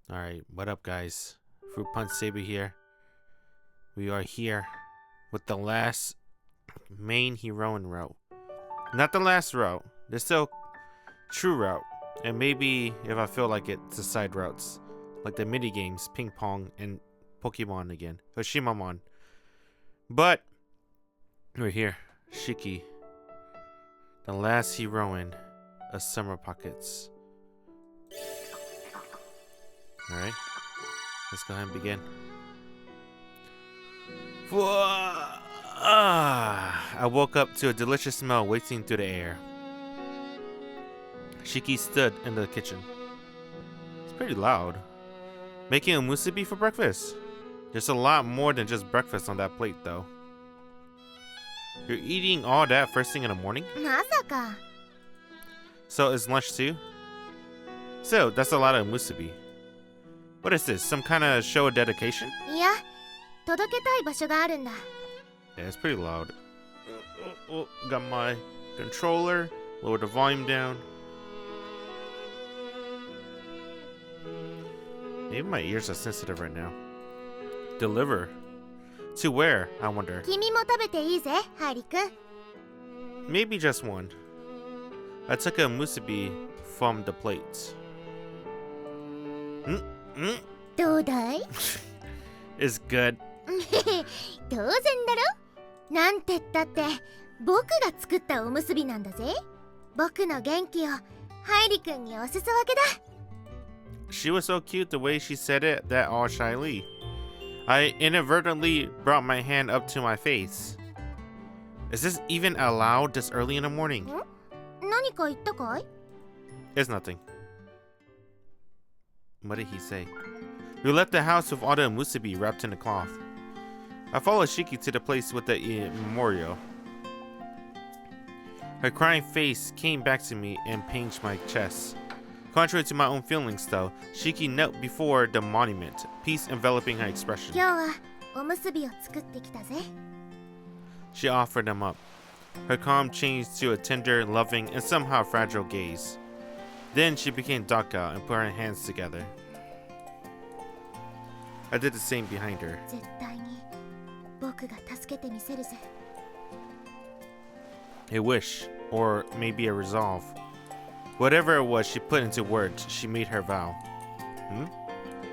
Alright, what up guys? Fruit Punch Saber here. We are here with the last main heroine route. Not the last route. There's still true route. And maybe if I feel like it, the side routes. Like the mini games, ping pong, and Pokemon again. Or Shimamon. But we're here. Shiki. The last heroine of Summer Pockets. Alright, let's go ahead and begin. I woke up to a delicious smell wafting through the air. Shiki stood in the kitchen. It's pretty loud. Making a musubi for breakfast. There's a lot more than just breakfast on that plate though. You're eating all that first thing in the morning? Masaka. So is lunch too? So, that's a lot of musubi. What is this? Some kind of show of dedication? Yeah, 届けたい場所があるんだ. Yeah, it's pretty loud. Got my controller. Lower the volume down. Maybe my ears are sensitive right now. Deliver. To where, I wonder? 君も食べていいぜ、ハイリ君. Maybe just one. I took a musubi from the plate. どうだい? It's good. 当然だろ? なんてったって僕が作ったおむすびなんだぜ。僕の元気をハイリ君におすそ分けだ。 She was so cute the way she said it that all shyly. I inadvertently brought my hand up to my face. Is this even allowed this early in the morning? 何か言ったかい? It's nothing. What did he say? We left the house with all the musubi wrapped in the cloth. I followed Shiki to the place with the memorial. Her crying face came back to me and pinched my chest. Contrary to my own feelings though, Shiki knelt before the monument, peace enveloping her expression. 今日はおむすびを作ってきたぜ。 She offered them up. Her calm changed to a tender, loving, and somehow fragile gaze. Then she became Daka and put her hands together. I did the same behind her. 絶対に僕が助けてみせるぜ。 A wish, or maybe a resolve. Whatever it was she put into words, she made her vow.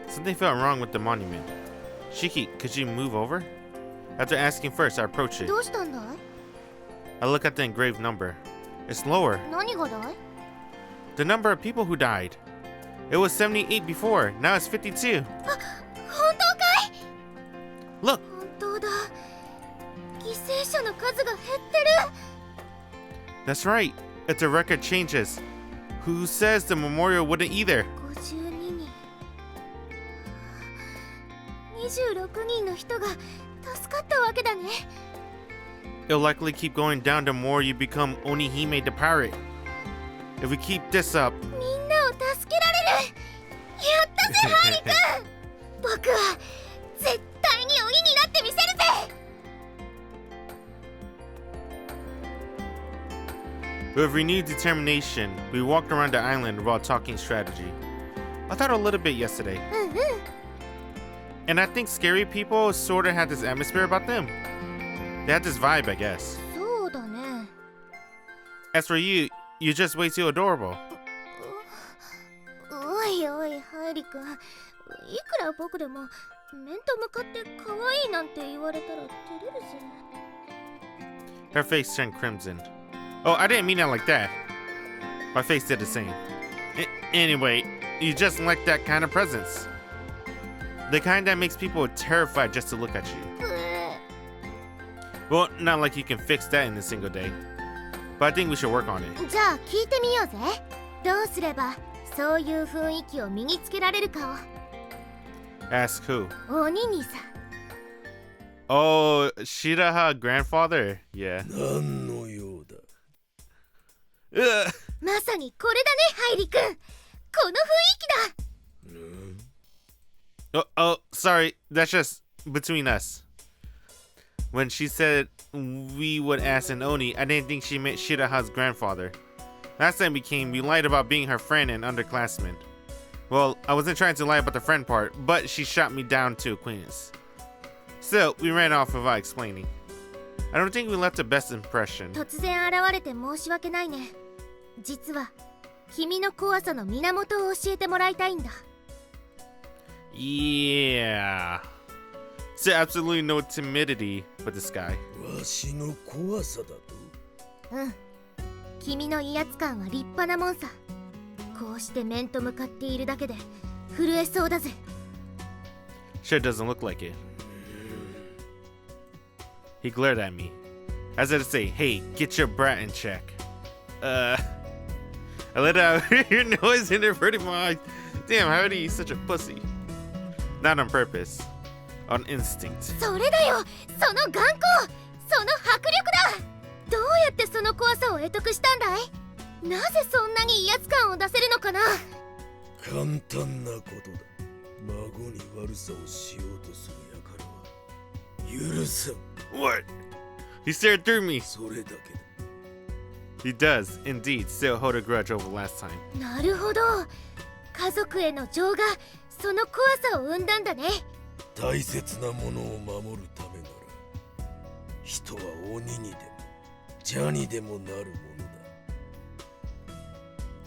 Something felt wrong with the monument. Shiki, could you move over? After asking first, I approach it. どうしたんだい? I look at the engraved number. It's lower. 何がだい? The number of people who died. It was 78 before. Now it's 52. 本当かい? Look. 本当だ。犠牲者の数が減ってる。 That's right. If the record changes, who says the memorial wouldn't either? 52人。26人の人が助かったわけだね。 It'll likely keep going down the more you become Onihime the pirate. If we keep this up, みんなを助けられる。やったぜ、ハイリ君。僕は絶対に鬼になってみせるぜ。 with renewed determination, we walked around the island while talking strategy. I thought a little bit yesterday. And I think scary people sort of had this atmosphere about them. They had this vibe, I guess. そうだね。 As for you, you're just way too adorable. おいおい、ハイリ君。いくら僕でも面と向かって可愛いなんて言われたら照れるぜ。 Her face turned crimson. Oh, I didn't mean it like that. My face did the same. Anyway, you just like that kind of presence. The kind that makes people terrified just to look at you. Well, not like you can fix that in a single day. But I think we should work on it. じゃあ聞いてみようぜ。どうすればそういう雰囲気を身につけられるかを。 Ask who? 鬼にさ。 Oh, Shiroha grandfather? Yeah. 何の用だ? Ugh. まさにこれだね、ハイリ君。この雰囲気だ。 Oh, sorry. That's just between us. When she said we would ask an Oni, I didn't think she meant Shiroha's grandfather. Last time we came, we lied about being her friend and underclassmen. Well, I wasn't trying to lie about the friend part, but she shot me down to acquaintance. Still, we ran off without explaining. I don't think we left the best impression. 突然現れて申し訳ないね。実は君の怖さの源を教えてもらいたいんだ。Yeah. So absolutely no timidity with this guy. わしの怖さだと。うん。君の威圧感は立派なもんさ。こうして面と向かっているだけで震えそうだぜ。Sure doesn't look like it. He glared at me, as if to say, "Hey, get your brat in check." I let out your noise and it hurted my eyes. Damn, how are you such a pussy? Not on purpose, on instinct. それだよ、その眼光、その迫力だ。どうやってその怖さを得得したんだい？なぜそんなに威圧感を出せるのかな？簡単なことだ。孫に悪さをしようとする輩は許さん。What? He stared through me. それだけだ。He does, indeed, still hold a grudge over last time. なるほど。家族への情がその怖さを生んだんだね。大切なものを守るためなら、人は鬼にでも邪にでもなるものだ。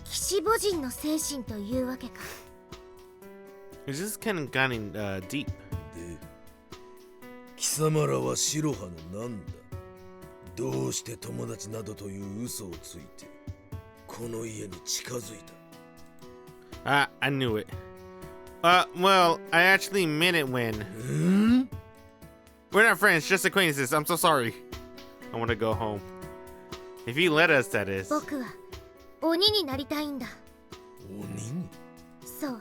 騎士母人の精神というわけか。It's just kind of gotten deep. で、貴様らは白羽のなんだ。どうして友達などという嘘をついてこの家に近づいた？ I knew it. Well, I actually meant it when... We're not friends, just acquaintances. I'm so sorry. I want to go home. If he let us, that is. 僕は鬼になりたいんだ。鬼に？そう。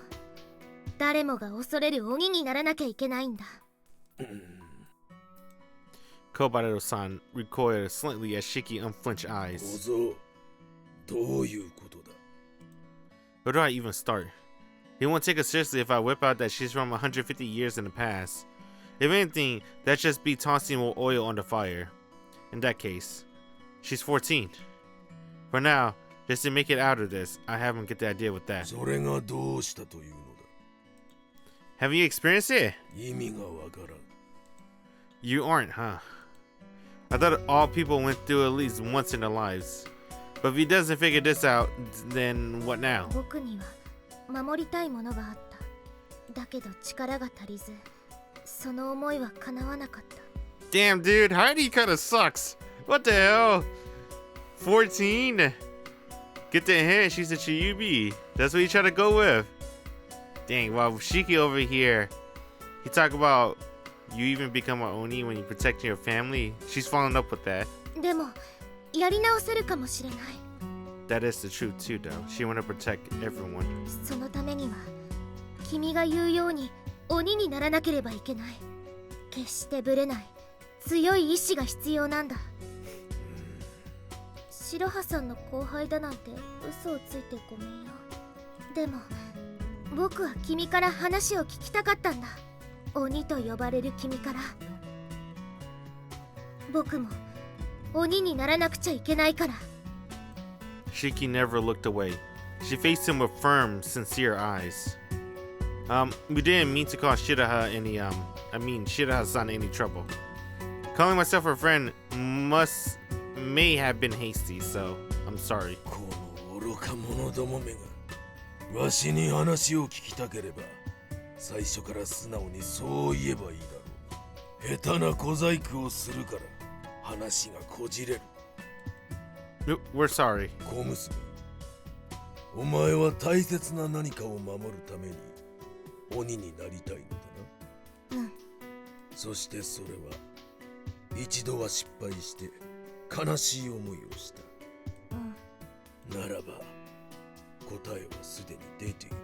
誰もが恐れる鬼にならなきゃいけないんだ。Kobato-san recoiled slightly as Shiki unflinched eyes. 小僧、どういうことだ？ Where do I even start? He won't take us seriously if I whip out that she's from 150 years in the past. If anything, that'd just be tossing more oil on the fire. In that case, she's 14. For now, just to make it out of this, I haven't get the idea with that. それがどうしたというのだ？ Have you experienced it? 意味がわからん。 You aren't, huh? I thought all people went through at least once in their lives. But if he doesn't figure this out, then what now? 僕には守りたいものがあった。だけど力が足りず、その思いは叶わなかった。Damn, dude, Heidi kind of sucks. What the hell? 14? Get the hint, she's a Chiyubi. That's what you try to go with. Dang, while Shiki over here, he talk about you even become a Oni when you protect your family. She's following up with that. でも、やり直せるかもしれない。That is the truth too, though. She want to protect everyone. そのためには、君が言うように鬼にならなければいけない。決してぶれない、強い意志が必要なんだ。白羽さんの後輩だなんて嘘をついてごめんよ。でも、僕は君から話を聞きたかったんだ。鬼と呼ばれる君から。僕も鬼にならなくちゃいけないから。Shiki never looked away. She faced him with firm, sincere eyes. We didn't mean to cause Shiraha-san any trouble. Calling myself her friend may have been hasty, so I'm sorry. この愚か者どもめがわしに話を聞きたければ最初から素直にそう言えばいいだろう。下手な小細工をするから話がこじれる。 We're sorry. 小娘、お前は大切な何かを守るために鬼になりたいのだな。うん。そしてそれは一度は失敗して悲しい思いをした。ならば答えはすでに出ている。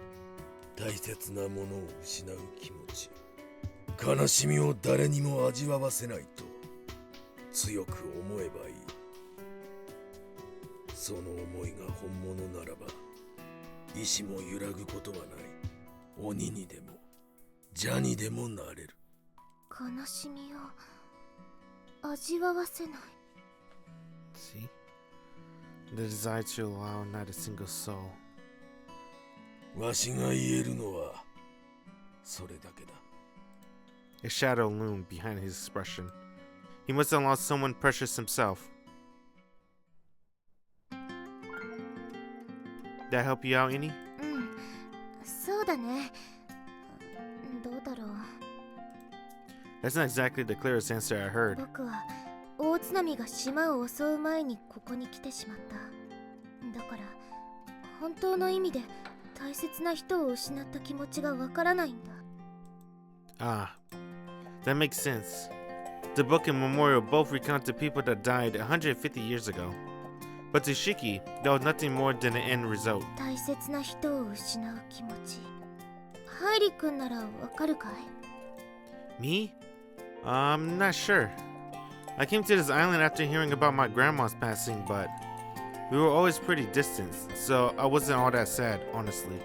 大切なものを失う気持ち、悲しみを誰にも味わわせないと強く思えばいい。その思いが本物ならば意志も揺らぐことはない。鬼にでも邪にでもなれる。悲しみを味わわせない。See? The desire to allow not a single soul. わしが言えるのはそれだけだ。 A shadow loomed behind his expression. He must have lost someone precious himself. Did that help you out any? そうだね。どうだろう。 That's not exactly the clearest answer I heard. 僕は大津波が島を襲う前にここに来てしまった。だから本当の意味で大切な人を失った気持ちがわからないんだ。Ah, that makes sense. The book and memorial both recount the people that died 150 years ago. But to Shiki, that was nothing more than an end result. 大切な人を失う気持ち。ハイリ君ならわかるかい？ Me? I'm not sure. I came to this island after hearing about my grandma's passing, but we were always pretty distant, so I wasn't all that sad, honestly.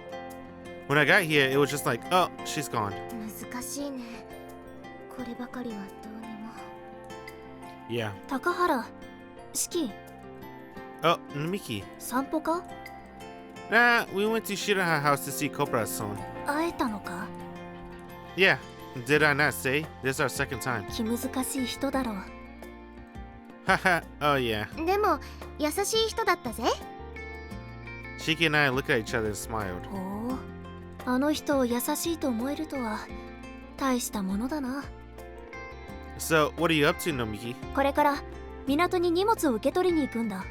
When I got here, it was just like, oh, she's gone. 難しいね。こればかりはどうにも。Yeah. 高原、四季、 Oh, Miki. 散歩か？ Nah, we went to Shiroha house to see Kobra's-san. 会えたのか？ Yeah, did I not say? This is our second time. 気難しい人だろう。 Haha, oh yeah. でも優しい人だったぜ。 Shiki and I looked at each other and smiled. ほう、あの人を優しいと思えるとは大したものだな。 So, what are you up to, Nomiki? これから港に荷物を受け取りに行くんだ。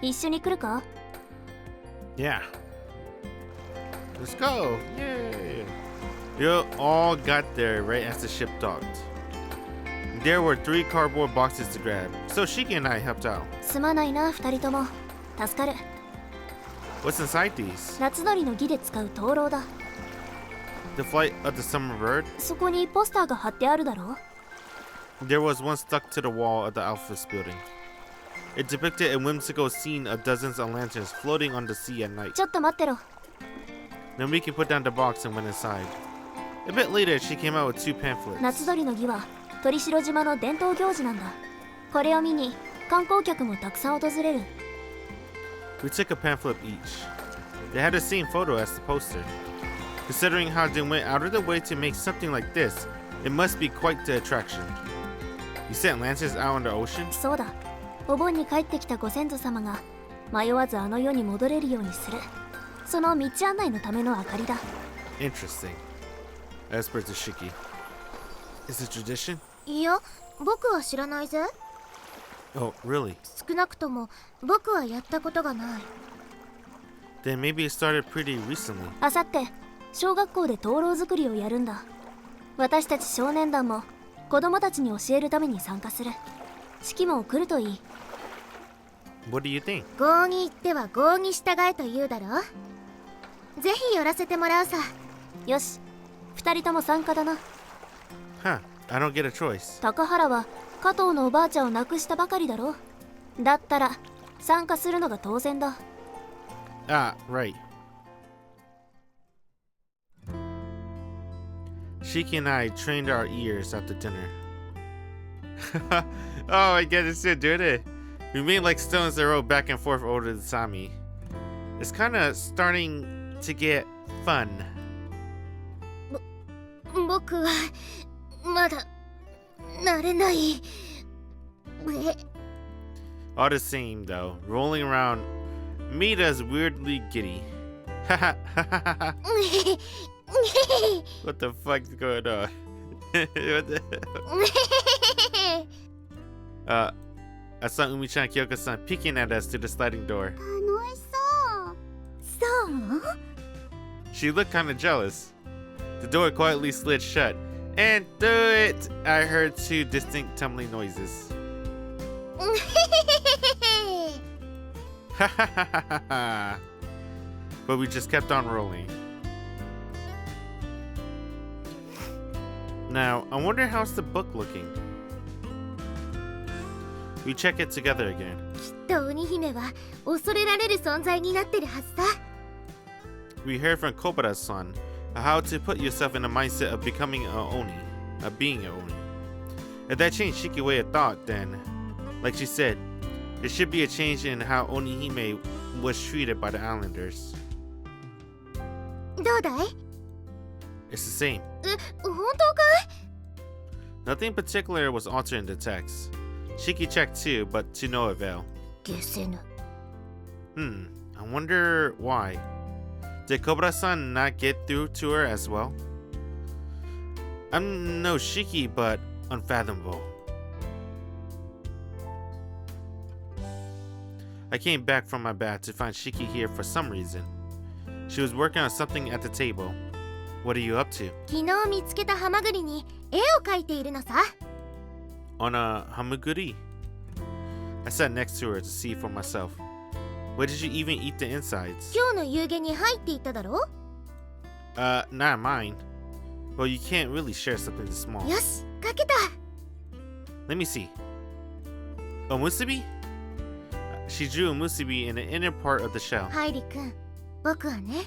一緒に来るか？ Yeah. Let's go. Yay. You all got there right as the ship docked. There were 3 cardboard boxes to grab, so Shiki and I helped out. すまないな、二人とも。助かる。 What's inside these? 夏鳥の儀で使う灯籠だ。 The flight of the summer bird? そこにポスターが貼ってあるだろ。 There was one stuck to the wall of the office building. It depicted a whimsical scene of dozens of lanterns floating on the sea at night. ちょっと待ってろ。 Nomiki put down the box and went inside. A bit later, she came out with 2 pamphlets. 夏鳥の儀は鳥城島の伝統行事なんだ。これを見に観光客もたくさん訪れる。 We took a pamphlet each. They had the same photo as the poster. Considering how they went out of their way to make something like this, it must be quite the attraction. You sent lanterns out on the ocean? そうだ。お盆に帰ってきたご先祖様が迷わずあの世に戻れるようにする。その道案内のための明かりだ。 Interesting. As per to Shiki. Is it tradition? いや、僕は知らないぜ。 Oh, really? 少なくとも僕はやったことがない。 Then maybe it started pretty recently. あさって小学校で灯籠作りをやるんだ。私たち少年団も子供たちに教えるために参加する。式も来るといい。 What do you think? 郷に行っては郷に従えと言うだろ。ぜひ寄らせてもらうさ。よし、二人とも参加だな。 Huh, I don't get a choice. 高原は加藤のおばあちゃんを亡くしたばかりだろ。だったら参加するのが当然だ。 Ah, right. Shiki and I trained our ears after dinner. Oh, I get it, dude. It. We made like stones that rolled back and forth over the Sami. It's kind of starting to get fun. 僕はまだ慣れない。All the same, though, rolling around made us weirdly giddy. What the fuck's going on? What the I saw Umi-chan and Kyoko-san peeking at us through the sliding door. 楽しそう。そう？ She looked kind of jealous. The door quietly slid shut, and through it, I heard 2 distinct tumbling noises. But we just kept on rolling. Now, I wonder how's the book looking? We check it together again. きっと鬼姫は恐れられる存在になってるはずだ。 We heard from Kobara-san how to put yourself in the mindset of becoming a oni, of being an oni. If that changed Shiki's way of thought, then, like she said, there should be a change in how Onihime was treated by the islanders. でどうだい？ It's the same. 本当かい？ Nothing particular was altered in the text. Shiki checked too, but to no avail. 消せぬ。 I wonder why. Did Kobra-san not get through to her as well? I'm no Shiki, but unfathomable. I came back from my bath to find Shiki here for some reason. She was working on something at the table. What are you up to? 昨日見つけたハマグリに絵を描いているのさ。 On a hamaguri. I sat next to her to see for myself. What did you even eat the insides? 今日の夕げに入っていただろ？ Not mine. Well, you can't really share something this small. よし、描けた。 Let me see. Omusubi? She drew omusubi in the inner part of the shell. ハイリ君、僕はね、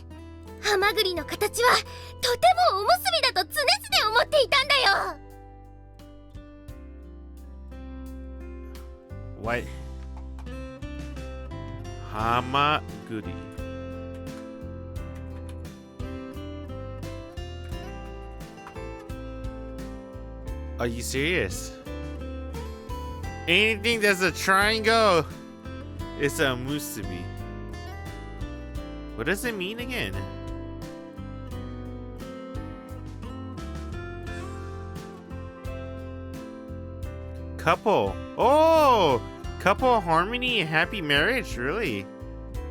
ハマグリの形はとてもおむすびだと常々思っていたんだよ。 What? Hamaguri. Are you serious? Anything that's a triangle is a musubi. What does it mean again? Couple. Oh! Couple harmony and happy marriage? Really?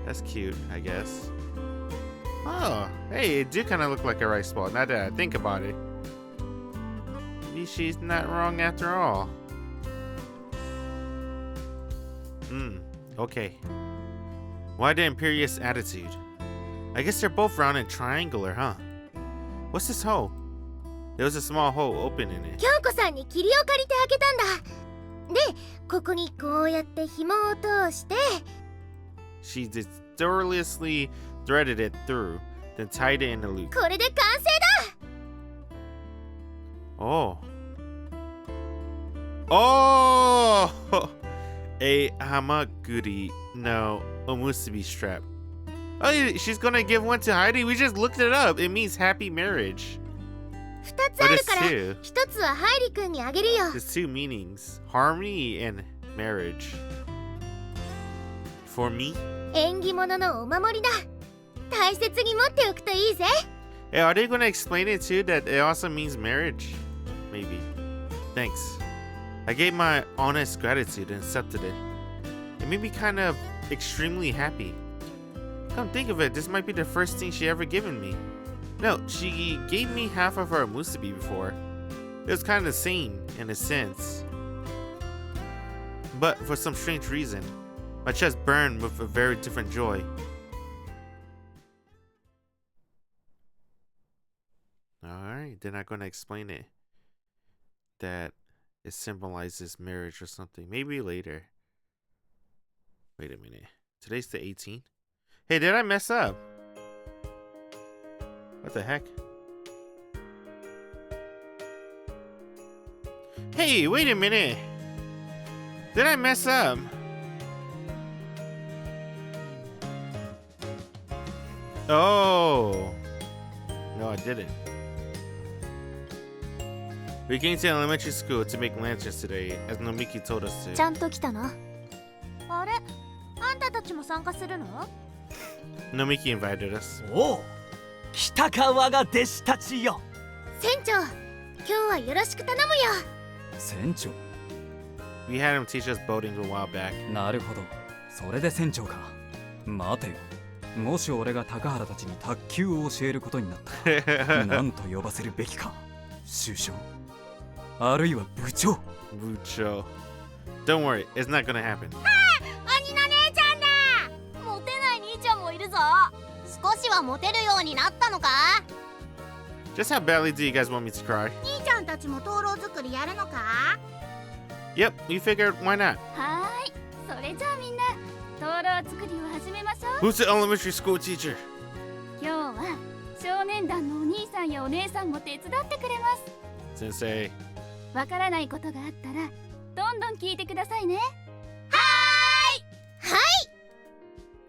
That's cute, I guess. Oh, hey, it do kind of look like a rice ball. Now that I think about it. Maybe she's not wrong after all. Okay. Why the imperious attitude? I guess they're both round and triangular, huh? What's this hole? There was a small hole open in it. 京子さんに霧を借りて開けたんだ。で、ここにこうやって紐を通して She dexterously threaded it through, then tied it in a loop. これで完成だ。 Oh. Oh! A hamaguri no omusubi strap. Oh, she's gonna give one to Heidi. We just looked it up. It means happy marriage. 2つあるから But it's two. 1つはハイリ君にあげるよ。 There's two meanings. Harmony and marriage. For me? 縁起物のお守りだ。大切に持っておくといいぜ。 Hey, are they gonna explain it too that it also means marriage? Maybe. Thanks. I gave my honest gratitude and accepted it. It made me kind of extremely happy. Come think of it, this might be the first thing she ever given me. No, she gave me half of her musubi before. It was kind of the same in a sense. But for some strange reason, my chest burned with a very different joy. Alright, they're not going to explain it. That it symbolizes marriage or something. Maybe later. Wait a minute. Today's the 18th? Hey, did I mess up? What the heck? Hey, wait a minute. Did I mess up? Oh. No, I didn't. We came to elementary school to make lanterns today, as Nomiki told us ちゃ to. んと来たな。あれ、あんたたちも参加するの？ Nomiki invited us. おう、来たか我が弟子たちよ。船長、今日はよろしく頼むよ。船長。 We had him teach us boating a while back. なるほど、それで船長か。待てよ、もし俺が高原たちに卓球を教えることになったら何と呼ばせるべきか。首相、あるいは部長。 Mucho. Don't worry, it's not gonna happen. 鬼の姉ちゃんだ。モテない兄ちゃんもいるぞ。少しはモテるようになったのか？ Just how badly do you guys want me to cry? 兄ちゃんたちも灯籠作りやるのか？ Yep, we figured why not? はーい、それじゃあみんな灯籠作りを始めましょう。 Who's the elementary school teacher? 今日は少年団のお兄さんやお姉さんも手伝ってくれます。 Sensei. わからないことがあったらどんどん聞いてくださいね。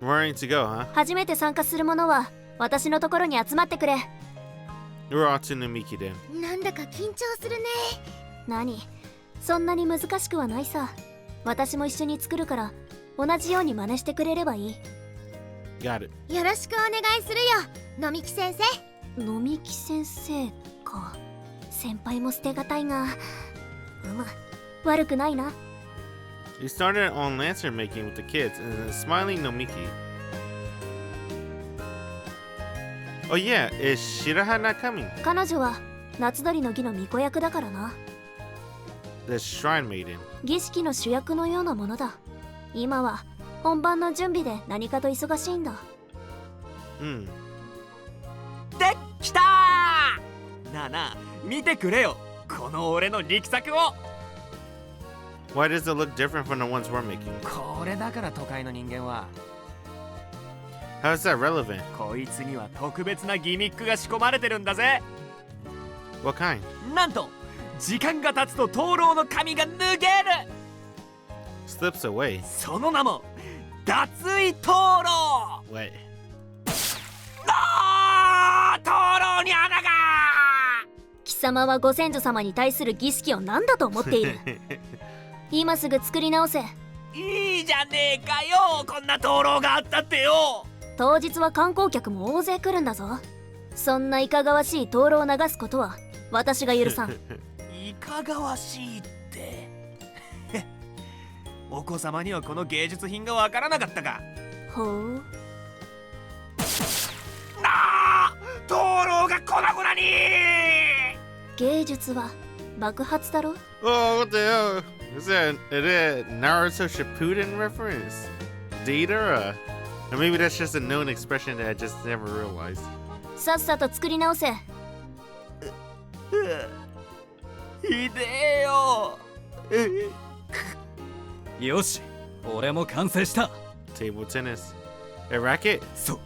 We're ready to go, huh? 初めて参加する者は私のところに集まってくれ。 We're all to Nomiki then. なんだか緊張するね。何、そんなに難しくはないさ。私も一緒に作るから同じように真似してくれればいい。 Got it. よろしくお願いするよ、野みき先生。野みき先生か。先輩も捨てがたいが、悪くないな。 You started on lantern making with the kids and then smiling Nomiki. Oh yeah, is Shiroha not coming? 彼女は夏鳥の儀の巫女役だからな。 The shrine maiden. 儀式の主役のようなものだ。今は本番の準備で何かと忙しいんだ。Hmm. できたー。なあなあ、見てくれよ、この俺の力作を。 Why does it look different from the ones we're making? これだから都会の人間は。 How is that relevant? こいつには特別なギミックが仕込まれてるんだぜ。 What kind? なんと時間が経つと灯籠の紙が脱げる。 Slips away. その名も脱衣灯籠。 What? 灯籠に穴が。貴様はご先祖様に対する儀式を何だと思っている。今すぐ作り直せ。いいじゃねえかよ、こんな灯籠があったってよ。当日は観光客も大勢来るんだぞ。そんないかがわしい灯籠を流すことは私が許さん。いかがわしいってお子様にはこの芸術品がわからなかったか。ほう。なあ、灯籠が粉々に。芸術は爆発だろ。 Oh, what the hell? Is that a Naruto Shippuden reference? Data? Or maybe that's just a known expression that I just never realized. さっさと作り直せ。ひでえよ。よし、俺も完成した。 Table tennis. A racket? そ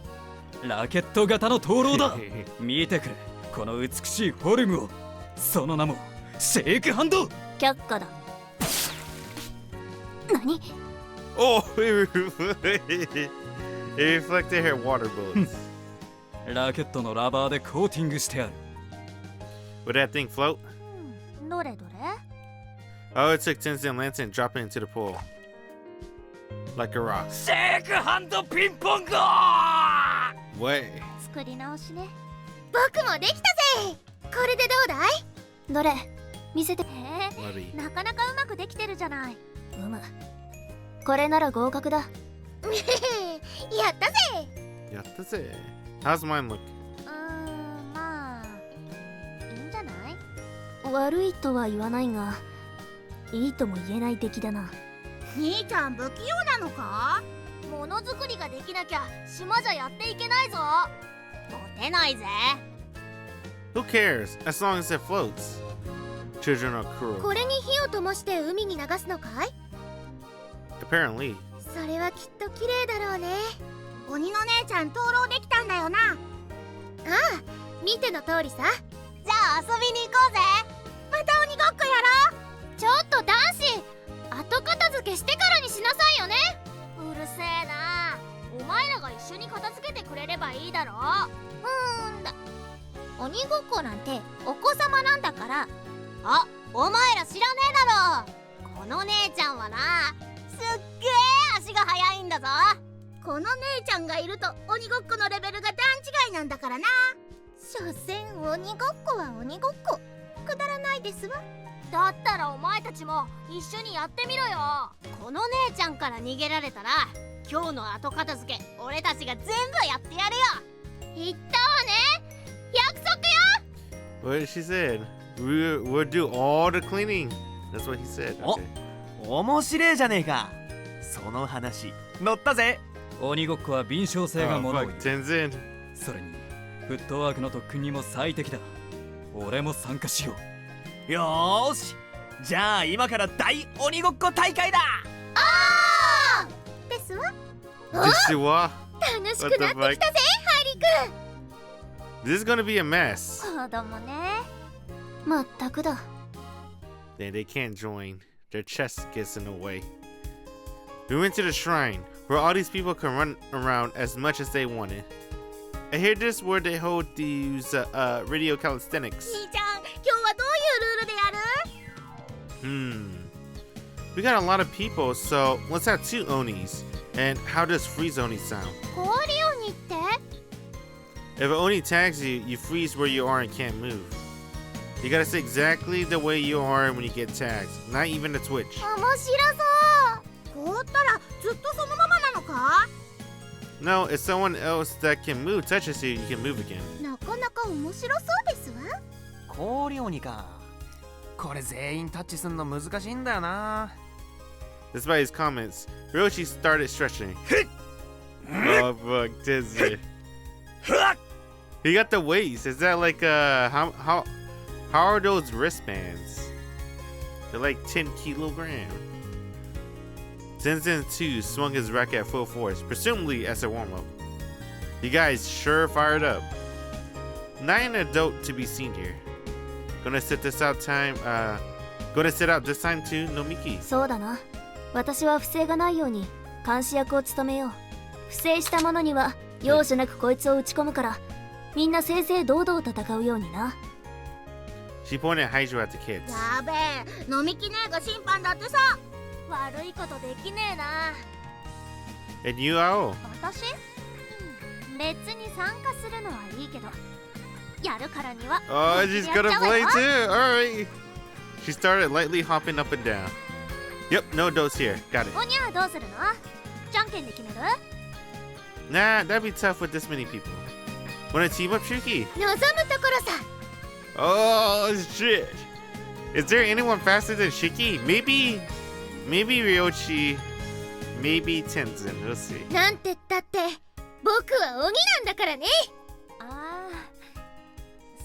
う、ラケット型の灯籠だ。見てくれ、この美しいフォルムを。その名もシェイクハンド。却下だ。何？ Oh, it reflected her water bullets. ラケットのラバーでコーティングしてある。 Would that thing float? どれどれ？ Oh, it took Tenzin Lantern and dropped it into the pool. Like a rock. シェイクハンドピンポンゴー。 What? 作り直しね。僕もできたぜ。これでどうだい？どれ？見せて。Bloody. なかなかうまくできてるじゃない。これなら合格だ。やったぜ。 Yattaze. How's mine look? まあいいんじゃない？悪いとは言わないが、いいとも言えない出来だな。兄ちゃん不器用なのか？ものづくりができなきゃ島じゃやっていけないぞ。モテないぜ。 Who cares? As long as it floats. Children are cruel. これに火を灯して海に流すのかい？ Apparently. それはきっと綺麗だろうね。鬼の姉ちゃん灯籠できたんだよな。ああ、見ての通りさ。じゃあ遊びに行こうぜ。また鬼ごっこやろう。ちょっと男子、後片付けしてからにしなさいよね。うるせえな。お前らが一緒に片付けてくれればいいだろう。だ。鬼ごっこなんてお子様なんだから。あ、お前ら知らねえだろ。この姉ちゃんはな、すっげえ足が速いんだぞ。この姉ちゃんがいると鬼ごっこのレベルが段違いなんだからな。所詮鬼ごっこは鬼ごっこ。くだらないですわ。だったらお前たちも一緒にやってみろよ。この姉ちゃんから逃げられたら今日の後片付け俺たちが全部やってやるよ。言ったわね。約束よ。 What did she said? We'll do all the cleaning. That's what he said. Oh. Okay. 面白いじゃねえか。その話乗ったぜ。鬼ごっこは敏捷性が Oh, ものを fuck. 言う。 Tenzin. それにフットワークの特訓にも最適だ。俺も参加しよう。よーし、じゃあ今から大鬼ごっこ大会だ。あーですわ。 This wa. 楽しくなってきたぜ、ハイリー君。 This is gonna be a mess. 子供ね。まったくだ。 They can't join. Their chest gets in the way. We went to the shrine, where all these people can run around as much as they wanted. I hear this where they hold these radio calisthenics. 兄ちゃん、今日はどういうルールでやる？ We got a lot of people, so let's have 2 Onis. And how does freeze Oni sound? 氷鬼って？ If an Oni tags you, you freeze where you are and can't move. You gotta stay exactly the way you are when you get tagged, not even a twitch. 面白そう。凍ったらずっとそのままなのか？ No, if someone else that can move touches you, you can move again. なかなか面白そうですわ。氷鬼か。これ全員タッチすんの難しいんだよな。Despite his comments, Ryoshi started stretching. Oh fuck, this is He got the weights. Is that like how are those wristbands? They're like 10 kilograms. Zenzen 2 swung his racket at full force, presumably as a warm-up. You guys sure fired up. Not an adult to be seen here. Gonna sit this out this time too, Nomiki. そうだな。私は不正がないように監視役を務めよう。不正した者には容赦なくこいつを打ち込むから、みんな正々堂々戦うようにな。She pointed Hydro at the kids. やべえ、飲みきねえが審判だってさ。悪いことできねえな。 And you, Ao? 私？別に参加するのはいいけど、やるからには。Oh, she's gonna play too. All right. She started lightly hopping up and down. Yep, no adults here. Got it. おにゃどうするの？じゃんけんで決める？ Nah, that'd be tough with this many people. Wanna team up, Shiki? 望むところさ。 Oh shit! Is there anyone faster than Shiki? Maybe Ryoshi, maybe Tenzin. We'll see. なんてったって僕は鬼なんだからね。ああ、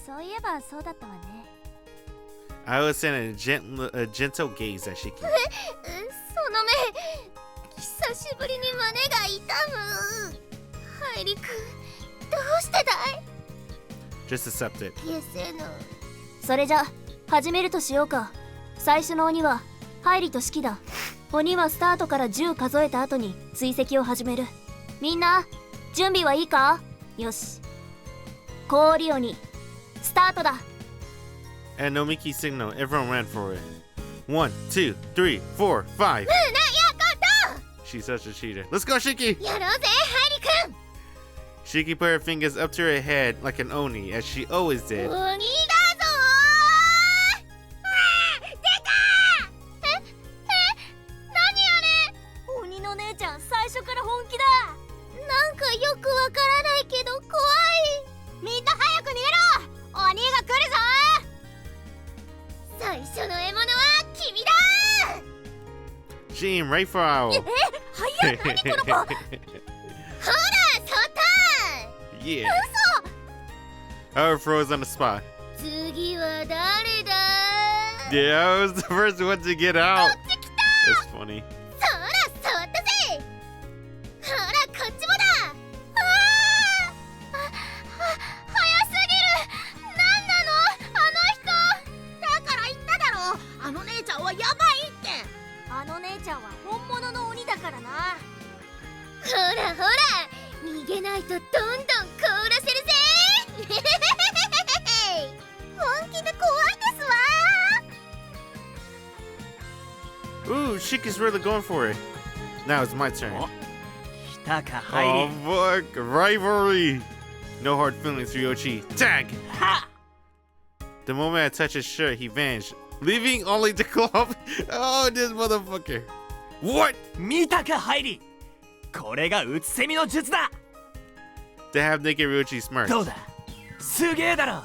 そういえばそうだったわね。I was sending a gentle gaze at Shiki. その目、久しぶりに胸が痛む。ハイリ君、どうしてだい？ Just accept it. 消せぬ。それじゃ始めるとしようか。最初の鬼はハイリとシキだ。鬼はスタートから10数えた後に追跡を始める。みんな準備はいいか？よし、氷鬼スタートだ。 And Nomiki signal, everyone ran for it. 1, 2, 3, 4, 5. She's such a cheater. Let's go, Shiki! やろうぜ、ハイリ君。 Shiki put her fingers up to her head like an Oni, as she always did. 鬼だぞー。出たー。何あれ？鬼の姉ちゃん最初から本気だ。なんかよくわからないけど怖い。みんな早く逃げろ。鬼が来るぞ。最初の獲物は君だ。 She aimed right for Ao. 早い、何この子。ほら、そった。 Yeah. Ao froze on the spot. 次は誰だ？ Yeah, I was the first one to get out. That's funny. そら、そったぜ。ほら、こっちもだ。早すぎる。なんなの、あの人。だから言っただろ。あの姉ちゃんはやばいって。あの姉ちゃんは本物の鬼だからな。ほらほら、逃げないとどんどん凍らせるぜ。本気で怖いですわ。 Ooh, Shiki's really going for it. Now it's my turn. 来たか、ハイ Oh, リ。 fuck. Rivalry. No hard feelings, Ryoshi. Tag! は The moment I touched his shirt, he vanished, leaving only the cloth. Oh, this motherfucker. What? 見たか、ハイリ。これがうつせみの術だ。 The half-naked Ryoshi smirked. どうだ、すげえだろ。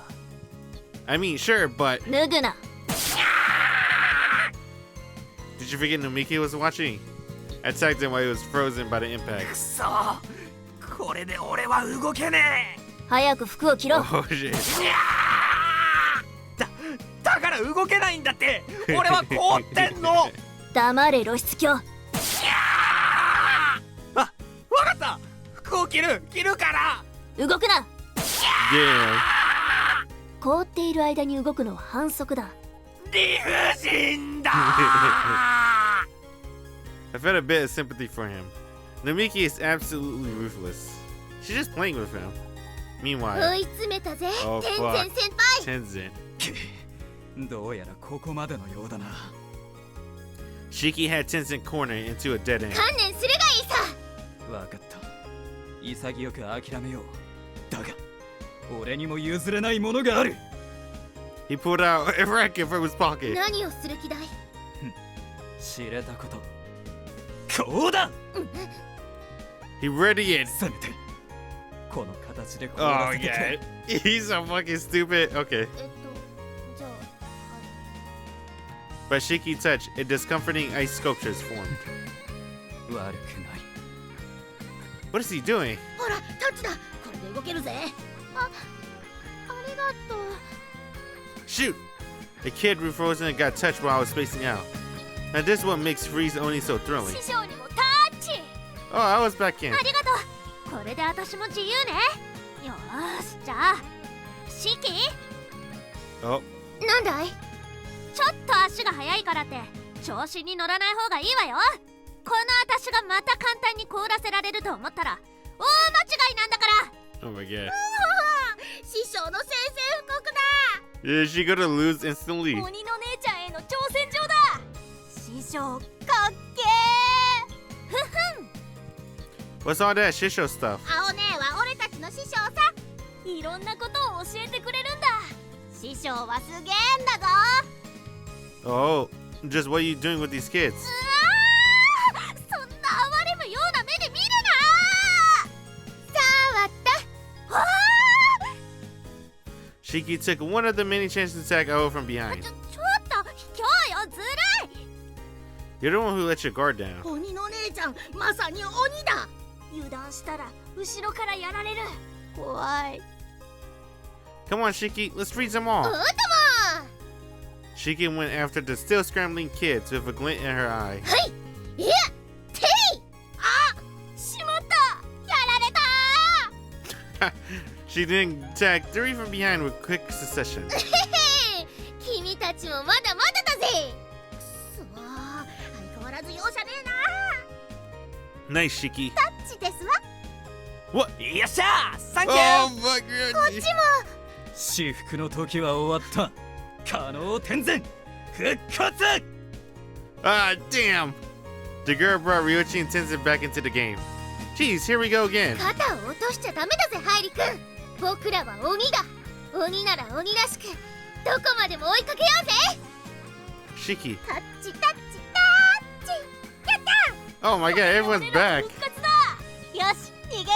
I mean, sure, but 脱ぐな。 did you forget Nomiki was watching? I tagged him while he was frozen by the く impact. そー、これで俺は動けね早く服を着ろ。 Oh, shit. え。だから動けないんだって。俺は凍ってんの。黙れ露出狂。わかった。服を着るから。動くな。 Damn. 凍っている間に動くのは反則だ。理不尽だ。 I felt a bit of sympathy for him. Nomiki is absolutely ruthless. She's just playing with him. Meanwhile, 追い詰めたぜ、 Oh, 天 fuck. 然先輩。 Tenzin. どうやらここまでのようだな。 Shiki had Tenzin cornered into a dead end. 観念するがいいさ。わかった。潔く諦めよう。だが、俺にも譲れないものがある。 He pulled out a racket from his pocket. 何をする気だい？知れたこと。こうだ。 He readied. せめてこの形で凍 Oh らせてく yeah. れ。 He's so fucking stupid. Okay. じゃあ、 By Shiki touch, a discomforting ice sculpture is formed. 悪くない。 What is he doing? ほら、タッチだ。これで動けるぜ。ありがとう。 Shoot! The kid refrozen and got touched while I was spacing out. Now this is what makes Freeze Oni so thrilling. 師匠にもタッチ。 Oh, I was back in. ありがとう。これで私も自由ね。よーし、じゃあ、シキ？ Oh, なんだい？ちょっと足が速いからって調子に乗らない方がいいわよ。この私がまた簡単に凍らせられると思ったら大間違いなんだから。 oh my god. 師匠の宣戦布告だ。 Is she gonna lose instantly? 鬼の姉ちゃんへの挑戦状だ。師匠かっけー。ふふん。 What's all that Shisho stuff? 青姉は俺たちの師匠さ。いろんなことを教えてくれるんだ。師匠はすげえんだぞ。 Oh, just what are you doing with these kids? うわー、そんな哀れむような目で見るな。さあ割った。わー。 Shiki took one of the many chances to attack Ao from behind. ちょっと卑怯よ、ずるい。 You're the one who let your guard down. 鬼の姉ちゃん、まさに鬼だ。油断したら後ろからやられる。怖い。 Come on, Shiki, let's freeze them お all. うとも。 Shiki went after the still scrambling kids with a glint in her eye. はい。いや、てい。あ、しまった。やられた。 She then attacked three from behind with quick succession. へへ、君たちもまだまだだぜ。くそー、相変わらず容赦ねえな。 Nice, Shiki. タッチですわ。 What? よっしゃー、サンキュ Oh ー。 my こ god. っちも。至福の時は終わった。可能天然復活。 Ah, damn. The girl brought Ryochi and Tenzin back into the game. Jeez, here we go again. 肩を落としちゃダメだぜ、ハイリ君。僕らは鬼だ。鬼なら鬼らしくどこまでも追いかけようぜ。 Shiki. タッチタッチタッチ。やった。 Oh my god, everyone's back. 復活だ。よし、逃げようぜ。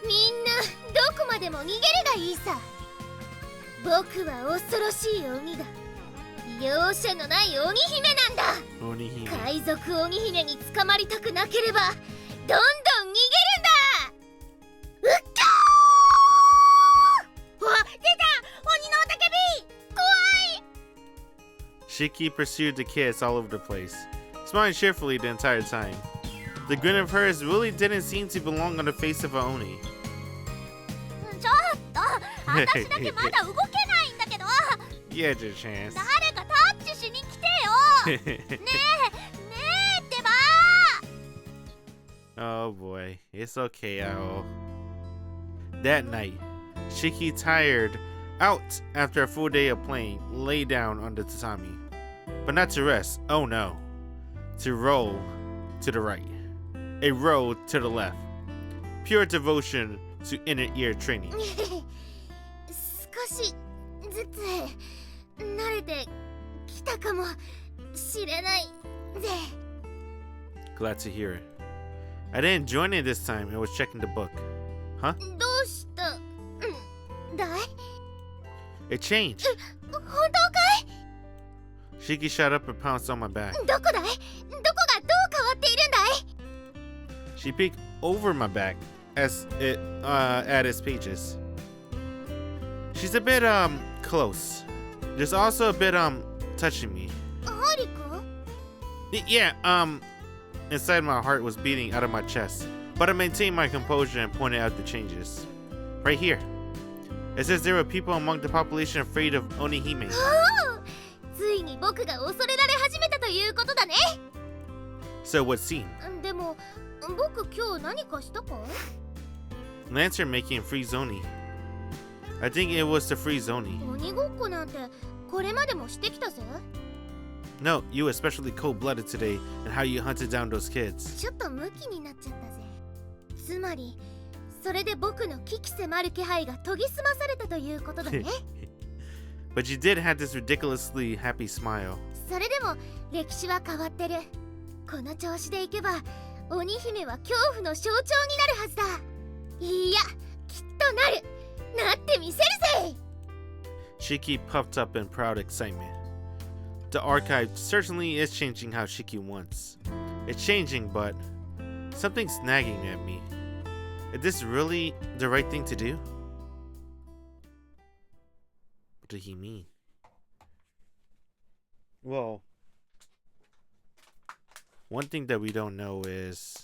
みんなどこまでも逃げるがいいさ。僕は恐ろしい鬼だ。容赦のない鬼姫なんだ。 Onihime. 海賊鬼姫に捕まりたくなければどんどん逃げるんだ。うっかー。わ、出た。鬼の雄たけび。怖い。 Shiki pursued the kids all over the place, smiling cheerfully the entire time. The grin of hers really didn't seem to belong on the face of a Oni. ちょっと、私だけまだ動けないんだけど。 You had your chance. 誰かタッチしに来てよ。ねえ、ねえってば。 Oh boy, it's okay, Ao. That night, Shiki, tired out after a full day of playing, lay down on the tatami. But not to rest, oh no. To roll to the right, a roll to the left. Pure devotion to inner ear training. 少しずつ慣れてきたかもしれないぜ。 Glad to hear it. I didn't join it this time, I was checking the book. Huh? どうしたんだい？ It changed. 本当かい？ Shiki shot up and pounced on my back. どこだい？どこがどう変わっているんだい？ She peeked over my back as it at its pages. She's a bit close. There's also a bit touching me. ハリ君？ Yeah, inside my heart was beating out of my chest, but I maintained my composure and pointed out the changes. Right here. It says there were people among the population afraid of Onihime. おお、ついに僕が恐れられ始めたということだね。 So it would seem. でも僕今日何かしたか？ lantern making and free Zoni. I think it was to free Zoni. 鬼ごっこなんてこれまでもしてきたぜ。 No, you were especially cold-blooded today in how you hunted down those kids. ちょっとムキになっちゃったぜ。つまりそれで僕の鬼気迫る気配が研ぎ澄まされたということだね。But you did have this ridiculously happy smile. それでも歴史は変わってる。この調子でいけば鬼姫は恐怖の象徴になるはずだ。いや、きっとなる。なってみせるぜ。 Shiki puffed up in proud excitement. The archive certainly is changing how Shiki wants. It's changing, but something's nagging at me. Is this really the right thing to do? What did he mean? Well, one thing that we don't know is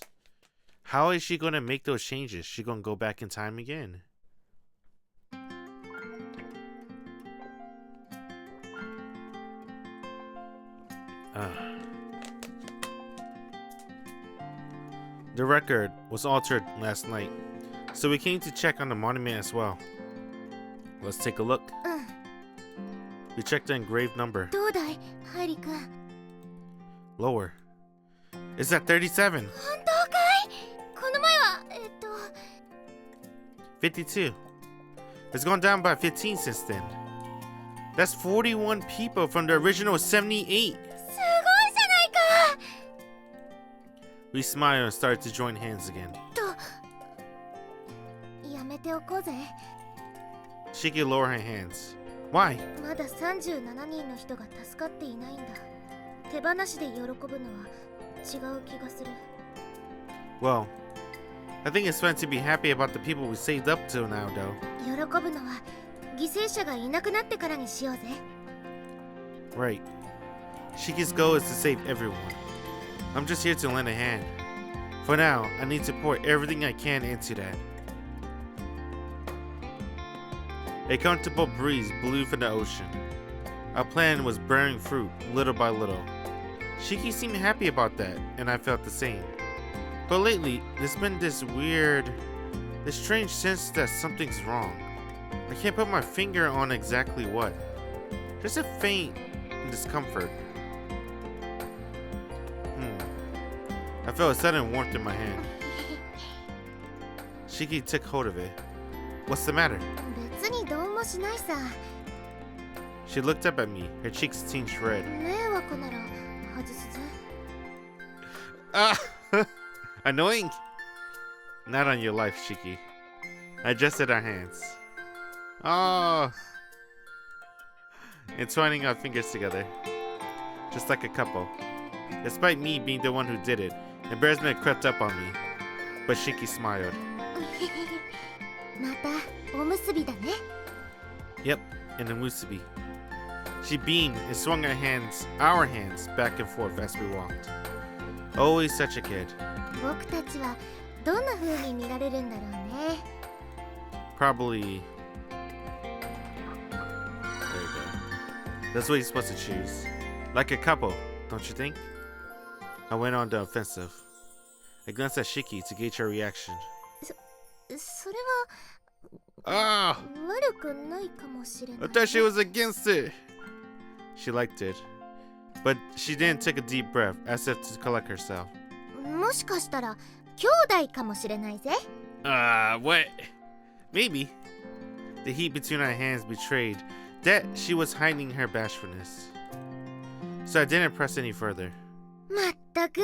how is she gonna make those changes? She gonna go back in time again? The record was altered last night, so we came to check on the monument as well. Let's take a look. うん。 We checked the engraved number. どうだい、ハイリ君。 Lower. It's at 37. 本当かい？この前は52. It's gone down by 15 since then. That's 41 people from the original 78. すごいじゃないか。 We smiled and started to join hands again. やめておこうぜ。 Shiki lowered her hands. Why? まだ37人の人が助かっていないんだ。手放しで喜ぶのは違う気がする。 Well, I think it's fun to be happy about the people we saved up till now, though. 喜ぶのは犠牲者がいなくなってからにしようぜ。 Right. Shiki's goal is to save everyone. I'm just here to lend a hand. For now, I need to pour everything I can into that. A comfortable breeze blew from the ocean. Our plan was bearing fruit little by little. Shiki seemed happy about that, and I felt the same. But lately, there's been this strange sense that something's wrong. I can't put my finger on exactly what. Just a faint discomfort. I felt a sudden warmth in my hand. Shiki took hold of it. What's the matter? 別にどうもしないさ。 She looked up at me, her cheeks tinged red. 迷惑なら外すぜ。 Ah! Annoying! Not on your life, Shiki. I adjusted our hands. Oh! Entwining our fingers together. Just like a couple. Despite me being the one who did it, embarrassment crept up on me. But Shiki smiled. またおむすびだね。 Yep, in the musubi. She beamed and swung our hands back and forth as we walked. Always such a kid. 僕たちはどんな風に見られるんだろうね。 Probably. There you go. That's what you're supposed to choose. Like a couple, don't you think? I went on the offensive. I glanced at Shiki to gauge her reaction. それ Ah! は悪くないかもしれない。 I thought she was against it. She liked it. But she then took a deep breath, as if to collect herself. もしかしたら兄弟かもしれないぜ。 What? Maybe. The heat between our hands betrayed that she was hiding her bashfulness. So I didn't press any further. まったく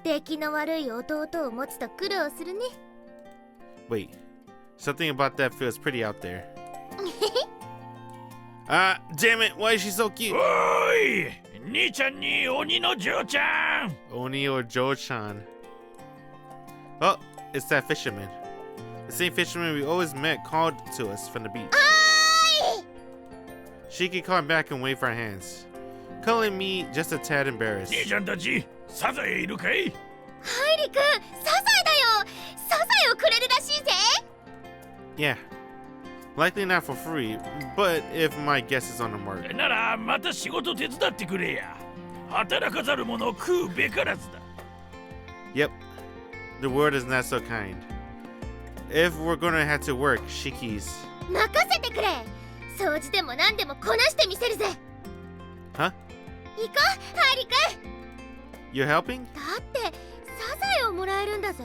出来の悪い弟を持つと苦労するね。 Wait, something about that feels pretty out there. Damn it, why is she so cute? おい兄ちゃんに鬼の嬢ちゃん Oni or Jo-chan. Oh, it's that fisherman. The same fisherman we always met called to us from the beach. Shiki called back and waved our hands, calling me just a tad embarrassed. 兄ちゃんたちサザエいるかいハイリ君、サザエだよ。サザエをくれるらしいぜ。 Yeah. Likely not for free, but if my guess is on the mark. ならまた仕事手伝ってくれや働かざる者を食うべからずだ Yep. The world is not so kind. if we're gonna have to work, Shiki's. 任せてくれ。掃除でも何でもこなしてみせるぜ。は？行こう、ハイリ君。 You're helping? だってサザエをもらえるんだぜ。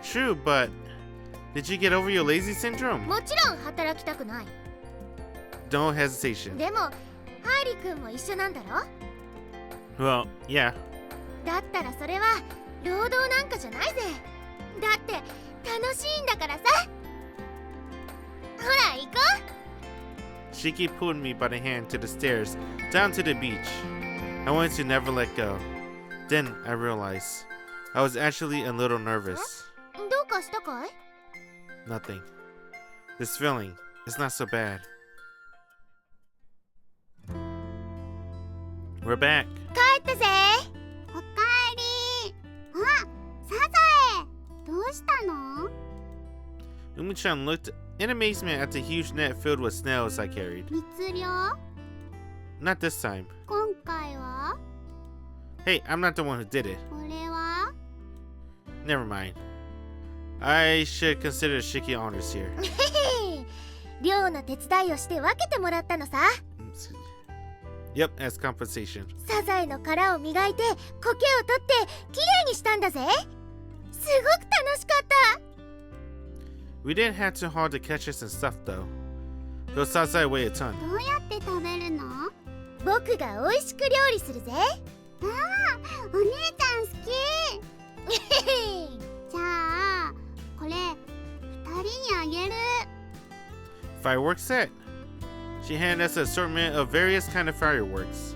True, but did you get over your lazy syndrome? もちろん働きたくない。 No hesitation. でもハイリ君も一緒なんだろ。 Well, yeah. だったらそれは労働なんかじゃないぜ。だって楽しいんだからさ。ほら行こう。 Shiki pulled me by the hand to the stairs, down to the beach. I wanted to never let go. Then I realized I was actually a little nervous. どうかしたかい？ Nothing. This feeling is not so bad. We're back. 帰ったぜ。おかえり。あ、サザエ。どうしたの？ Umi-chan looked in amazement at the huge net filled with snails I carried. 密漁？ Not this time. 今回は？ Hey, I'm not the one who did it. これは？ Never mind. I should consider Shiki honors here. 漁の手伝いをして分けてもらったのさ。 Yep, as compensation. サザエの殻を磨いて苔を取ってきれいにしたんだぜ。すごく楽しかった。 We didn't have to haul the catches and stuff though. Those sasai weigh a ton. どうやって食べるの？僕が美味しく料理するぜ。ああ、お姉ちゃん好き。じゃあこれ二人にあげる。 Fireworks set. She handed us an assortment of various kind of fireworks.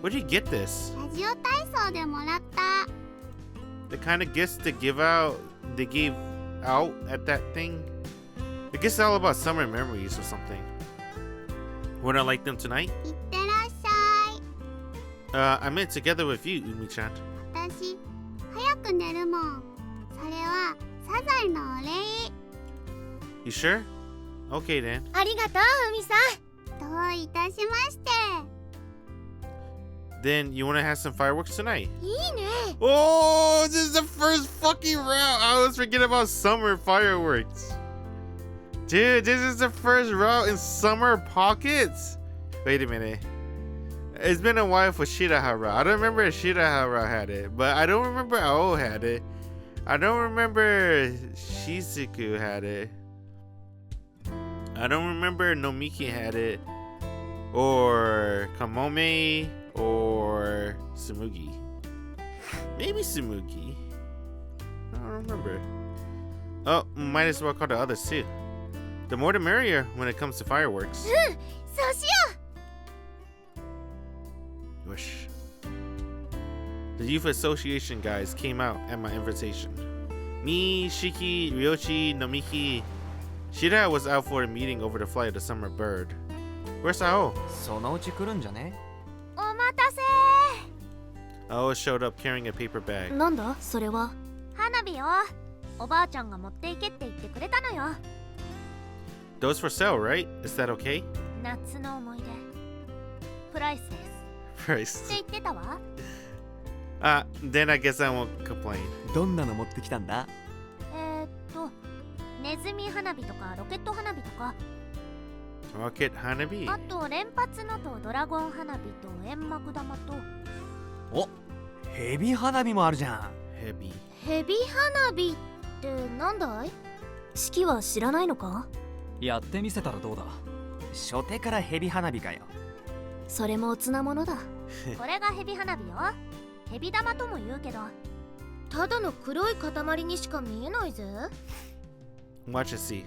Where'd you get this? ラジオ体操でもらった。 The kind of gifts they gave out at that thing? I guess it's all about summer memories or something. Would I like them tonight? いってらっしゃい。 I meant together with you, Umi-chan. 私早く寝るもん。それはサザエのお礼。 You sure? Okay then. ありがとう、海さん。どういたしまして。 Then you want to have some fireworks tonight? いいね。 Oh, this is the first fucking round. I was forgetting about summer fireworks. Dude, this is the first route in summer pockets. Wait a minute. It's been a while for Shirohara. I don't remember if Shirohara had it, but I don't remember Ao had it. I don't remember Shizuku had it. I don't remember Nomiki had it, or Kamome, or Tsumugi. Maybe Tsumugi. I don't remember. Oh, might as well call the others too. The more the merrier when it comes to fireworks. そうしよ Wish. The youth association guys came out at my invitation. Me, Shiki, Ryoshi, Nomiki. Shira was out for a meeting over the flight of the summer bird. Where's Ao? そのうち来るんじゃね？う。お待たせ。 Ao showed up carrying a paper bag. なんだそれは。花火よ。おばあちゃんが持っていけって言ってくれたのよ。 Those for sale, right? Is that okay? 夏の思い出。プライスです。って Price. 言ってたわ。 Then I guess I won't complain. どんなの持ってきたんだ？ネズミ花火とかロケット花火とか、 Rocket Hanabi. あと連発のとドラゴン花火と煙幕玉とお、ヘビ花火もあるじゃん。 Heavy. ヘビ花火ってなんだい？式は知らないのか？やってみせたらどうだ。初手からヘビ花火かよ。それもおつなものだ。これがヘビ花火よ。ヘビ玉とも言うけど、ただの黒い塊にしか見えないぜ。 Watch and see.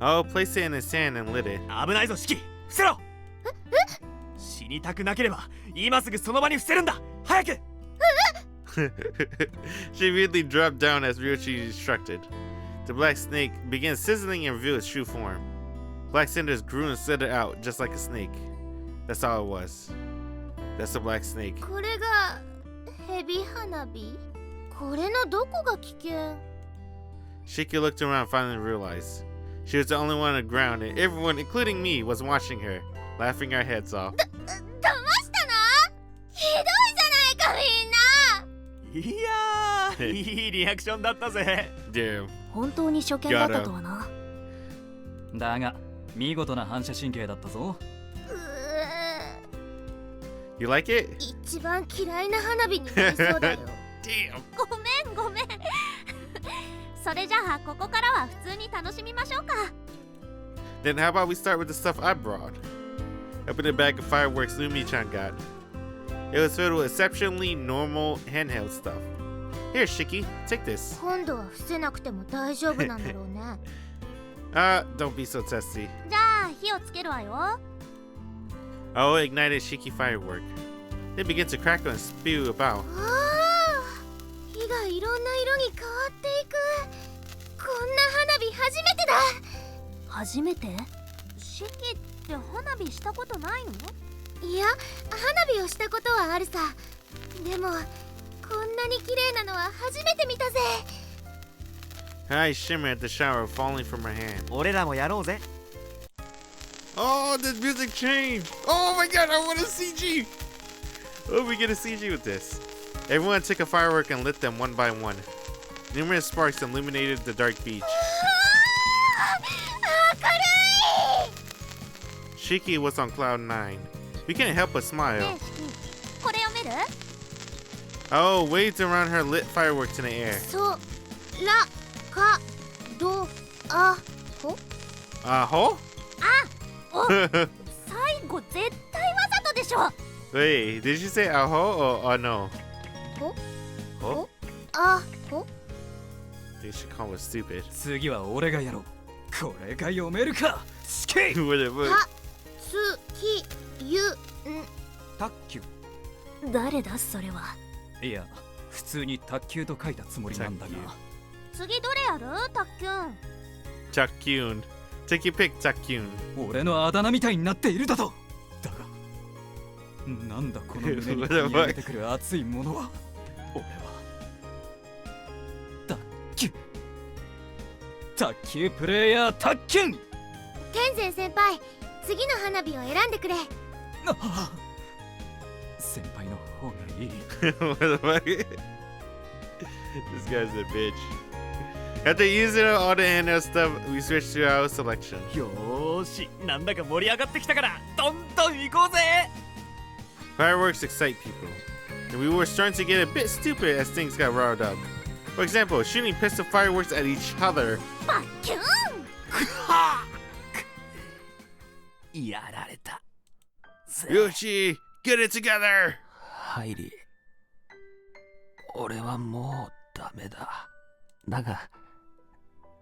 I'll place it in the sand and lit it. 危ないぞ、シキ。伏せろ。死にたくなければ今すぐその場に伏せるんだ。早く。 She immediately dropped down as Ryoshi instructed. The black snake began sizzling and revealed its true form. Black cinders grew and slithered out just like a snake. That's all it was. That's the black snake. これがヘビ花火？これのどこが危険？ Shiki looked around and finally realized she was the only one on the ground and everyone, including me, was watching her, laughing our heads off. 騙したの？ひどいじゃないかみんな。いやー、いいリアクションだったぜ。Damn, 本当に初見だったとはな。だが見事な反射神経だったぞ。You like it? 一番嫌いな花火になりそうだよ。 Damn. ごめんそれじゃあここからは普通に楽しみましょうか。 Then how about we start with the stuff I brought? I put a bag of fireworks Lumi-chan got. It was filled with exceptionally normal handheld stuff. Here, Shiki, take this. 今度は伏せなくても大丈夫なんだろうね。Don't be so testy. じゃあ火をつけるわよ。Oh, ignited Shiki firework. They begin to crackle and spew about. 火がいろんな色に変わっていく。こんな花火初めてだ。初めて？シキって花火したことないの？いや、花火をしたことはあるさ。でもこんなに綺麗なのは初めて見たぜ。 Hi, shimmer at the shower falling from her hand. 俺らもやろうぜ。 Oh, the music changed! Oh my god, I want a CG! Oh, we get a CG with this. Everyone took a firework and lit them one by one. Numerous sparks illuminated the dark beach. Shiki was on cloud 9. We couldn't help but smile. これ読める？ Oh, waves around her lit fireworks in the air. そらかどあほ Ho? お最後絶対わざとでしょ。 Wait, did you say aho or no? ほ Ho? あほ They should call us stupid. 次は俺がやろう。これが読めるか。スキ Whatever. はつきゆん。卓球。誰だそれは。いや、普通に卓球と書いたつもりなんだが。次どれやる？たっきゅん。 Takyun. Take your pick, Takyun. 俺のあだ名みたいになっているだと。だが、なんだこの胸に込み上げてくる熱いものは。俺は卓球。卓球プレイヤー卓球。天然先輩、次の花火を選んでくれ。先輩の方がいい。 What the fuck? This guy's a bitch. After using all the handheld stuff, we switched to our selection. よーし、なんだか盛り上がってきたからどんどん行こうぜ。 Fireworks excite people, and we were starting to get a bit stupid as things got riled up. For example, shooting pistol fireworks at each other. バッキュン。やられた。 Yoshi, get it together! ハイリ、俺はもうダメだ。だが、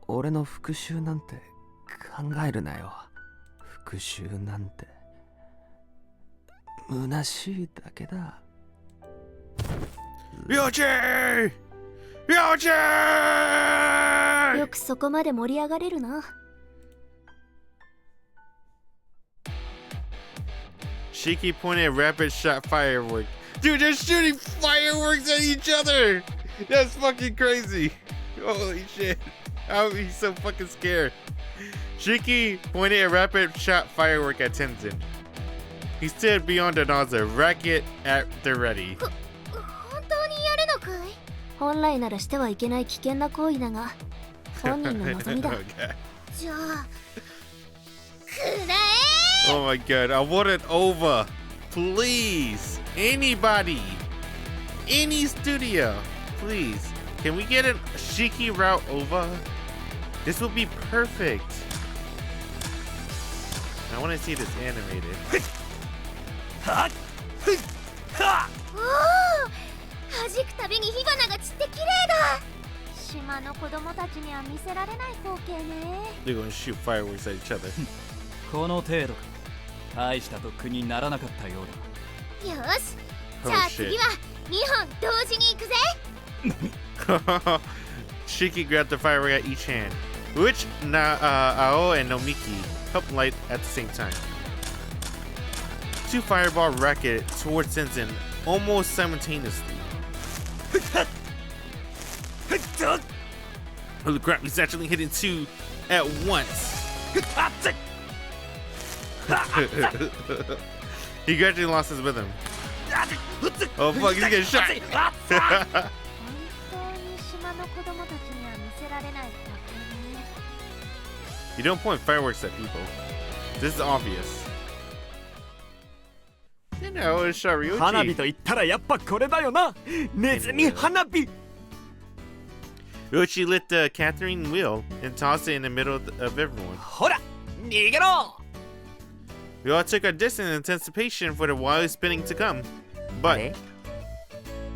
俺の復讐なんて考えるなよ。復讐なんて虚しいだけだ。 Yoshi! Yoshi! よくそこまで盛り上がれるな。Shiki pointed a rapid shot firework. Dude, they're shooting fireworks at each other! That's fucking crazy! Holy shit. I would be so fucking scared. Shiki pointed a rapid shot firework at Tenzin. He stood beyond the nozzle, racket at the ready. 本当にやるのかい？本来ならしてはいけない危険な行為だが、本人の望みだ。 Oh, God. じゃあ、くらえ。 Oh my god, I want it over. Please. Anybody. Any studio. Please. Can we get a Shiki route over? This would be perfect. I want to see this animated. おお、弾くたびに火花が散って綺麗だ。島の子供たちには見せられない光景ね。 They're gonna shoot fireworks at each other. この程度か。大した特訓にならなかったようだ。よし、じゃあ次は2本同時に行くぜ。 Shiki grabbed the firework at each hand, which Ao and Nomiki helped light at the same time. Two fireball racketed towards Tenzin almost simultaneously. Holy crap, he's actually hitting two at once. He gradually lost his rhythm. Oh fuck, he's getting shot. 本当に島の子供たちには見せられない光 You don't point fireworks at people. This is obvious. You know, it's 花火 Shiroha. と言ったらやっぱこれだよな。ネズミ花火。 Ryoichi lit the Catherine wheel and tossed it in the middle of everyone. ほら、逃げろ。 We all took our distance in anticipation for the wild spinning to come. But it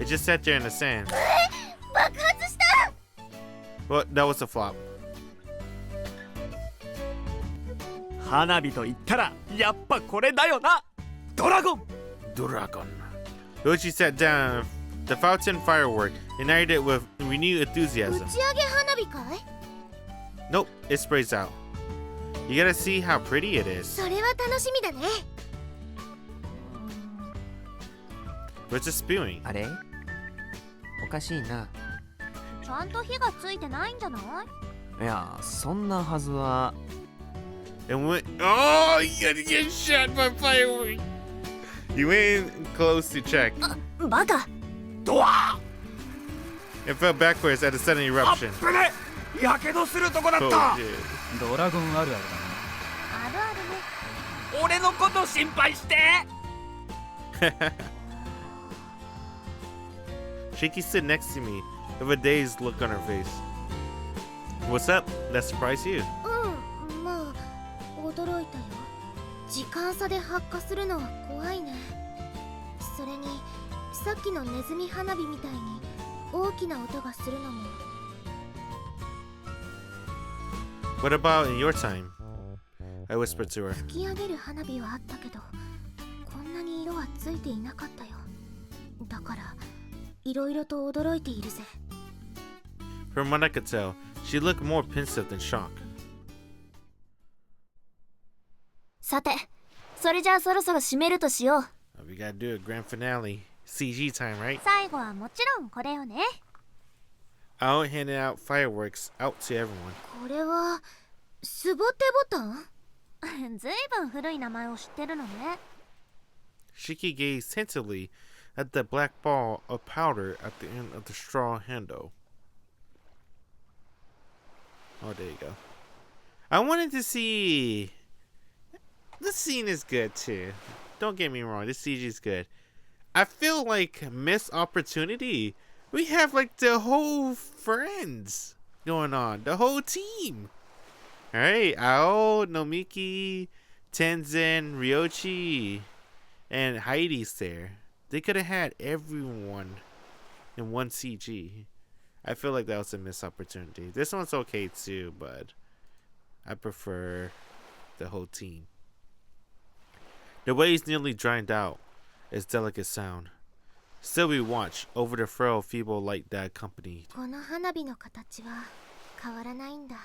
just sat there in the sand. 爆発した。 Well, that was a flop. 花火と言ったらやっぱこれだよな。ドラゴン。 Dragon. Ryoichi sat down the fountain firework and ignited it with renewed 打 enthusiasm. ち上げ花火かい？ Nope, it sprays out. You gotta see how pretty it is. それは楽しみだね。 What's it spewing? あれおかしいな。ちゃんと火がついてないんじゃない？いや、そんなはずは。 And went. Oh, you gotta get shot by firework. You went close to check. バカ。ドア。 It fell backwards at a sudden あっ eruption. ぶね。やけどするとこだっ Oh, た。 shit. ドラゴンあるあるだね。あるあるね。俺のこと心配して。 Shiki stood next to me with a dazed look on her face. What's up? That surprised you? うん、まあ驚いたよ。時間差で発火するのは怖いね。それにさっきのネズミ花火みたいに大きな音がするのも。 What about in your time? I whispered to her. 吹き上げる花火はあったけど、こんなに色はついていなかったよ。だからいろいろと驚いているぜ。 From what I could tell, she looked more pensive than shocked. さて、それじゃあそろそろ締めるとしよう。 We gotta do a grand finale. CG time, right? 最後はもちろんこれよね。 Out handing out fireworks out to everyone. これはスボテボタン？ずいぶん古い名前を知ってるのね。 Shiki gazed tentatively at the black ball of powder at the end of the straw handle. Oh, there you go. I wanted to see. This scene is good too. Don't get me wrong, this CG is good. I feel like missed opportunity. We have like the whole friends going on, the whole team. All right, Ao, Nomiki, Tenzin, Ryoichi, and Heidi's there. They could have had everyone in one CG. I feel like that was a missed opportunity. This one's okay too, but I prefer the whole team. The waves nearly drowned out its delicate sound. Still we watch over the frail feeble light that accompanied. この花火の形は変わらないんだ。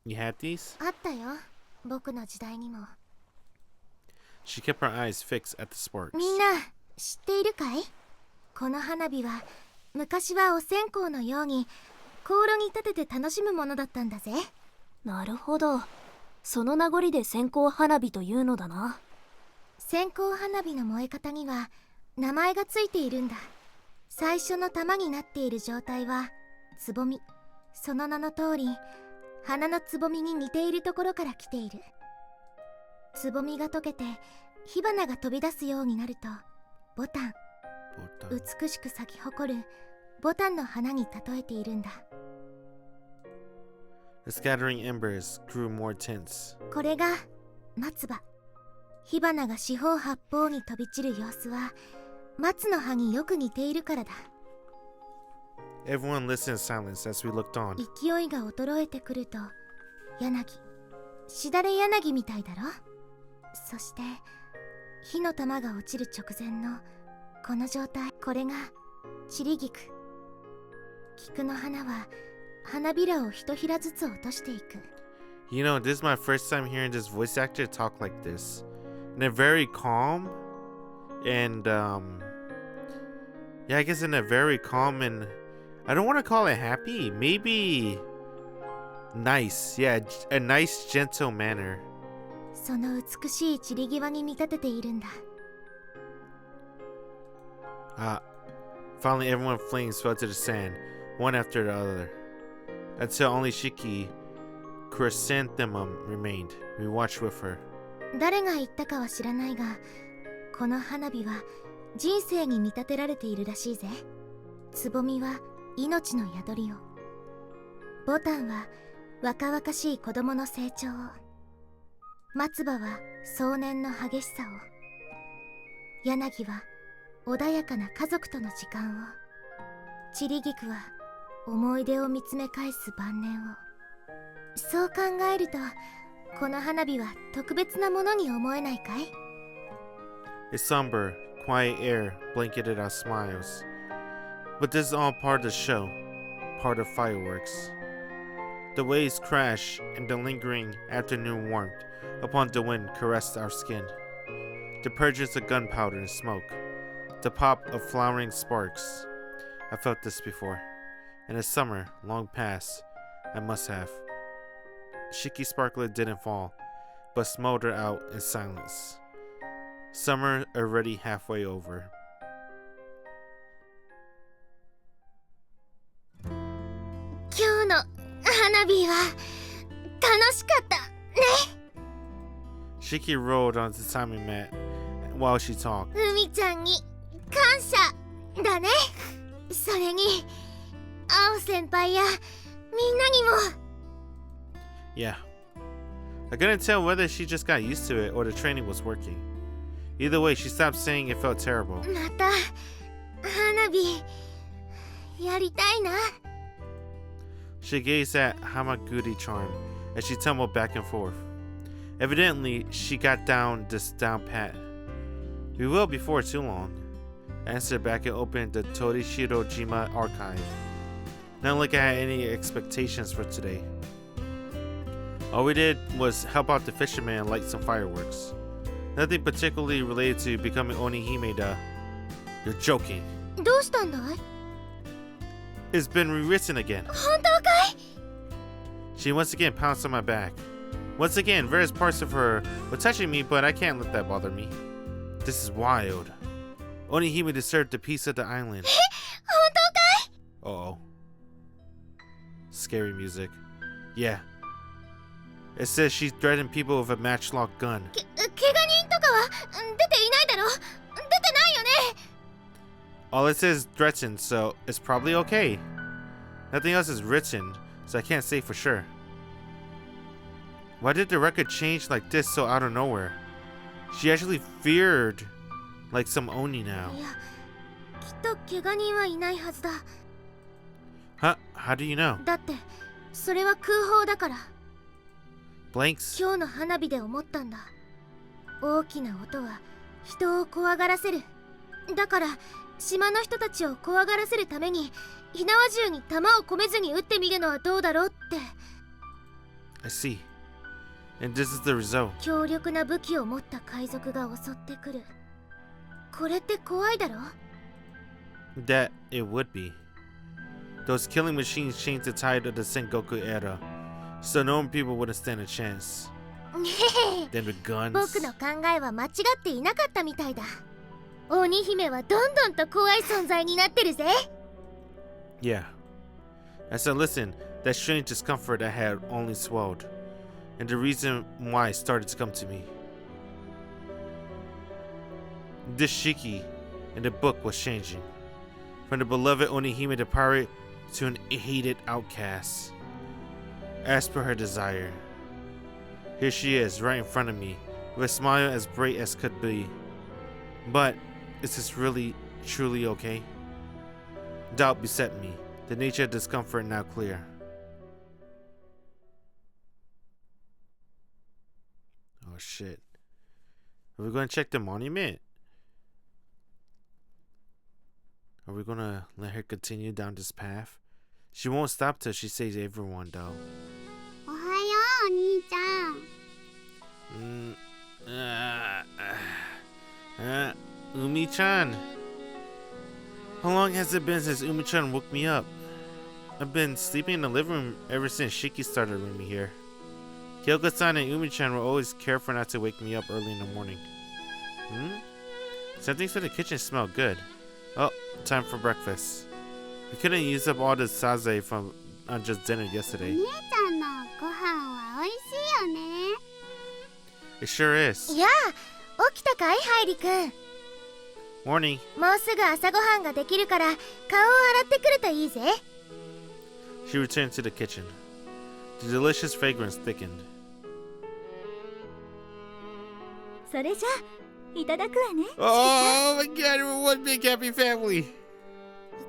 You had these? あったよ、僕の時代にも。 She kept her eyes fixed at the sparks. みんな知っているかい？この花火は昔はお線香のように香炉に立てて楽しむものだったんだぜ。なるほど。その名残で線香花火というのだな。線香花火の燃え方には名前がついているんだ。最初の玉になっている状態はつぼみ。その名の通り花のつぼみに似ているところから来ている。つぼみが溶けて火花が飛び出すようになるとボタン、美しく咲き誇るボタンの花に例えているんだ。 The scattering embers grew more tense. これが松葉。火花が四方八方に飛び散る様子は松の葉によく似ているからだ。 Everyone listened in silence as we looked on. 勢いが衰えてくると柳、しだれ柳みたいだろ。そして火の玉が落ちる直前のこの状態、これが散り菊。菊の花は花びらをひとひらずつ落としていく。 You know, this is my first time hearing this voice actor talk like this. And they're very calm. And, yeah, I guess in a very calm and I don't want to call it happy. Maybe nice. Yeah, a nice, gentle manner. その美しい散り際に見立てているんだ。 Finally, everyone's flames fell to the sand, one after the other, until only Shiki chrysanthemum remained. We watched with her. 誰が言ったかは知らないが、この花火は人生に見立てられているらしいぜ。つぼみは命の宿りを、ボタンは若々しい子供の成長を、松葉は壮年の激しさを、柳は穏やかな家族との時間を、散り菊は思い出を見つめ返す晩年を。そう考えるとこの花火は特別なものに思えないかい？ A somber, quiet air blanketed our smiles. But this is all part of the show, part of fireworks. The waves crash and the lingering afternoon warmth upon the wind caressed our skin. The purges of gunpowder and smoke, the pop of flowering sparks. I felt this before. In a summer long past, I must have. Shiki sparkler didn't fall, but smoldered out in silence. Summer already halfway over. 今日の花火は楽しかったね。 Shiki rolled on the timing mat while she talked. 海ちゃんに感謝だね。それに青先輩やみんなにも。 Yeah. I couldn't tell whether she just got used to it or the training was working. Either way, she stopped saying it felt terrible. また花火やりたいな。 She gazed at Hamaguri charm as she tumbled back and forth. Evidently, she got down this down pat. We will before too long. I answered back and opened the Torishirojima archive. Not like I had any expectations for today. All we did was help out the fisherman and light some fireworks. Nothing particularly related to becoming Onihime-da. You're joking. どうしたんだい？ It's been rewritten again. 本当かい？ She once again pounced on my back. Once again, various parts of her were touching me, but I can't let that bother me. This is wild. Onihime deserved a piece of the island. 本当かい？ Uh-oh. Scary music. Yeah. It says she threatened people with a matchlock gun. 怪我人とかは出ていないだろ？出てないよね？ All it says is threatened, so it's probably okay. Nothing else is written, so I can't say for sure. Why did the record change like this so out of nowhere? She actually feared like some Oni now. いや、きっと怪我人はいないはずだ。 Huh? How do you know? だってそれは空砲だから。 Blanks? 今日の花火で思ったんだ。大きな音は人を怖がらせる。だから島の人たちを怖がらせるために火縄銃に弾を込めずに撃ってみるのはどうだろうって。 I see. And this is the result. 強力な武器を持った海賊が襲ってくる。これって怖いだろ？ That it would be. Those killing machines changed the tide of the Sengoku era, so normal people wouldn't stand a chance. ねえ、 Then with guns. 僕の考えは間違っていなかったみたいだ。鬼姫はどんどんと怖い存在になってるぜ。 Yeah. As I listened, that strange discomfort I had only swelled, and the reason why it started to come to me. This Shiki in the book was changing. From the beloved Onihime the pirate to an hated outcast. As per her desire. Here she is, right in front of me, with a smile as bright as could be. But, is this really, truly okay? Doubt beset me, the nature of discomfort now clear. Oh shit. Are we going to check the monument? Are we going to let her continue down this path? She won't stop till she saves everyone though. おはよう、お兄ちゃん。Umi-chan. How long has it been since Umi-chan woke me up? I've been sleeping in the living room ever since Shiki started bringing me here. Kyoko-san and Umi-chan were always careful not to wake me up early in the morning. Some things in the kitchen smell good. Oh, time for breakfast. We couldn't use up all the sazay from just dinner yesterday. 姉ちゃんのご飯は美味しいよね。 It sure is. やあ、起きたかいハイリくん。 Morning. もうすぐ朝ごはんができるから顔を洗ってくるといいぜ。 She returned to the kitchen. The delicious fragrance thickened. それじゃいただくわね。 Oh my god, we're one big happy family. い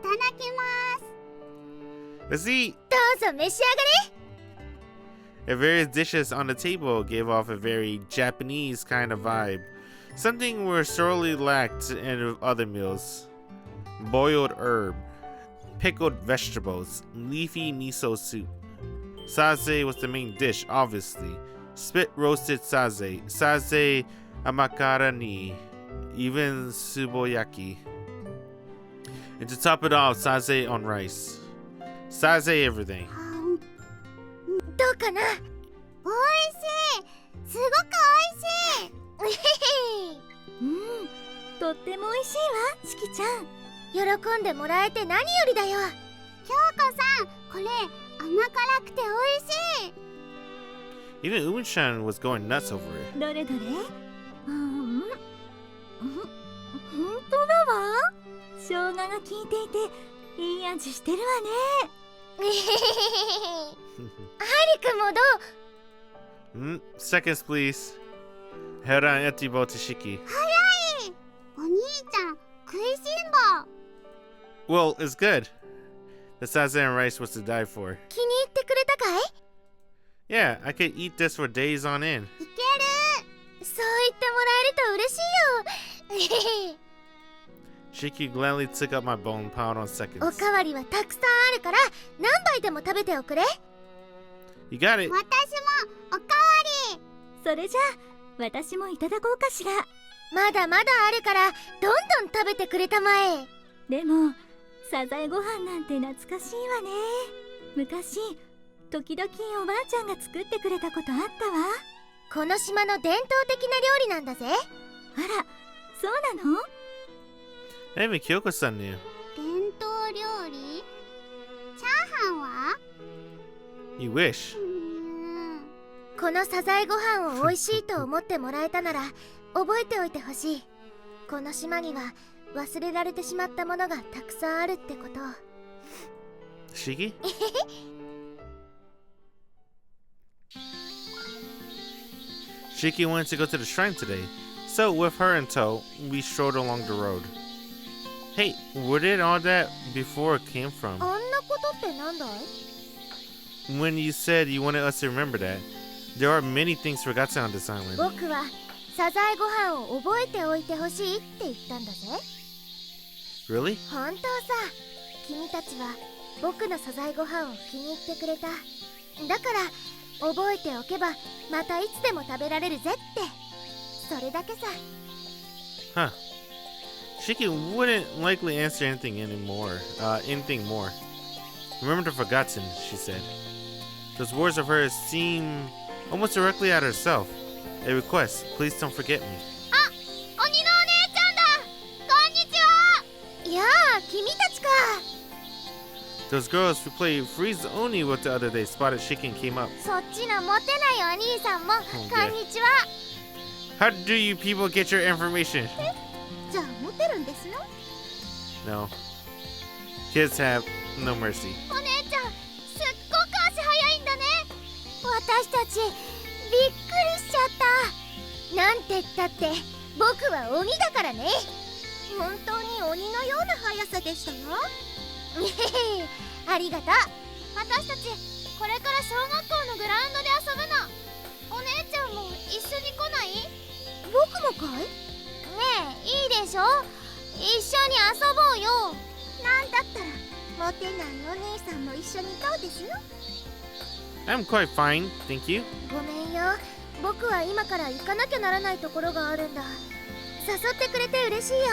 ただきます。 Let's eat. どうぞ召し上がれ。 The various dishes on the table gave off a very Japanese kind of vibe. Something were sorely lacked in other meals. Boiled herb, pickled vegetables, leafy miso soup. Saze was the main dish, obviously. Spit roasted saze, saze amakara ni, even suboyaki. And to top it off, saze on rice. Saze everything. どうかな。おいしい。すごくおいしい。とっても美味しいわ、しきちゃん。喜んでもらえて何よりだよ。京子さん、これ甘辛くておいしい。 Even Umin-chan was going nuts over it. どれどれ。本当だわ。生姜が効いていていい味してるわね。ハリ君もどう。 Seconds, please. Held on empty bowl to Shiki. 早い。お兄ちゃん食いしん坊。 Well, it's good. The sazen and rice was to die for. 気に入ってくれたかい。 Yeah, I could eat this for days on end. いける。そう言ってもらえると嬉しいよ。 Shiki gladly took up my bowl and piled on お seconds. かわりはたくさんあるから何杯でも食べておくれ。 You got it. 私もおかわり。それじゃあ私もいただこうかしら。まだまだあるからどんどん食べてくれたまえ。でもサザエご飯なんて懐かしいわね。昔時々おばあちゃんが作ってくれたことあったわ。この島の伝統的な料理なんだぜ。あら、そうなの？ Even Kyoko-san knew. 伝統料理？チャーハンは？ You wish. このサザエご飯を美味しいと思ってもらえたなら覚えておいてほしい。この島には忘れられてしまったものがたくさんあるってことを。 Shiki? Shiki wanted to go to the shrine today, so with her in tow, we strolled along the road. Hey, where did all that before came from? あんなことってなんだい？ When you said you wanted us to remember that, there are many things forgotten on this island. 僕はサザエご飯を覚えておいてほしいって言ったんだぜ。 Really? 本当さ、君たちは僕のサザエご飯を気に入ってくれた。だから覚えておけばまたいつでも食べられるぜって。それだけさ。 Huh. Shiki wouldn't likely answer anything more. Remember the forgotten, she said. Those words of hers seem almost directly at herself. A request, please don't forget me. あ、鬼のお姉ちゃんだ。こんにちは。いやあ、君たちか。 Those girls who played Freeze Oni with the other day spotted Shiki and came up. そっちのモテないお兄さんも、こんにちは。 How do you people get your information? じゃあモテるんですの？ No. Kids have no mercy. お姉ちゃん、すっごく足早いんだね。私たちびっくりしちゃった。なんて言ったって僕は鬼だからね。本当に鬼のような速さでしたよ。ありがとう。私たちこれから小学校のグラウンドで遊ぶの。お姉ちゃんも一緒に来ない？僕もかい？ねえ、いいでしょ。一緒に遊ぼうよ。なんだったらモテないお兄さんも一緒にどうですの？ I'm quite fine, thank you. ごめんよ。僕は今から行かなきゃならないところがあるんだ。誘ってくれて嬉しいよ。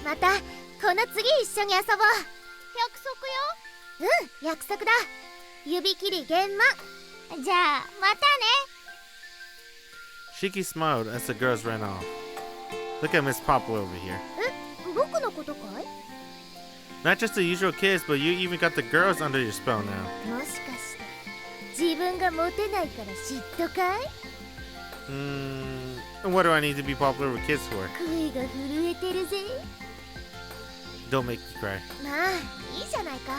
またこの次一緒に遊ぼう。約束よ。うん、約束だ。指切り玄満。じゃあまたね。 Shiki smiled as the girls ran off. Look at Miss Poplar over here. え、僕のことかい？ Not just the usual kids, but you even got the girls under your spell now. もしかして自分がモテないから嫉妬かい？ What do I need to be popular with kids for? 声が震えてるぜ。 Don't make me cry. まあいいじゃないか。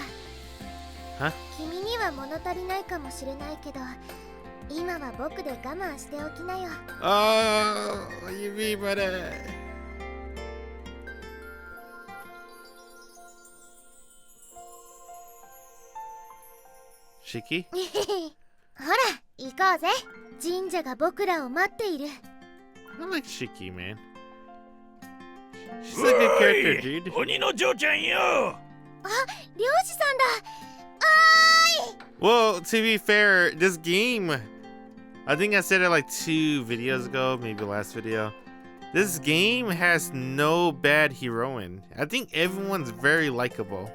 は？君には物足りないかもしれないけど、今は僕で我慢しておきなよ。 Oh, you mean by that? Shiki? ほら行こうぜ。神社が僕らを待っている。 I like Shiki, man. She's お a good ー character, い dude. 鬼の嬢ちゃんよ。漁師さんだ。Well, to be fair, this game, I think I said it like 2 videos ago, maybe last video. This game has no bad heroine. I think everyone's very likable.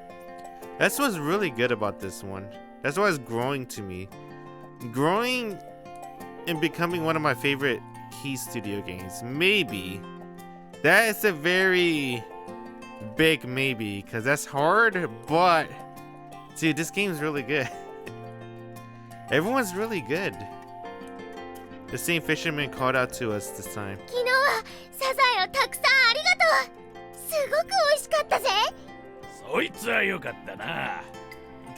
That's what's really good about this one. That's why it's growing to me. Growing and becoming one of my favorite Key Studio games. Maybe. That is a very big maybe, because that's hard, but dude, this game's really good. Everyone's really good. The same fisherman called out to us this time. 昨日はサザエをたくさんありがとう。すごく美味しかったぜ。そいつはよかったな。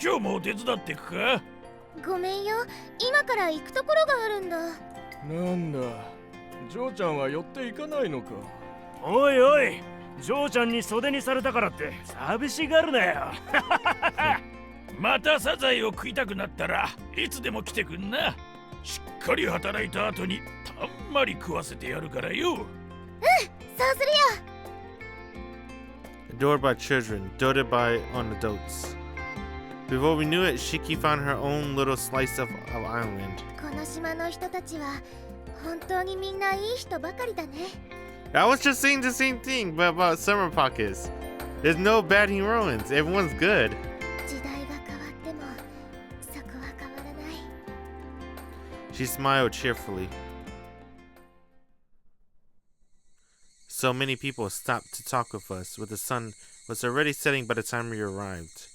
今日も手伝ってくか？ごめんよ、今から行くところがあるんだ。なんだ、ジョーちゃんは寄っていかないのか。おいおい、ジョーちゃんに袖にされたからって寂しがるなよ。またサザエを食いたくなったらいつでも来てくんな。しっかり働いた後にたんまり食わせてやるからよ。そうするよ。 Adored by children, doted by on adults. Before we knew it, Shiki found her own little slice of island. この島の人たちは本当にみんないい人ばかりだね。 I was just saying the same thing, but about summer pockets. There's no bad heroines. Everyone's good. 時代が変わってもそこは変わらない。 She smiled cheerfully. So many people stopped to talk with us, but the sun was already setting by the time we arrived.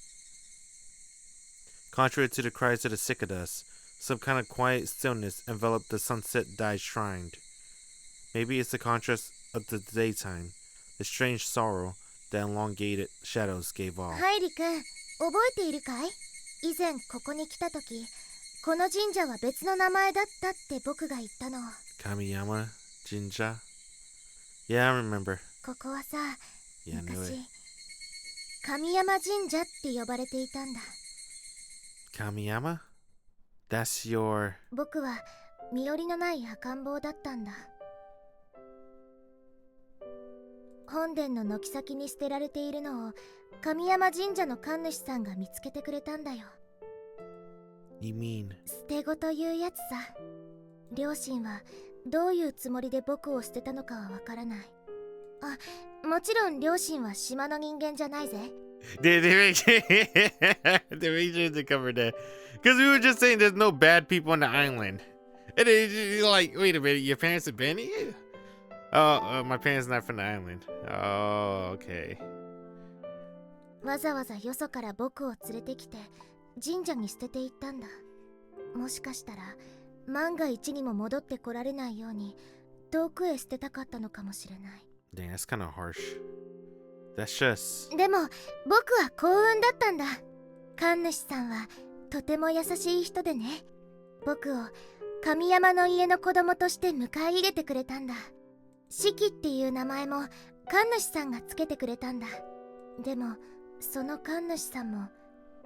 Contrary to the cries of the cicadas, some kind of quiet stillness enveloped the sunset-dyed shrine. Maybe it's the contrast of the daytime, the strange sorrow that elongated shadows gave off. ハイリ君、覚えているかい？以前ここに来た時、この神社は別の名前だったって僕が言ったの。 Kamiyama Jinja? Yeah, I remember. ここはさ、 Yeah, I knew 昔 it. 神山神社って呼ばれていたんだ。 Kamiyama? That's your... 僕は身寄りのない赤ん坊だったんだ。本殿の軒先に捨てられているのを神山神社の神主さんが見つけてくれたんだよ。 You mean... 捨て子というやつさ。両親はどういうつもりで僕を捨てたのかはわからない。あ、もちろん両親は島の人間じゃないぜ。They make sure to cover that. Because we were just saying there's no bad people on the island. And then you're like, wait a minute, your parents have been here? Oh, my parents not from the island. Oh, okay. わざわざよそから僕を連れてきて神社に捨てていったんだ。もしかしたら万が一にも戻ってこられないように遠くへ捨てたかったのかもしれない。 Dang, that's kind of harsh. That's just... でも僕は幸運だったんだ。神主さんはとても優しい人でね、僕を神山の家の子供として迎え入れてくれたんだ。四季っていう名前も神主さんがつけてくれたんだ。でもその神主さんも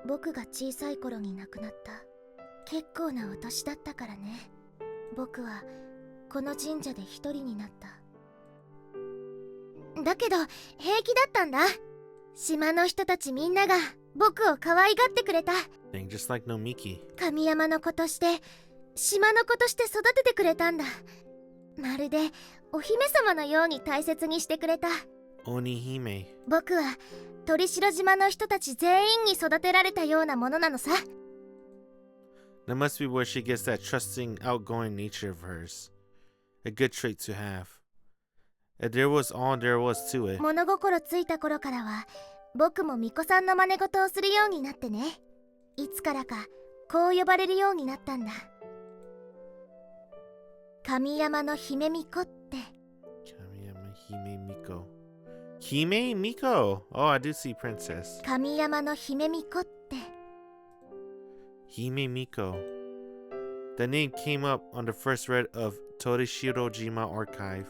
僕が小さい頃に亡くなった。結構なお年だったからね。僕はこの神社で一人になった。だけど平気だったんだ。島の人たちみんなが僕を可愛がってくれた。 Dang, just like no Miki. 神山の子として島の子として育ててくれたんだ。まるでお姫様のように大切にしてくれた。 Onihime. 僕は鳥城島の人たち全員に育てられたようなものなのさ。 That must be where she gets that trusting, outgoing nature of hers. A good trait to have. And there was all there was to it. 物心ついた頃からは僕も巫女さんの真似事をするようになってね。いつからかこう呼ばれるようになったんだ。神山の姫巫女って。Kamiyama Hime Miko. Hime Miko! Oh, I do see princess. 神山の姫巫女って。Hime Miko. The name came up on the first read of Torishirojima archive,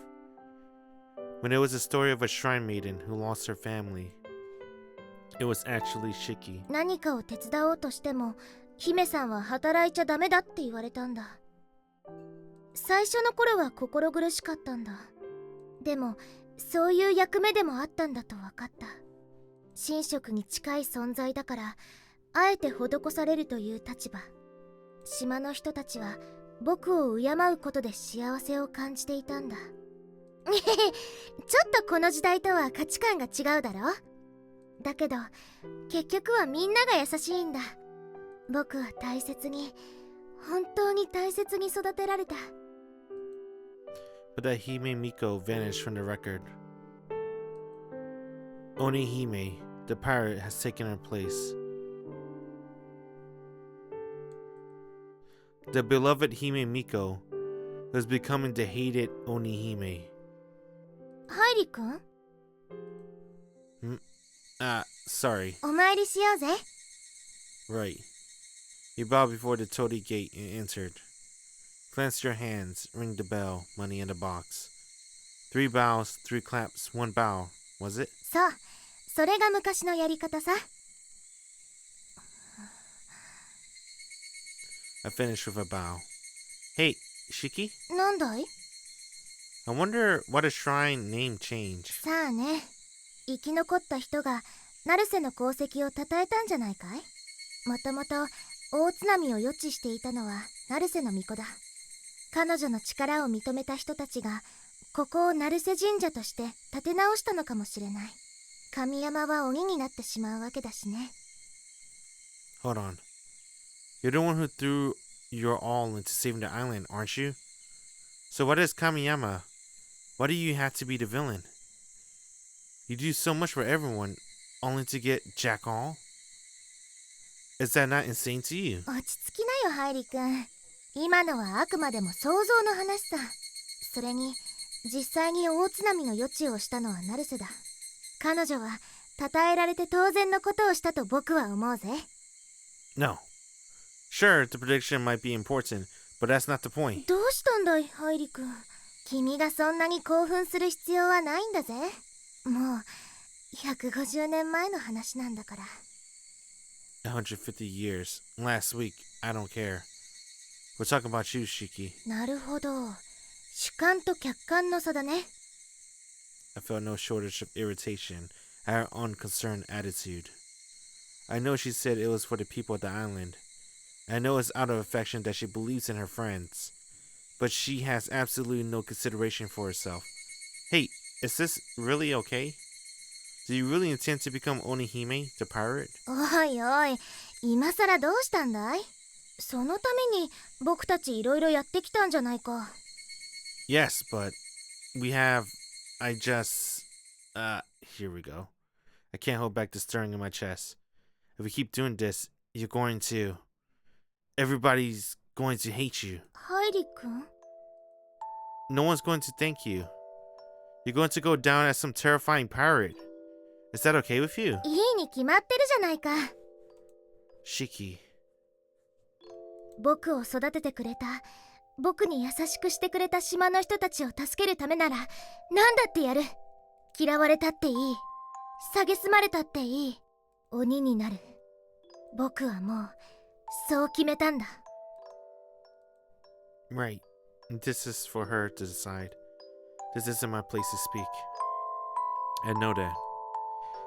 when it was a story of a shrine maiden who lost her family. It was actually Shiki. 何かを手伝おうとしても姫さんは働いちゃダメだって言われたんだ。最初の頃は心苦しかったんだ。でもそういう役目でもあったんだと分かった。神職に近い存在だからあえて施されるという立場。島の人たちは僕を敬うことで幸せを感じていたんだ。ちょっとこの時代とは価値観が違うだろ。だけど結局はみんなが優しいんだ。僕は大切に、本当に大切に育てられた。But that Hime Miko vanished from the record. Onihime, the pirate, has taken her place. The beloved Hime Miko was becoming the hated Onihime. ハイリ君、 Sorry. お参りしようぜ。 Right. He bowed before the torii gate and entered. Cleanse your hands, ring the bell, money in the box. 3 bows, 3 claps, 1 bow, was it? そう、それが昔のやり方さ。I finished with a bow. Hey, Shiki? なんだい？ I wonder what a shrine name change. さあね、生き残った人が成瀬の功績を称えたんじゃないかい？もともと大津波を予知していたのは成瀬の巫女だ。彼女の力を認めた人たちがここを成瀬神社として建て直したのかもしれない。神山は鬼になってしまうわけだしね。 Hold on. You're the one who threw your all into saving the island, aren't you? So what is Kamiyama? Why do you have to be the villain? You do so much for everyone, only to get jack all? Is that not insane to you? 落ち着きなよ、ハイリ君。今のはあくまでも想像の話さ。それに実際に大津波の予知をしたのは成瀬だ。彼女は称えられて当然のことをしたと僕は思うぜ。 No. Sure, the prediction might be important, but that's not the point. どうしたんだい、ハイリ君。君がそんなに興奮する必要はないんだぜ。もう150年前の話なんだから。 150 years. Last week. I don't care. We're talking about you, Shiki. なるほど。主観と客観の差だね。 I felt no shortage of irritation at her unconcerned attitude. I know she said it was for the people of the island. I know it's out of affection that she believes in her friends. But she has absolutely no consideration for herself. Hey, is this really okay? Do you really intend to become Onihime, the pirate? おいおい、今さらどうしたんだい？そのために僕たちいろいろやってきたんじゃないか。 Yes, but we have... I just... here we go. I can't hold back the stirring in my chest. If we keep doing this, you're going to... Everybody's going to hate you. ハイリ君？ No one's going to thank you. You're going to go down as some terrifying pirate. Is that okay with you? いいに決まってるじゃないか。 Shiki. 僕を育ててくれた、僕に優しくしてくれた島の人たちを助けるためなら何だってやる。嫌われたっていい、蔑まれたっていい、鬼になる。僕はもうそう決めたんだ。 Right. This is for her to decide. This isn't my place to speak. I know that.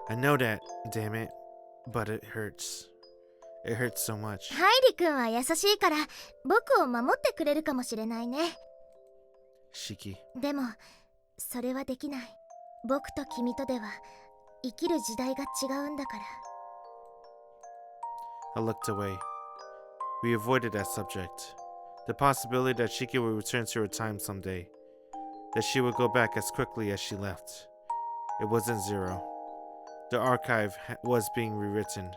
I know that, damn it. But it hurts. It hurts so much. ハイリ君は優しいから僕を守ってくれるかもしれないね。 Shiki. でもそれはできない。僕と君とでは生きる時代が違うんだから。 I looked away. We avoided that subject. The possibility that Shiki would return to her time someday. That she would go back as quickly as she left. It wasn't zero. The archive was being rewritten.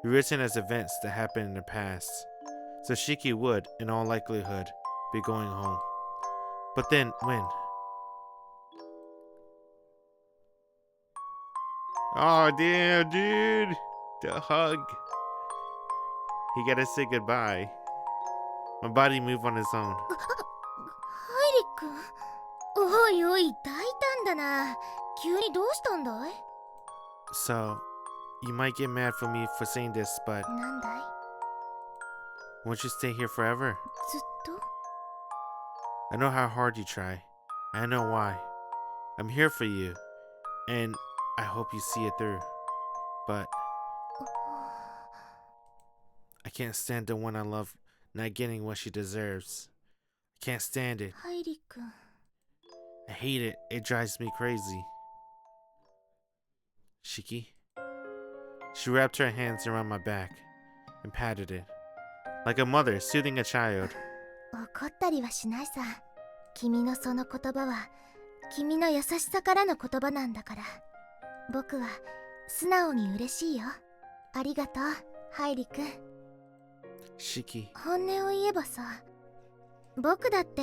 Rewritten as events that happened in the past. So Shiki would, in all likelihood, be going home. But then, when? Oh, damn, dude. The hug. He gotta say goodbye. My body moved on its own. ハイリ君、おいおい、大胆だな。急にどうしたんだい？ So, you might get mad for me for saying this, but なんだい？ won't you stay here forever? ずっと？ I know how hard you try. I know why. I'm here for you, and I hope you see it through. But I can't stand the one I love not getting what she deserves. I can't stand it. ハイリ君。 I hate it. It drives me crazy. Shiki? She wrapped her hands around my back and patted it, like a mother soothing a child. 怒ったりはしないさ。君のその言葉は君の優しさからの言葉なんだから。僕は素直に嬉しいよ。ありがとう、ハイリ君。 Shiki. 本音を言えばさ、僕だって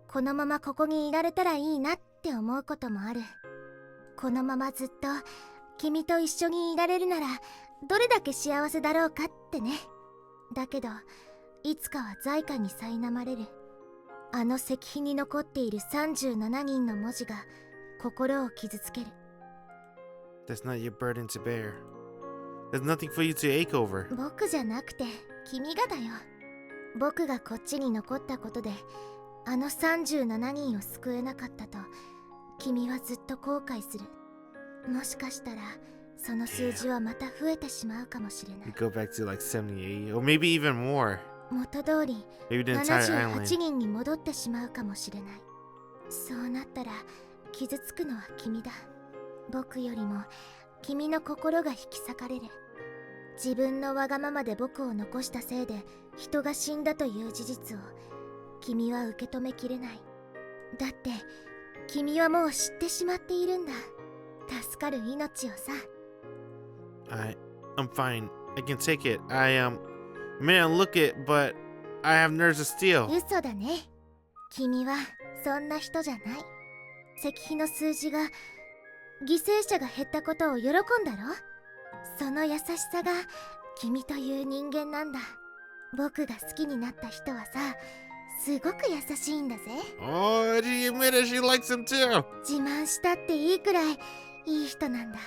このままここにいられたらいいなって思うこともある。このままずっと君と一緒にいられるならどれだけ幸せだろうかってね。だけどいつかは罪悪に苛まれる。あの石碑に残っている37人の文字が心を傷つける。 That's not your burden to bear. There's nothing for you to ache over. 僕じゃなくて君がだよ。僕がこっちに残ったことであの37人を救えなかったと君はずっと後悔する。もしかしたらその数字はまた増えてしまうかもしれない。 We go back to like 78, or maybe even more. 元通り Maybe the entire 78 island. 人に戻ってしまうかもしれない。そうなったら傷つくのは君だ。僕よりも君の心が引き裂かれる。自分のわがままで僕を残したせいで人が死んだという事実を君は受け止めきれない。だって君はもう知ってしまっているんだ。助かる命をさ。 I'm fine. I can take it. May not look it, but I have nerves of steel. 嘘だね。君はそんな人じゃない。石碑の数字が犠牲者が減ったことを喜んだろ。その優しさが君という人間なんだ。僕が好きになった人はさ、すごく優しいんだぜ。 Oh, she admitted she likes him too. 自慢したっていいくらいいい人なんだ。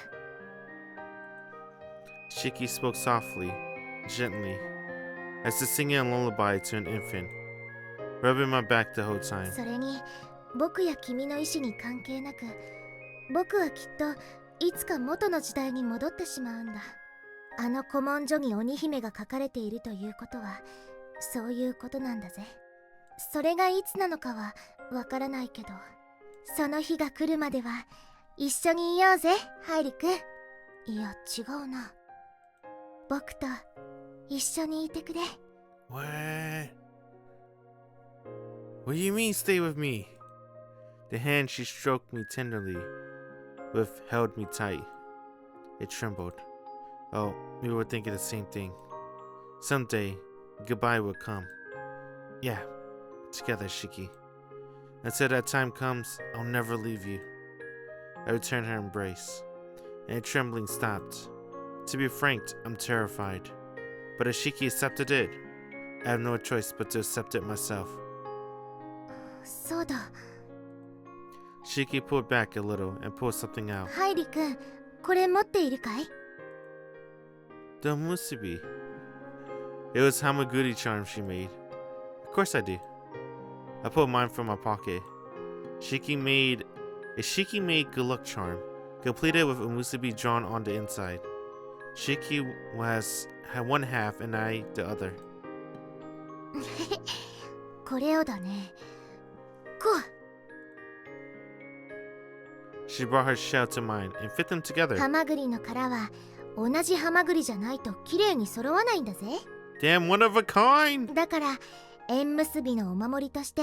Shiki spoke softly, gently, as if singing a lullaby to an infant, rubbing my back the whole time. それに僕や君の意志に関係なく、僕はきっといつか元の時代に戻ってしまうんだ。あの古文書に鬼姫が書かれているということはそういうことなんだぜ。それがいつなのかはわからないけど、その日が来るまでは一緒にいようぜ、ハイリ君。いや違うな。僕と一緒にいてくれ。 What? What do you mean stay with me? The hand she stroked me tenderly with held me tight. It trembled. Oh, we were thinking the same thing. Someday, goodbye will come. Yeah, together, Shiki. Until that time comes, I'll never leave you. I returned her embrace, and the trembling stopped. To be frank, I'm terrified. But as Shiki accepted it, I have no choice but to accept it myself. そうだ。 Shiki pulled back a little and pulled something out. ハイリ君、これ持っているかい？ The musubi. It was Hamaguri charm she made. Of course I do. I pulled mine from my pocket. Shiki made good luck charm, completed with a musubi drawn on the inside. Shiki had one half and I the other. これをだね。こう。 She brought her shell to mine and fit them together. ハマグリの殻は同じハマグリじゃないと綺麗に揃わないんだぜ。 Damn, one of a kind! だから縁結びのお守りとして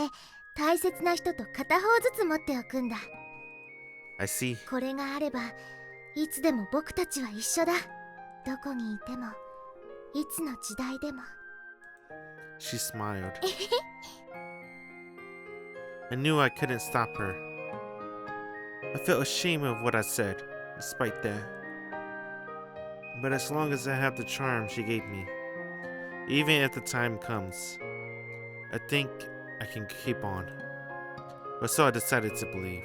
大切な人と片方ずつ持っておくんだ。 I see. これがあればいつでも僕たちは一緒だ。どこにいてもいつの時代でも。She smiled. I knew I couldn't stop her. I felt ashamed of what I said, despite that. But as long as I have the charm she gave me, even if the time comes, I think I can keep on. Or so I decided to believe.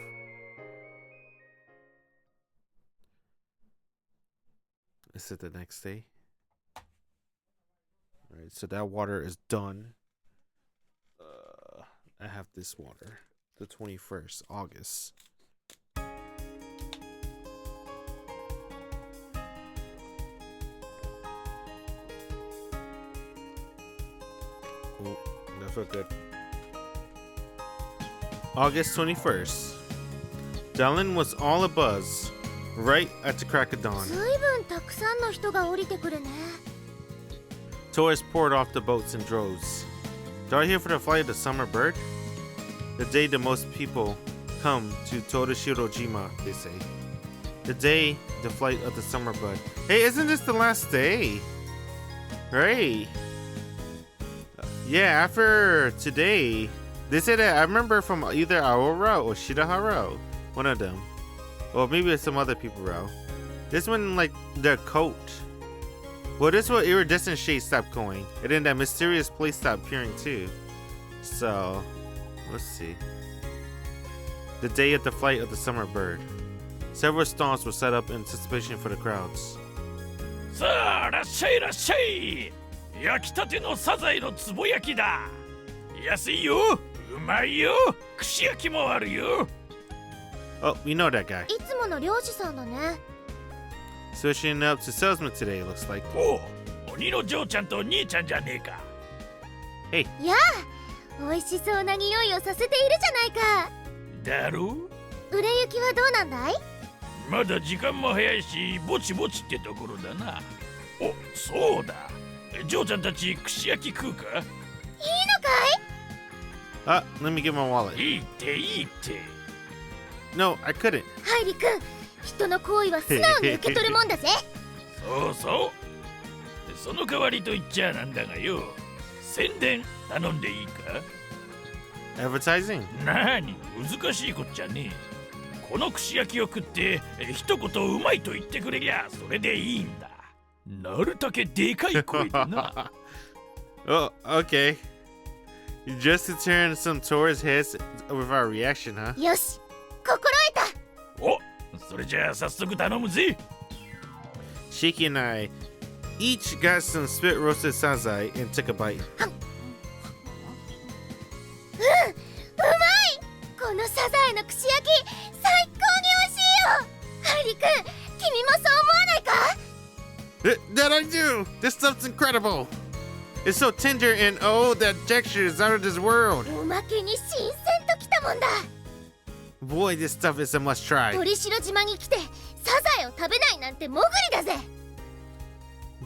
Is it the next day? Alright, so that water is done. I have this water. The 21st, August. Oh, that felt good. August 21st. Dallin was all abuzz right at the crack of dawn. ずいぶんたくさんの人が降りてくるね。 Tourists poured off the boats in droves. They're here for the flight of the summer bird? The day the most people come to Torishirojima, they say. The day the flight of the summer bird. Hey, isn't this the last day? Right. Yeah, after today, they say that I remember from either Aora or Shiroha, one of them. Or maybe it's some other people, bro. This one, like, their coat. Well, this one, iridescent shade stopped going. And then that mysterious place stopped appearing too. So, let's see. The day of the flight of the summer bird. Several stalls were set up in anticipation for the crowds. さあ、らっしゃいらっしゃい。焼きたてのサザエのつぼ焼きだ。安いよ。うまいよ。串焼きもあるよ。 Oh, we know that guy. いつもの漁師さんだね。 Switching up to salesman today, it looks like. おう、鬼の嬢ちゃんと兄ちゃんじゃねえか。Hey. やあ、美味しそうな匂いをさせているじゃないか。だろう？売れ行きはどうなんだい？まだ時間も早いし、ぼちぼちってところだな。お、そうだ。嬢ちゃんたち串焼き食うか？いいのかい？ Ah, let me get my wallet. いいっていいって。 No, I couldn't. ハイリ君、人の行為は素直に受け取るもんだぜ。そうそう。その代わりと言っちゃなんだがよ。宣伝頼んでいいか？ Advertising? なに、難しいこっちゃねえ。この串焼きを食って一言うまいと言ってくれりゃそれでいいんだ。なるだけでかい声でな。Oh, okay. Just to turn some tourists' heads with our reaction, huh? よし、心得た。お、それじゃあ早速頼むぜ。 Shiki and I each got some spit roasted sazai and took a bite. うまい。このサザエの串焼き、最高に美味しいよ。ハイリ君、君もそう思わないか？ That I do! This stuff's incredible! It's so tender and oh, that texture is out of this world! おまけに新鮮ときたもんだ。 Boy, this stuff is a must try. 鳥城島に来てサザエを食べないなんてもぐりだぜ。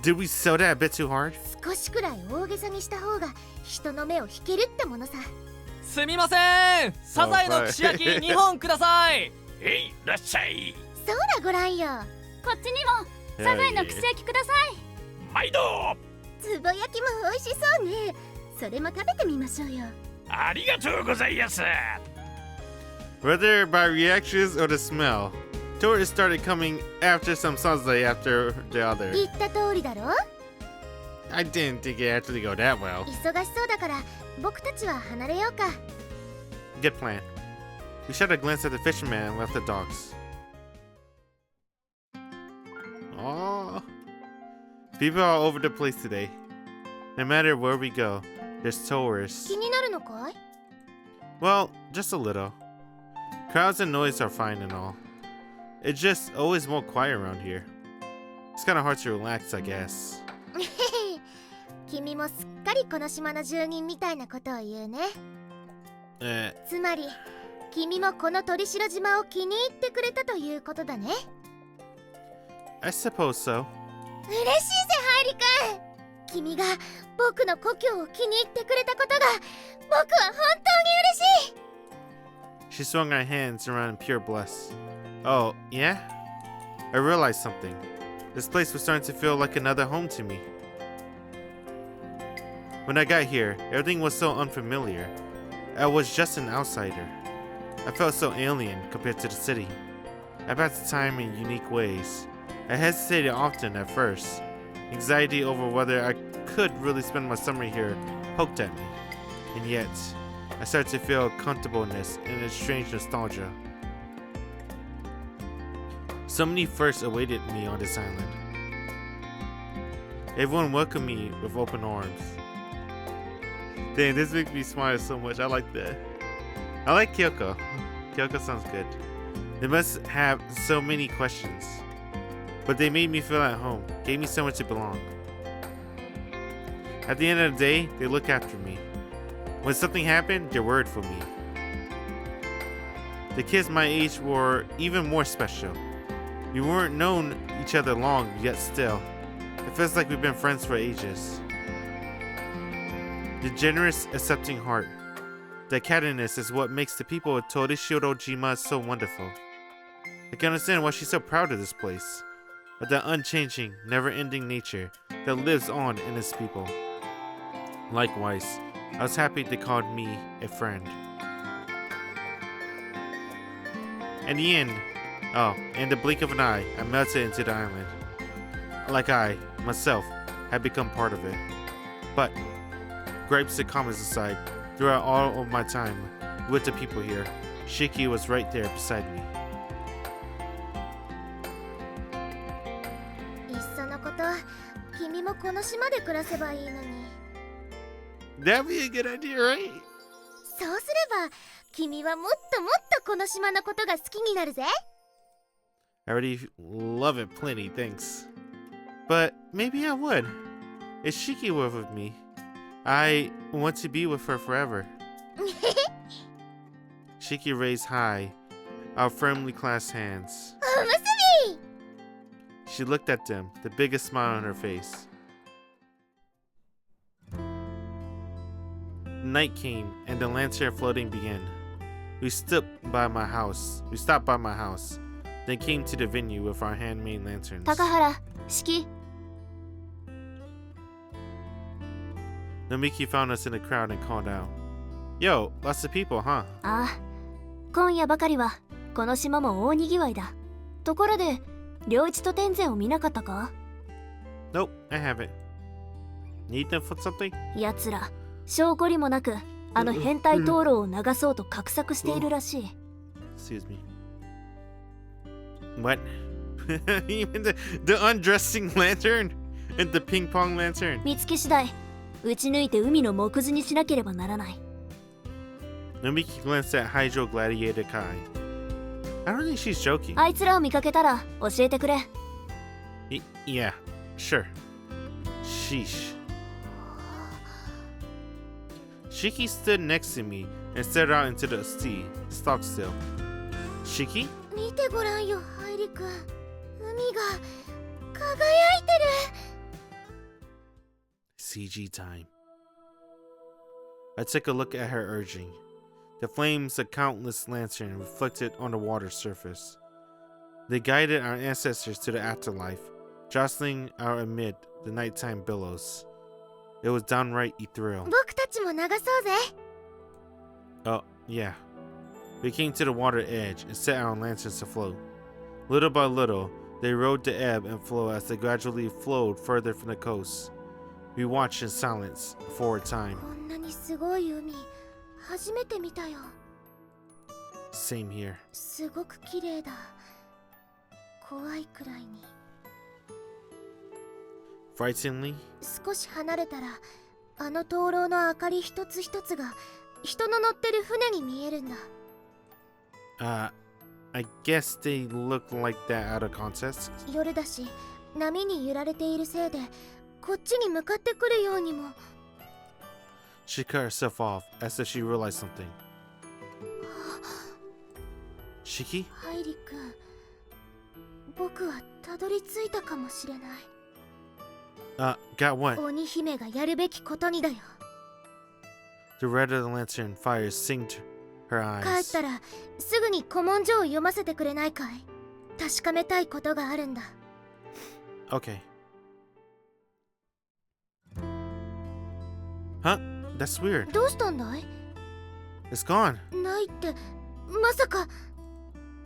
Did we sell that a bit too hard? 少しくらい大げさにした方が人の目を引けるってものさ。すみません、サザエの串焼き2本ください。へい、らっしゃい。そうだごらんよ。こっちにもサザエの串焼きください。毎度。つぼ焼きも美味しそうね。それも食べてみましょうよ。ありがとうございます。 Whether by reactions or the smell, tourists started coming after some sazai after the other. 言った通りだろ。 I didn't think it actually go that well. 忙しそうだから僕たちは離れようか。 Good plan. We shot a glance at the fisherman and left the dogs. Aww. People are all over the place today. No matter where we go, there's tourists. 気になるのかい？ Well, just a little. Crowds and noise are fine and all. It's just always more quiet around here. It's kind of hard to relax, I guess. 君もすっかりこの島の住人みたいなことを言うね。つまり君もこの鳥城島を気に入ってくれたということだね。 I suppose so. 嬉しいぜハイリ君。君が僕の故郷を気に入ってくれたことが僕は本当に嬉しい。 She swung her hands around in pure bliss. Oh, yeah? I realized something. This place was starting to feel like another home to me. When I got here, everything was so unfamiliar. I was just an outsider. I felt so alien compared to the city. I passed time in unique ways. I hesitated often at first. Anxiety over whether I could really spend my summer here poked at me. And yet, I started to feel comfortableness and a strange nostalgia. So many firsts awaited me on this island. Everyone welcomed me with open arms. Dang, this makes me smile so much. I like that. I like Kyoko. Kyoko sounds good. They must have so many questions. But they made me feel at home, gave me somewhere to belong. At the end of the day, they look after me. When something happened, they're worried for me. The kids my age were even more special. We weren't known each other long, yet still. It feels like we've been friends for ages. The generous, accepting heart. That kindness is what makes the people of Torishirojima so wonderful. I can understand why she's so proud of this place. Of the unchanging, never-ending nature that lives on in its people. Likewise, I was happy they called me a friend. In the end, in the blink of an eye, I melted into the island. Like I, myself, had become part of it. But, gripes and comments aside, throughout all of my time with the people here, Shiki was right there beside me. いっそのこと、君もこの島で暮らせばいいのに。That'd be a good idea, right? そうすれば、君はもっともっとこの島のことが好きになるぜ。I already love it plenty, thanks. But maybe I would. If Shiki were with me, I want to be with her forever. Shiki raised high, our firmly clasped hands. おむすび！ She looked at them, the biggest smile on her face. Night came, and the lantern floating began. We stopped by my house, then came to the venue with our handmade lanterns. Takahara, Shiki. Nomiki found us in the crowd and called out, "Yo, lots of people, huh?" ああ、今夜ばかりはこの島も大にぎわいだ。ところで、良一と天然を見なかったか？ Nope, I haven't. Need them for something? 奴ら、証拠りもなく、あの変態灯籠を流そうと画策しているらしい。Excuse me. What? Even the undressing lantern and the ping pong lantern. 見つけ次第、撃ち抜いて海の木図にしなければならない。Nomiki glanced at Hydro Gladiator Kai. I don't think she's joking. あいつらを見かけたら教えてくれ。Yeah, sure. Sheesh. Shiki stood next to me and stared out into the sea, stock still. Shiki? 見てごらんよ、ハイリ君。海が輝いてる。CG time. I took a look at her urging. The flames of countless lanterns reflected on the water's surface. They guided our ancestors to the afterlife, jostling our amid the nighttime billows. It was downright ethereal. 僕たちも流そうぜ。Oh, yeah. We came to the water edge and set our lanterns to float. Little by little, they rode the ebb and flow as they gradually flowed further from the coast. We watched in silence for a time. こんなにすごい海、初めて見たよ。Same here. すごく綺麗だ。怖いくらいに。Frighteningly? 少し離れたら、あの灯籠の明かり一つ一つが人の乗ってる船に見えるんだ。I guess they look like that out of context. 夜だし、波に揺られているせいで、こっちに向かってくるようにも。She cut herself off as if she realized something. Shiki? ハイリ君、僕はたどり着いたかもしれない。Got what? 鬼姫がやるべきことにだよ。The red of the lantern fire singed her 帰 eyes. ったらすぐに古文書を読ませてくれないかい？確かめたいことがあるんだ。Okay. Huh? That's weird. どうしたんだい？ It's gone. ないって、まさか。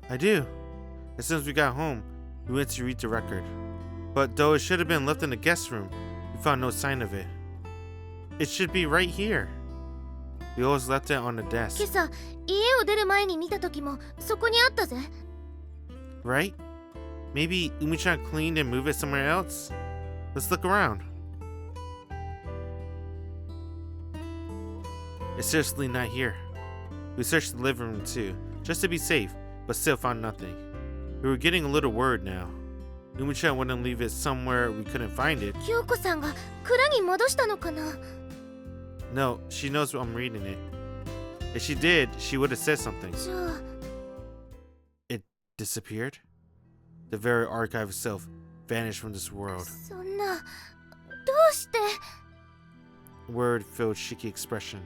I do. As soon as we got home, we went to read the record. But though it should have been left in the guest room, we found no sign of it. It should be right here. We always left it on the 今 desk. 朝、家を出る前に見た時もそこにあったぜ。 Right? Maybe Umi-chan cleaned and moved it somewhere else? Let's look around. It's seriously not here. We searched the living room too, just to be safe, but still found nothing. We were getting a little worried now. Umi-chan wouldn't leave it somewhere we couldn't find it. 京子さんが蔵に戻したのかな？ No, she knows I'm reading it. If she did, she would have said something. じゃあ、 It disappeared? The very archive itself vanished from this world. そんな、どうして？ Word-filled Shiki expression.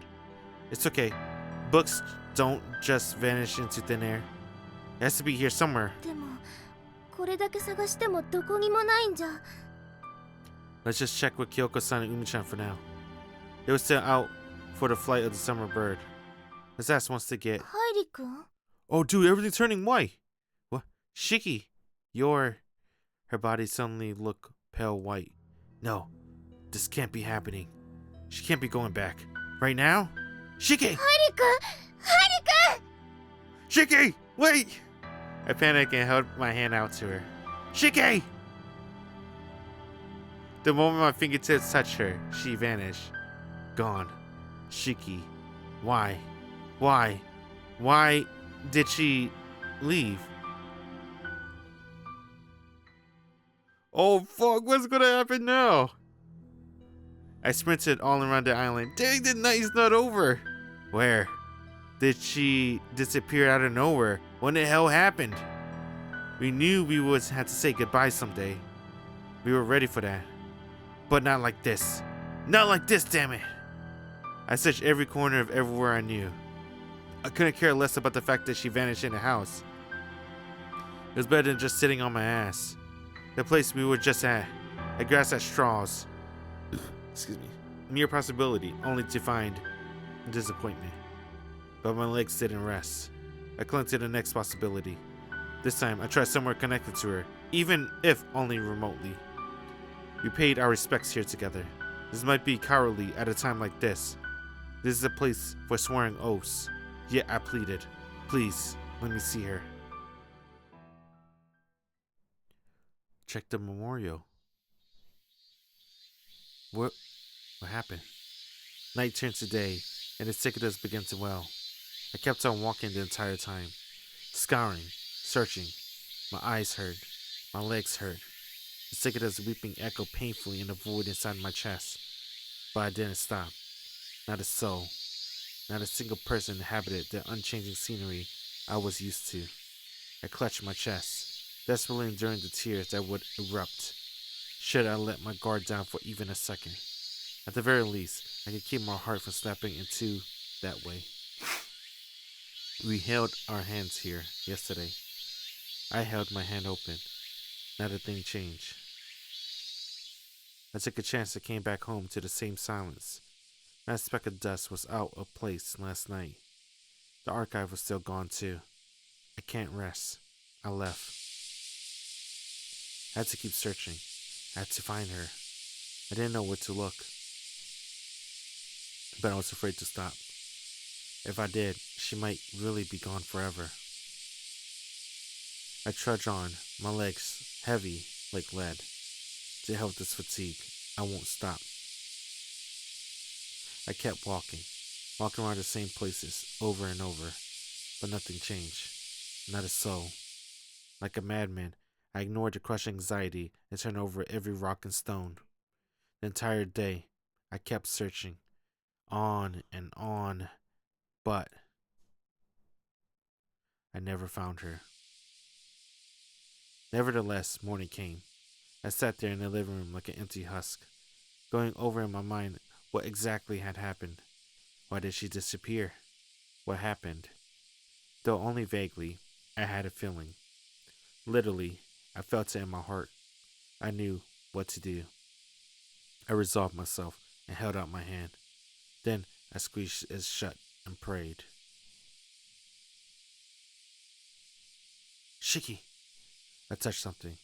It's okay. Books don't just vanish into thin air. It has to be here somewhere. でも、これだけ探してもどこにもないんじゃ。 Let's just check with Kyoko-san and Umi-chan for now. They were still out for the flight of the summer bird. Let's ask once to get... ハイリ君？ Oh, dude, everything's turning white. What? Shiki, your... Her body suddenly looked pale white. No, this can't be happening. She can't be going back. Right now? Shiki! ハイリ君！ハイリ君！ Shiki! Wait! I panicked and held my hand out to her. Shiki! The moment my fingertips touched her, she vanished. Gone. Shiki. Why? Why? Why did she leave? Oh fuck, what's gonna happen now? I sprinted all around the island. Dang, the night's not over. Where? Did she disappear out of nowhere? When the hell happened? We knew we would have to say goodbye someday. We were ready for that. But not like this. Not like this, damn it. I searched every corner of everywhere I knew. I couldn't care less about the fact that she vanished in the house. It was better than just sitting on my ass. The place we were just at. I grasped at straws. Excuse me. Mere possibility, only to find disappointment. But my legs didn't rest. I clung to the next possibility. This time, I tried somewhere connected to her, even if only remotely. We paid our respects here together. This might be cowardly at a time like this. This is a place for swearing oaths. Yet I pleaded, please, let me see her. Check the memorial. What happened? Night turned to day, and the cicadas began to wail. I kept on walking the entire time, scouring, searching. My eyes hurt, my legs hurt. The cicadas weeping echoed painfully in the void inside my chest. But I didn't stop. Not a soul, not a single person inhabited the unchanging scenery I was used to. I clutched my chest, desperately enduring the tears that would erupt should I let my guard down for even a second. At the very least, I could keep my heart from snapping in two that way. We held our hands here yesterday. I held my hand open. Not a thing changed. I took a chance and came back home to the same silence. Not a speck of dust was out of place last night. The archive was still gone too. I can't rest. I left. I had to keep searching. I had to find her. I didn't know where to look. But I was afraid to stop. If I did, she might really be gone forever. I trudge on, my legs heavy like lead. To help this fatigue, I won't stop. I kept walking around the same places over and over, but nothing changed. Not a soul. Like a madman, I ignored the crushing anxiety and turned over every rock and stone. The entire day, I kept searching, on and on, but I never found her. Nevertheless, morning came. I sat there in the living room like an empty husk, going over in my mind what exactly had happened. Why did she disappear? What happened? Though only vaguely, I had a feeling. Literally, I felt it in my heart. I knew what to do. I resolved myself and held out my hand. Then I squeezed it shut and prayed. Shiki! I touched something.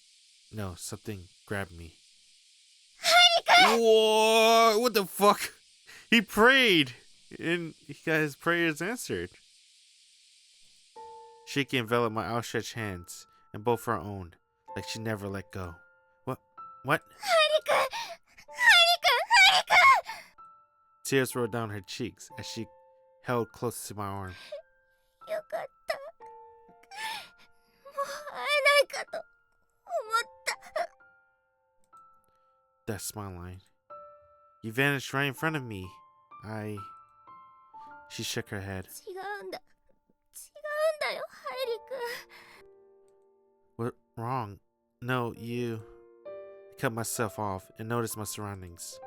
No, something grabbed me. Whoa! What the fuck? He prayed! And he got his prayers answered. Shiki enveloped my outstretched hands in both her own, like she never let go. What? Tears rolled down her cheeks as she held close to my arm. よかった。もう会えないかと思った。 That smile line. You vanished right in front of me. She shook her head. 違うんだ。違うんだよ、ハイリ君。 What wrong? No, you. I cut myself off and noticed my surroundings.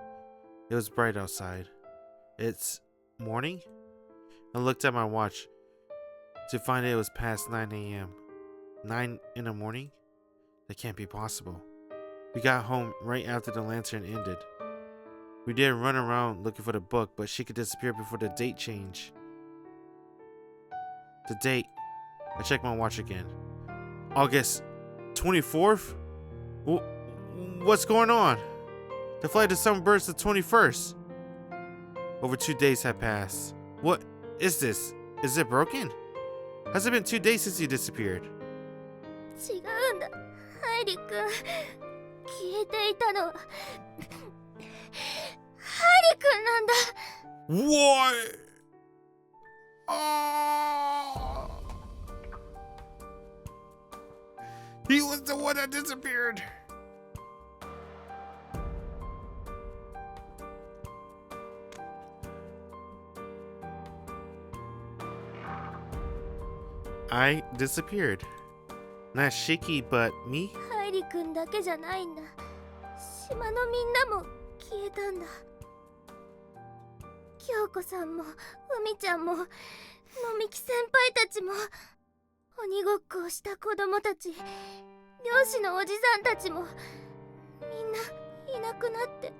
It was bright outside. It's morning? I looked at my watch to find it was past 9 a.m. 9 in the morning? That can't be possible. We got home right after the lantern ended. We did run around looking for the book, but she could disappear before the date change. The date. I checked my watch again. August 24th? What's going on? The flight to Sunburst the 21st. Over 2 days had passed. What is this? Is it broken? Has it been 2 days since you disappeared? 違うんだ、ハイリ君。消えていたのはハイリ君なんだ。 What? Oh! He was the one that disappeared. I disappeared. Not Shiki, but me? ハイリ君だけじゃないんだ。島のみんなも消えたんだ。京子さんも海ちゃんももみき先輩たちも鬼ごっこをした子供たち、漁師のおじさんたちもみんないなくなって。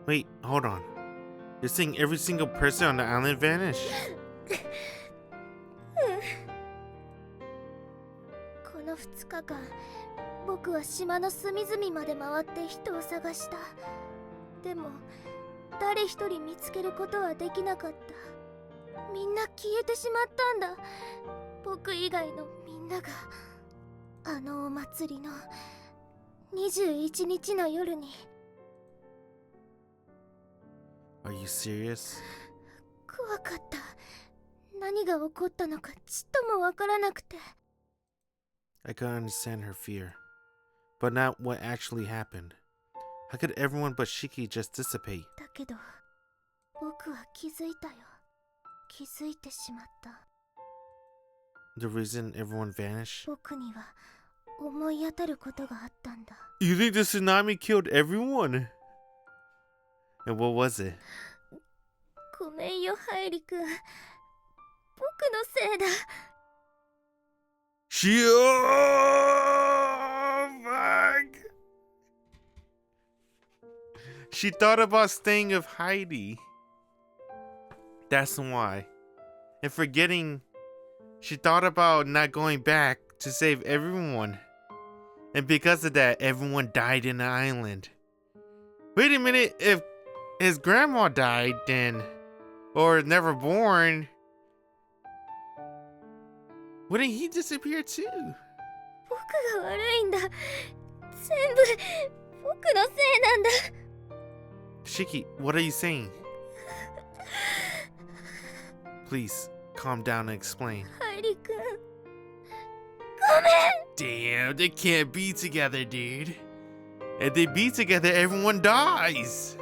Wait, hold on. You're saying every single person on the island vanished? この2日間、僕は島の隅々まで回って人を探した。でも誰一人見つけることはできなかった。みんな消えてしまったんだ。僕以外のみんなが。あのお祭りの21日の夜に。 Are you serious? 怖かった。何が起こったのかちっともわからなくて。 I could understand her fear, but not what actually happened. How could everyone but Shiki just dissipate? だけど僕は気づいたよ。気づいてしまった。 The reason everyone vanished? 僕には思い当たることがあったんだ。 You think the tsunami killed everyone? And what was it? ごめんよ、ハイリ君。僕のせいだ。 Fuck. She thought about staying with Heidi. That's why. And forgetting, she thought about not going back to save everyone. And because of that, everyone died in the island. Wait a minute, if his grandma died then, or never born, wouldn't he disappear too? 僕が悪いんだ。全部僕のせいなんだ。 Shiki, what are you saying? Please, calm down and explain. ハイリ君。ごめん。 Damn, they can't be together, dude. If they be together, everyone dies.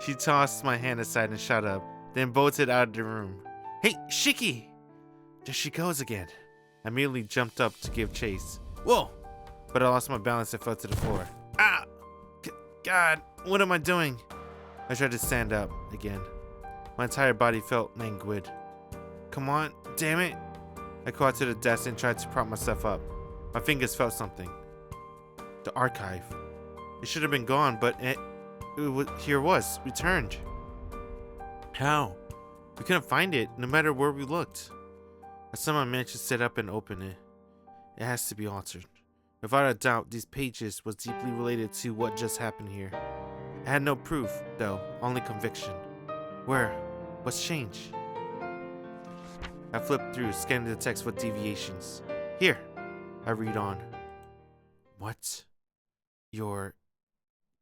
She tossed my hand aside and shut up, then bolted out of the room. Hey, Shiki! There she goes again. I immediately jumped up to give chase. Whoa! But I lost my balance and fell to the floor. Ah! God, what am I doing? I tried to stand up again. My entire body felt languid. Come on, damn it! I crawled to the desk and tried to prop myself up. My fingers felt something. The archive. It should have been gone, but here it was, returned. How? We couldn't find it, no matter where we looked. I somehow managed to set up and open it. It has to be altered. Without a doubt, these pages was deeply related to what just happened here. I had no proof, though, only conviction. Where? What's changed? I flipped through, scanning the text with deviations. Here! I read on. What? You're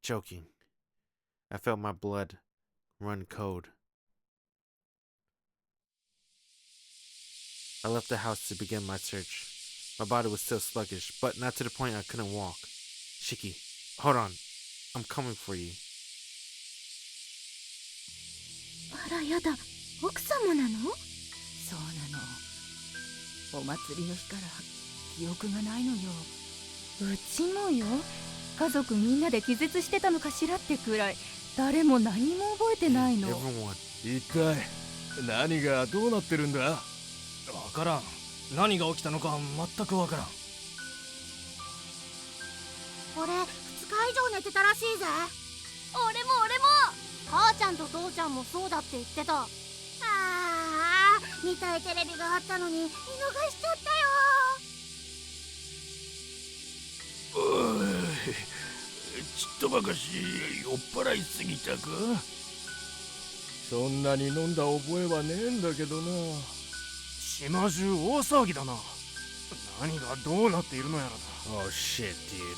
joking. I felt my blood run cold. I left the house to begin my search. My body was still sluggish, but not to the point I couldn't walk. Shiki, hold on. I'm coming for you. あらやだ、奥様なの？そうなの。お祭りの日から記憶がないのよ。うちもよ。家族みんなで気絶してたのかしらってくらい、誰も何も覚えてないの。一体何がどうなってるんだ？わからん。何が起きたのか全くわからん。俺、2日以上寝てたらしいぜ。俺も母ちゃんと父ちゃんもそうだって言ってた。見たいテレビがあったのに見逃しちゃったよ。おい、ちっとばかし酔っ払いすぎたか？そんなに飲んだ覚えはねえんだけどな。島中大騒ぎだな。何がどうなっているのやらだ。 Oh shit, dude.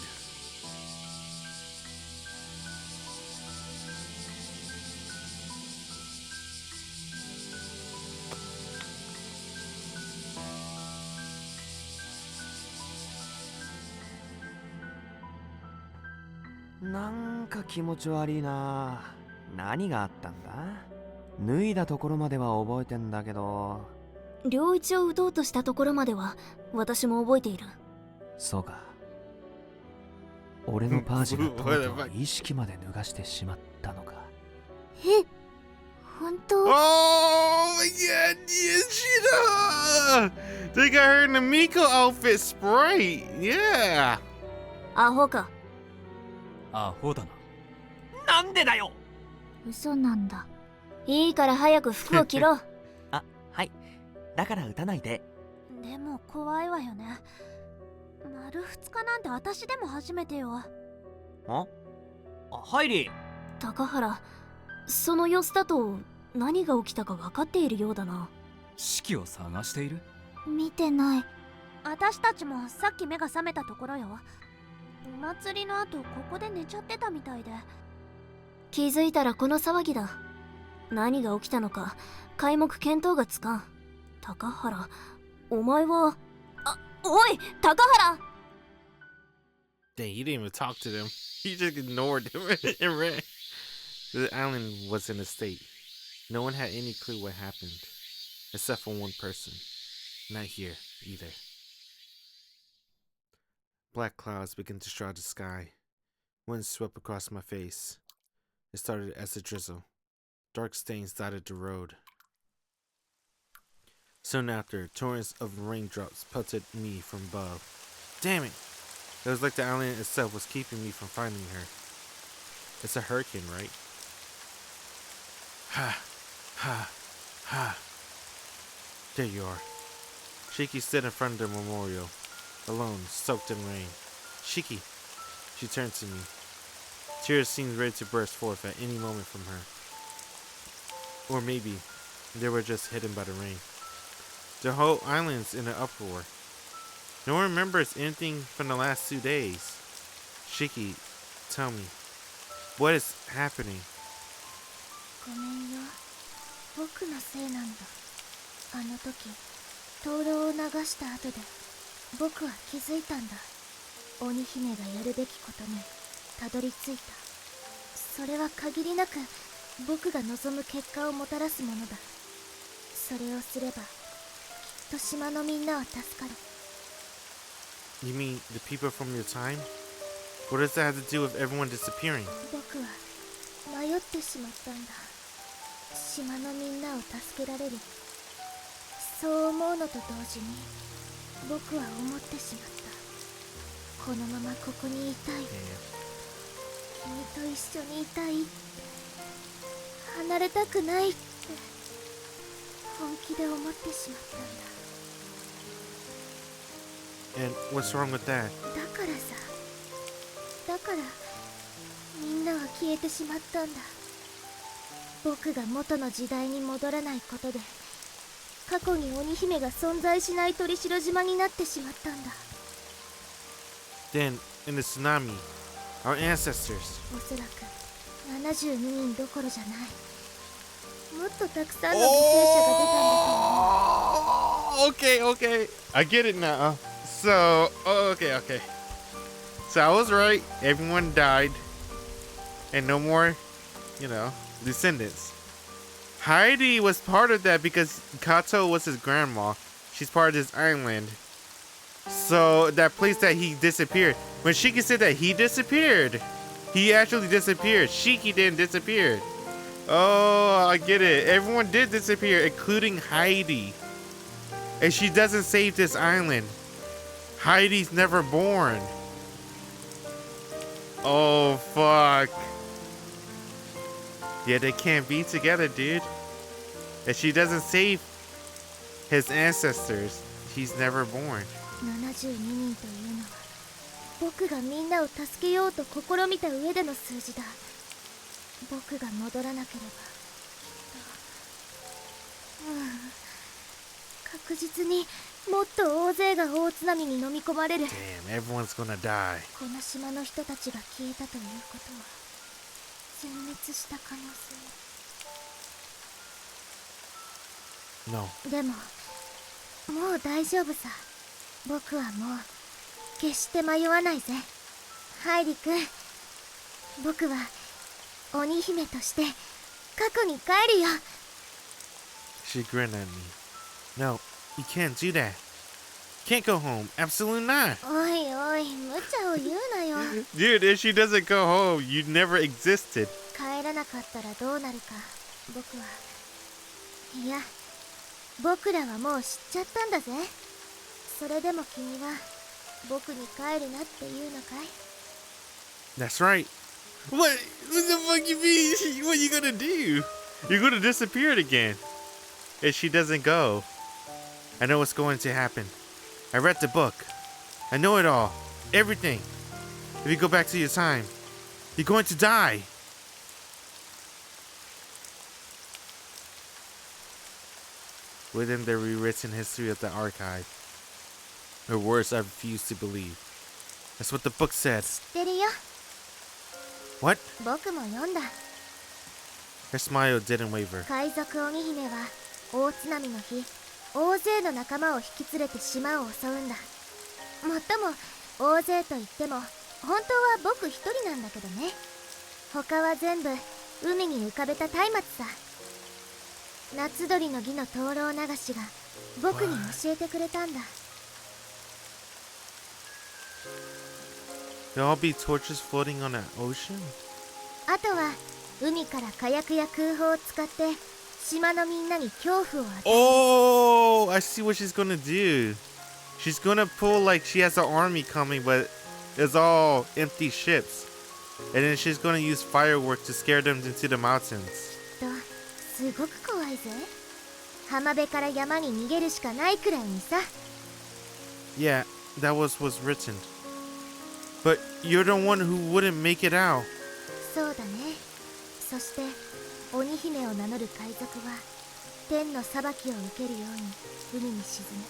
なんか気持ち悪いな。何があったんだ？脱いだところまでは覚えてんだけど。良一を撃とうとしたところまでは私も覚えている。そうか。俺のパージがとうとう意識まで脱がしてしまったのか。え、本当？ Oh my god, yeah, Shida! They got her in the Miko outfit sprite. Yeah. アホか。アホだな。なんでだよ。嘘なんだ。いいから早く服を着ろ。あ、はい。だから撃たないで。でも怖いわよね。丸2日なんて私でも初めてよ。ハイリー。高原、その様子だと何が起きたか分かっているようだな。四季を探している？見てない。私たちもさっき目が覚めたところよ。お祭りの後ここで寝ちゃってたみたいで。気づいたらこの騒ぎだ。何が起きたのか皆目見当がつかん。高原、お前は。おい、高原。 Dang, you didn't even talk to them. You just ignored them and ran. The island was in a state. No one had any clue what happened, except for one person. Not here, either. Black clouds began to shroud the sky. Wind swept across my face. It started as a drizzle. Dark stains dotted the road. Soon after, torrents of raindrops pelted me from above. Damn it! It was like the island itself was keeping me from finding her. It's a hurricane, right? Ha! Ha! Ha! There you are. Shiki stood in front of the memorial, alone, soaked in rain. Shiki! She turned to me. Tears seemed ready to burst forth at any moment from her. Or maybe they were just hidden by the rain. The whole island's in an uproar. No one remembers anything from the last 2 days. Shiki, tell me, what is happening? ごめんよ。僕のせいなんだ。あの時、灯籠を流した後で僕は気づいたんだ。鬼姫がやるべきことにたどり着いた。それは限りなく僕が望む結果をもたらすものだ。それをすればきっと島のみんなは助かる。 You mean the people from your time? What does that have to do with everyone disappearing? 僕は迷ってしまったんだ。島のみんなを助けられる。そう思うのと同時に僕は思ってしまった。このままここにいたい。君と一緒にいたいって。離れたくないって。本気で思ってしまったんだ。 And what's wrong with that? だからさ、だからみんなは消えてしまったんだ。僕が元の時代に戻らないことで、過去に鬼姫が存在しない鳥城島になってしまったんだ。 Then, in the tsunami, our ancestors. おそらく72人どころじゃない。もっとたくさんの犠牲者が出たんだと思う。 Okay, okay. I get it now. So, okay. So I was right. Everyone died. And no more, descendants. Heidi was part of that because Kato was his grandma. She's part of this island. So that place that he disappeared. When Shiki said that he disappeared, he actually disappeared. Shiki didn't disappear. Oh, I get it. Everyone did disappear, including Heidi. And she doesn't save this island. Heidi's never born. Oh, fuck. Yeah, they can't be together, dude. If she doesn't save his ancestors, he's never born. 72人というのは僕がみんなを助けようと試みた上での数字だ。僕が戻らなければ確実にもっと大勢が大津波に飲み込まれる。 Damn, everyone's gonna die. この島の人たちが消えたということは全滅した可能性。 No. でももう大丈夫さ。僕はもう決して迷わないぜ。ハイリ君、僕は鬼姫として過去に帰るよ。 She grinned at me. No, you can't do that. Can't go home. Absolutely not. おいおい、無茶を言うなよ。 Dude, if she doesn't go home, you never existed. 帰らなかったらどうなるか、僕は。いや、僕らはもう知っちゃったんだぜ。それでも君は僕に帰るなって言うのかい？ That's right. What the fuck you mean? What are you gonna do? You're gonna disappear again. If she doesn't go. I know what's going to happen. I read the book. I know it all. Everything. If you go back to your time, you're going to die. Within the rewritten history of the archive, her words I refuse to believe. That's what the book said. 知ってるよ。 What? 僕も読んだ。 Her smile didn't waver. 海賊鬼姫は大津波の日、大勢の仲間を引き連れて島を襲うんだ。もっとも大勢と言っても本当は僕一人なんだけどね。他は全部海に浮かべた松明さ。夏鳥の儀の灯籠流しが僕に教えてくれたんだ。 There'll all be torches floating on that ocean? あとは海から火薬や空砲を使って島のみんなに恐怖を与える。 Oh, I see what she's gonna do. She's gonna pull like she has an army coming, but it's all empty ships. And then she's gonna use fireworks to scare them into the mountains. すごく怖いぜ。浜辺から山に逃げるしかないくらいにさ。 Yeah, that was what's written. But you're the one who wouldn't make it out. そうだね。そして鬼姫を名乗る海賊は天の裁きを受けるように海に沈む。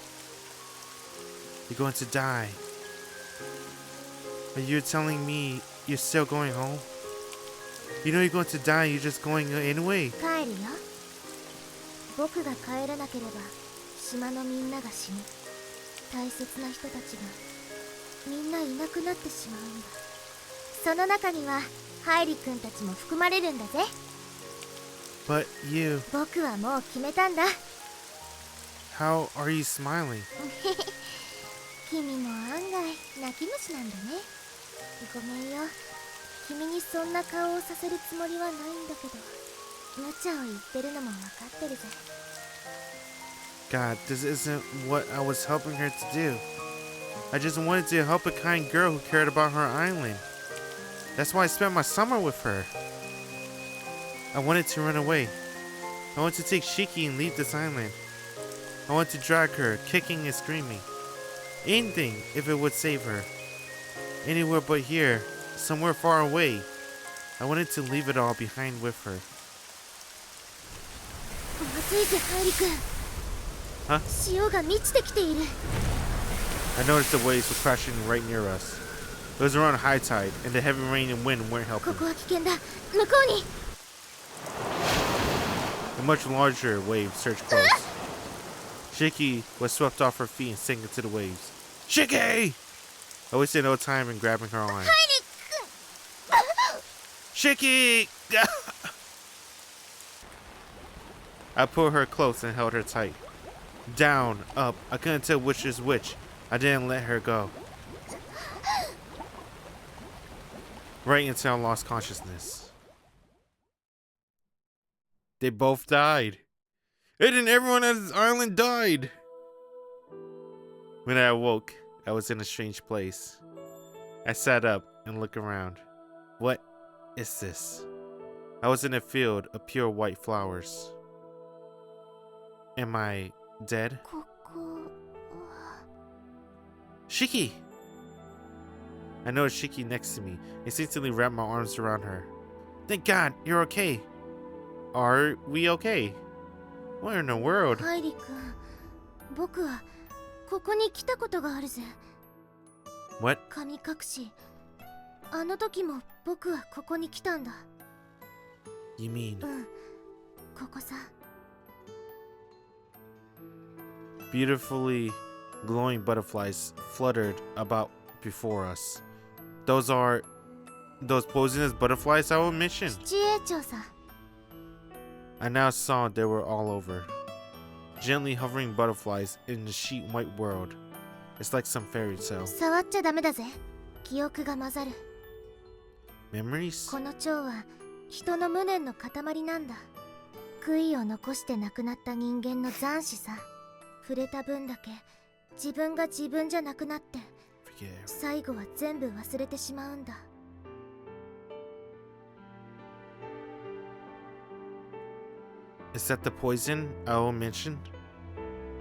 You're going to die. But you're telling me you're still going home? You know you're going to die, you're just going anyway. 帰るよ。僕が帰らなければ島のみんなが死ぬ。大切な人たちがみんないなくなってしまうんだ。その中にはハイリ君たちも含まれるんだぜ。 But you... 僕はもう決めたんだ。 How are you smiling? 君も案外泣き虫なんだね。ごめんよ。君にそんな顔をさせるつもりはないんだけど、無茶を言ってるのも分かってるぜ。 God, this isn't what I was helping her to do. I just wanted to help a kind girl who cared about her island. That's why I spent my summer with her. I wanted to run away, I want to take Shiki and leave this island. I want to drag her, kicking and screaming. Anything, if it would save her. Anywhere but here, somewhere far away. I wanted to leave it all behind with her. まずいぜハイリ君。 Huh? 潮が満ちてきている。 I noticed the waves were crashing right near us. It was around high tide, and the heavy rain and wind weren't こ helping. こは危険だ。向こうに。 A much larger wave surged close. Shiki was swept off her feet and sank into the waves. Shiki! I wasted no time in grabbing her arm. ハイリ君。 Shiki! I pulled her close and held her tight. Down, up, I couldn't tell which is which. I didn't let her go. Right until I lost consciousness. They both died. And then everyone on this island died. When I awoke, I was in a strange place. I sat up and looked around. What is this? I was in a field of pure white flowers. Am I dead? ここは。 Shiki! I noticed Shiki next to me, instinctively wrapped my arms around her. Thank God, you're okay. Are we okay? What in the world? ハイリ君。僕はここに来たことがあるぜ。 What? 神隠し。あの時も僕はここに来たんだ。 You mean? うん。ここさ。 Beautifully glowing butterflies fluttered about before us. Those poisonous butterflies I will mention. 七栄鳥さ。 I now saw they were all over. Gently hovering butterflies in the sheet white world. It's like some fairy tale. 触っちゃダメだぜ。記憶が混ざる。 Memories? この蝶は人の無念の塊なんだ。悔いを残して亡くなった人間の残死さ。触れた分だけ自分が自分じゃなくなって Forget. 最後は全部忘れてしまうんだ。 Is that the poison Ao mentioned?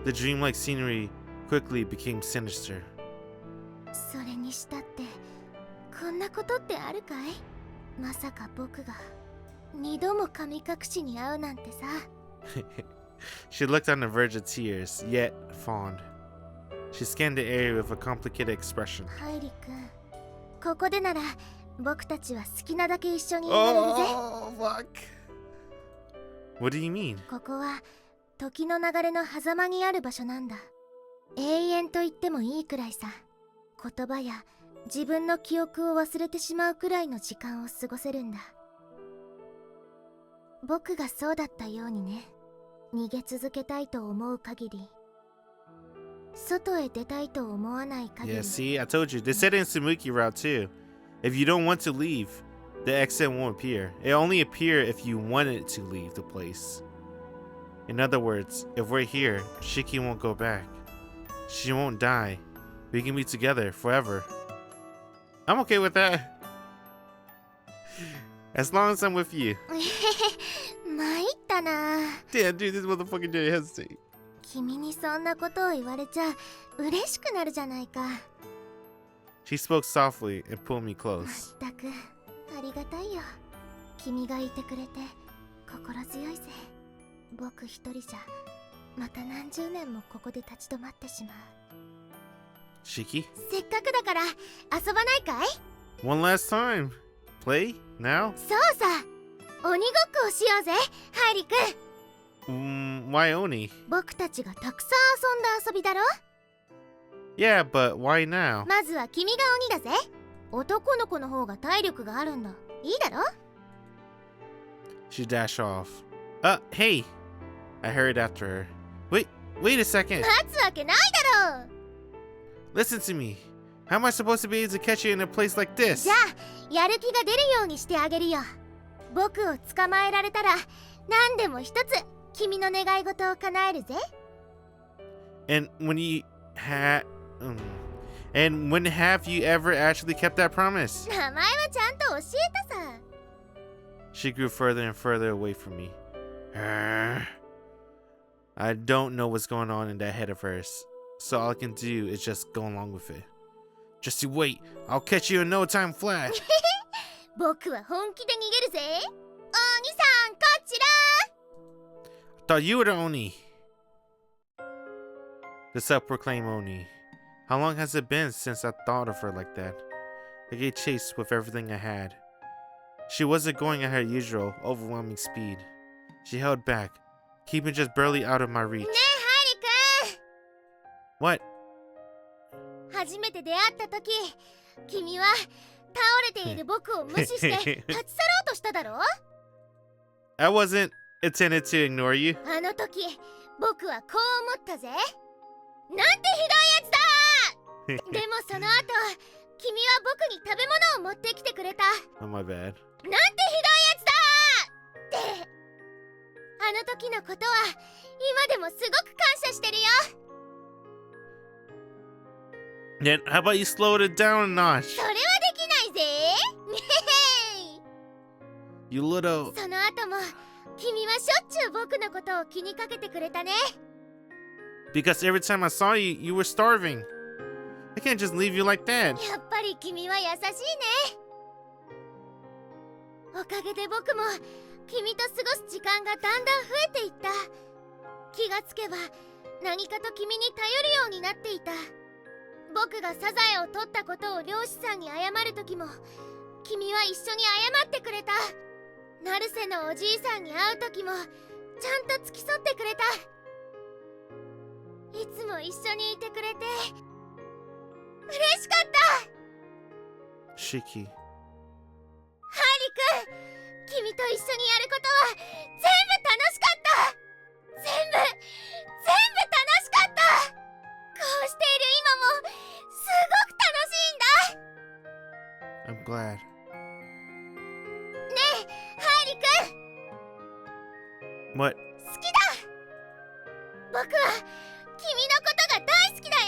The dreamlike scenery quickly became sinister. それにしたってこんなことってあるかい？まさか僕が二度も神隠しに会うなんてさ。 She looked on the verge of tears, yet fond. She scanned the area with a complicated expression. ハイリ君、ここでなら僕たちは好きなだけ一緒にいられるぜ。 Oh, fuck. What do you mean? ここは時の流れの狭間にある場所なんだ。永遠と言ってもいいくらいさ。言葉や自分の記憶を忘れてしまうくらいの時間を過ごせるんだ。僕がそうだったようにね。逃げ続けたいと思う限り、外へ出たいと思わない限り。 Yeah, see, I told you. They said it in Tsumugi route too. If you don't want to leave, the exit won't appear. It only appear if you wanted to leave the place. In other words, if we're here, Shiki won't go back. She won't die. We can be together forever. I'm okay with that. As long as I'm with you. 参ったな。 Damn, dude, this motherfucker didn't hesitate. 君にそんなことを言われちゃ嬉しくなるじゃないか。 She spoke softly and pulled me close. まったくありがたいよ。君がいてくれて心強いぜ。僕一人じゃまた何十年もここで立ち止まってしまう。 Shiki? せっかくだから遊ばないかい？ One last time. Play? Now? そうさ。鬼ごっこをしようぜ、ハイリ君。Why Oni? 僕たちがたくさん遊んだ遊びだろ。 Yeah, but why now? まずは君が鬼だぜ。男の子の方が体力があるんだ。いいだろ？ She dashed off. Hey! I hurried after her. Wait a second. 待つわけないだろう。 Listen to me. How am I supposed to be able to catch you in a place like this? じゃあ、やる気が出るようにしてあげるよ。僕を捕まえられたら何でも一つ君の願い事を叶えるぜ。 And when have you ever actually kept that promise? 名前はちゃんと教えたさ。 She grew further and further away from me. I don't know what's going on in that head of hers, so all I can do is just go along with it. Just you wait, I'll catch you in no time flat. 僕は本気で逃げるぜ。お兄さん、こちら。 Thought you were the Oni. The self-proclaimed Oni. How long has it been since I thought of her like that? I gave chase with everything I had. She wasn't going at her usual, overwhelming speed. She held back, keeping just barely out of my reach. ねえ、ハイリ君。 What? 初めて出会った時、君は倒れている僕を無視して立ち去ろうとしただろう。 I wasn't intended to ignore you. あの時、僕はこう思ったぜ。なんてひどいやつだ。でもその後、君は僕に食べ物を持ってきてくれた。 Oh, my bad. なんてひどいやつだって。あの時のことは今でもすごく感謝してるよ。 Then how about you slow it down a notch? それはできないぜ。 You little... その後も君はしょっちゅう僕のことを気にかけてくれたね。 Because every time I saw you, you were starving. I can't just leave you like that. やっぱり君は優しいね。おかげで僕も君と過ごす時間がだんだん増えていった。気がつけば何かと君に頼るようになっていた。僕がサザエを取ったことを漁師さんに謝る時も君は一緒に謝ってくれた。ナルセのおじいさんに会う時もちゃんと付き添ってくれた。いつも一緒にいてくれて嬉しかった。 Shiki. ハイリ君、君と一緒にやることは全部楽しかった。全部楽しかった。こうしている今もすごく楽しいんだ。 I'm glad. ねえ、ハイリ君。 What? 好きだ。僕は君のことが大好きだよ。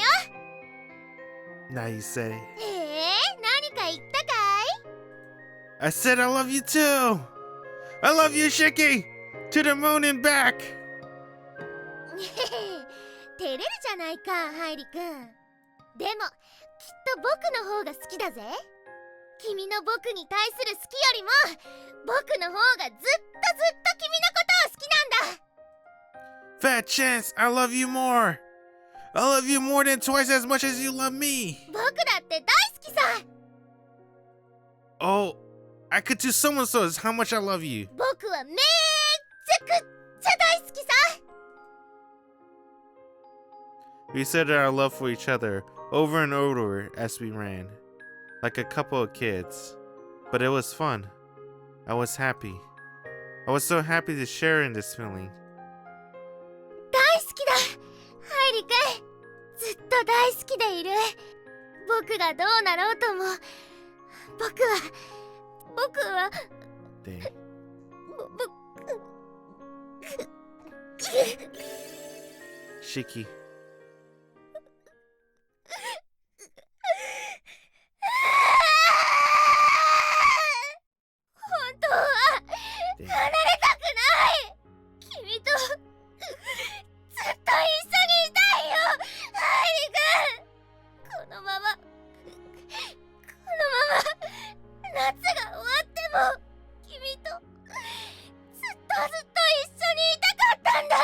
Now you say. 何か言ったかい？ I said I love you too. I love you, Shiki. To the moon and back. 照れるじゃないか、ハイリ君。でもきっと僕の方が好きだぜ。君の僕に対する好きよりも僕の方がずっと君のことを好きなんだ。 Fat chance, I love you more. I love you more than twice as much as you love me. 僕だって大好きさ。 Oh, I could tell someone says how much I love you. 僕はめっちゃくっちゃ大好きさ。 We said our love for each other over and over as we ran, like a couple of kids. But it was fun. I was happy. I was so happy to share in this feeling. 大好きだ、ハイリ君。ずっと大好きでいる。僕がどうなろうとも僕は Dang. Shiki. 本当は離れたくない。君とずっと一緒にいたいよ、ハイリ君。このまま夏が終わっても君とずっと一緒にいたかったんだ。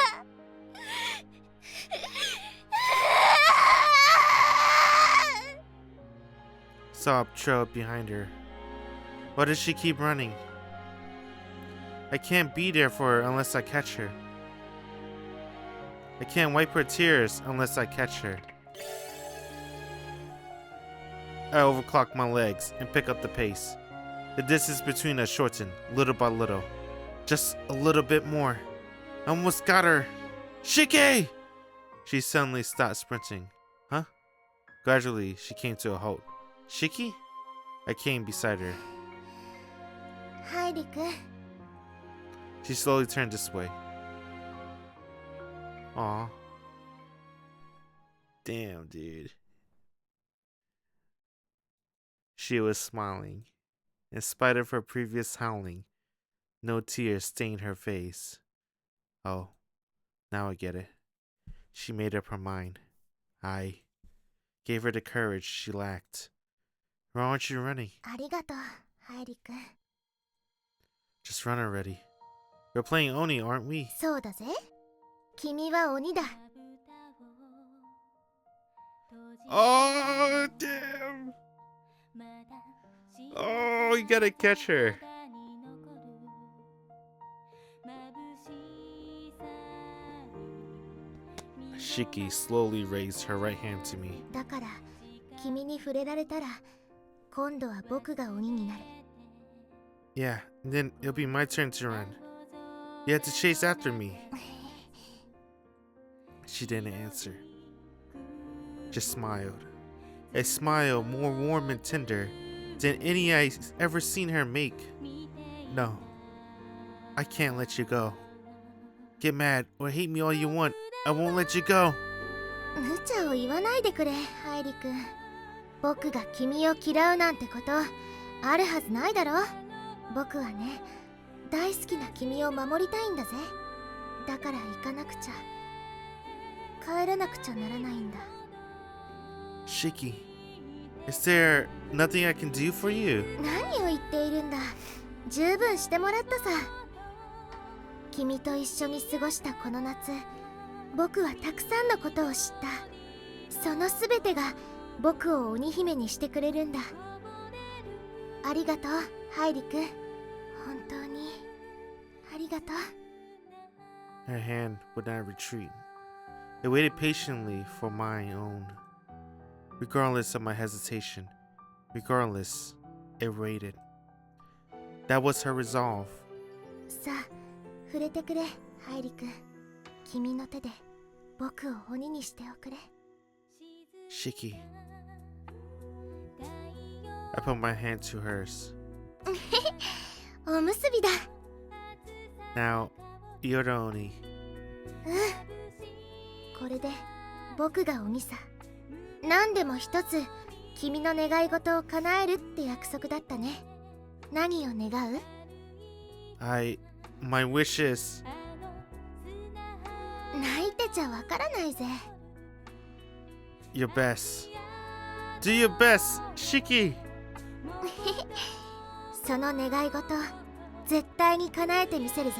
Sob trailed behind her. Why does she keep running? I can't be there for her unless I catch her. I can't wipe her tears unless I catch her. I overclock my legs and pick up the pace. The distance between us shortened, little by little. Just a little bit more. I almost got her. Shiki! She suddenly stopped sprinting. Huh? Gradually, she came to a halt. Shiki? I came beside her. ハイリ君。 She slowly turned this way. Aw. Damn, dude. She was smiling. In spite of her previous howling, no tears stained her face. Oh, now I get it. She made up her mind. I gave her the courage she lacked. Why aren't you running? ありがとう、ハイリ君。 Just run already. We're playing Oni, aren't we? そうだぜ。君は鬼だ。 Oh, damn! Oh, you gotta catch her. Shiki slowly raised her right hand to me. だから、君に触れられたら、今度は僕が鬼になる。 Yeah, and then it'll be my turn to run. You have to chase after me. She didn't answer. Just smiled. A smile more warm and tender than any I've ever seen her make. No, I can't let you go. Get mad or hate me all you want. I won't let you go. 無茶を言わないでくれ、ハイリ君。僕が君を嫌うなんてことあるはずないだろ。僕はね、大好きな君を守りたいんだぜ。だから行かなくちゃ。帰らなくちゃならないんだ。 Shiki, is there nothing I can do for you? 何を言っているんだ。十分してもらったさ。君と一緒に過ごしたこの夏、僕はたくさんのことを知った。そのすべてが僕を鬼姫にしてくれるんだ。ありがとう、ハイリ君。本当にありがとう。 Her hand would not retreat. It waited patiently for my own. Regardless of my hesitation, regardless, it waited. That was her resolve. さあ、触れてくれ、ハイリ君。君の手で僕を鬼にしておくれ。 Shiki. I put my hand to hers. おむすびだ。 Now, you're the Oni. これで僕が鬼さ。何でも一つ君の願い事を叶えるって約束だったね。何を願う？ My wishes. 泣いてちゃわからないぜ。 Your best. Do your best, Shiki. その願い事絶対に叶えてみせるぜ。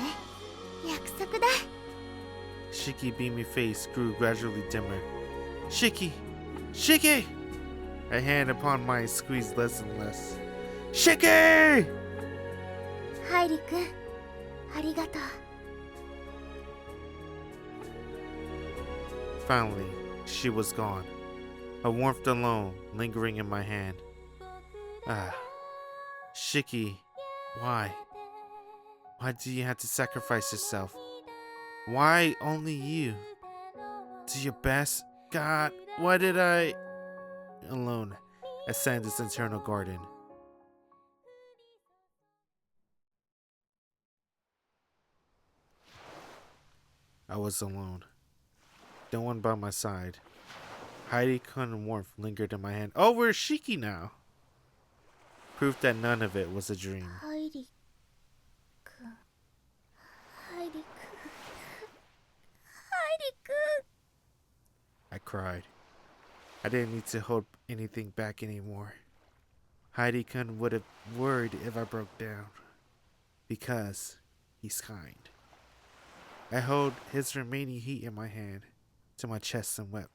約束だ。 Shiki beamy face grew gradually dimmer. Shiki! Shiki! Her hand upon mine squeezed less and less. Shiki! ハイリ君、ありがとう。 Finally, she was gone. Her warmth alone lingering in my hand. Ah, Shiki, why? Why do you have to sacrifice yourself? Why only you? Do your best, God. Why did I? Alone, ascend this internal garden. I was alone. No one by my side. Hairi-kun warmth lingered in my hand. Oh, we're Shiki now. Proof that none of it was a dream. ハイリ君、ハイリ君、ハイリ君。 I cried. I didn't need to hold anything back anymore. Hairi-kun would have worried if I broke down. Because he's kind. I held his remaining heat in my hand to my chest and wept.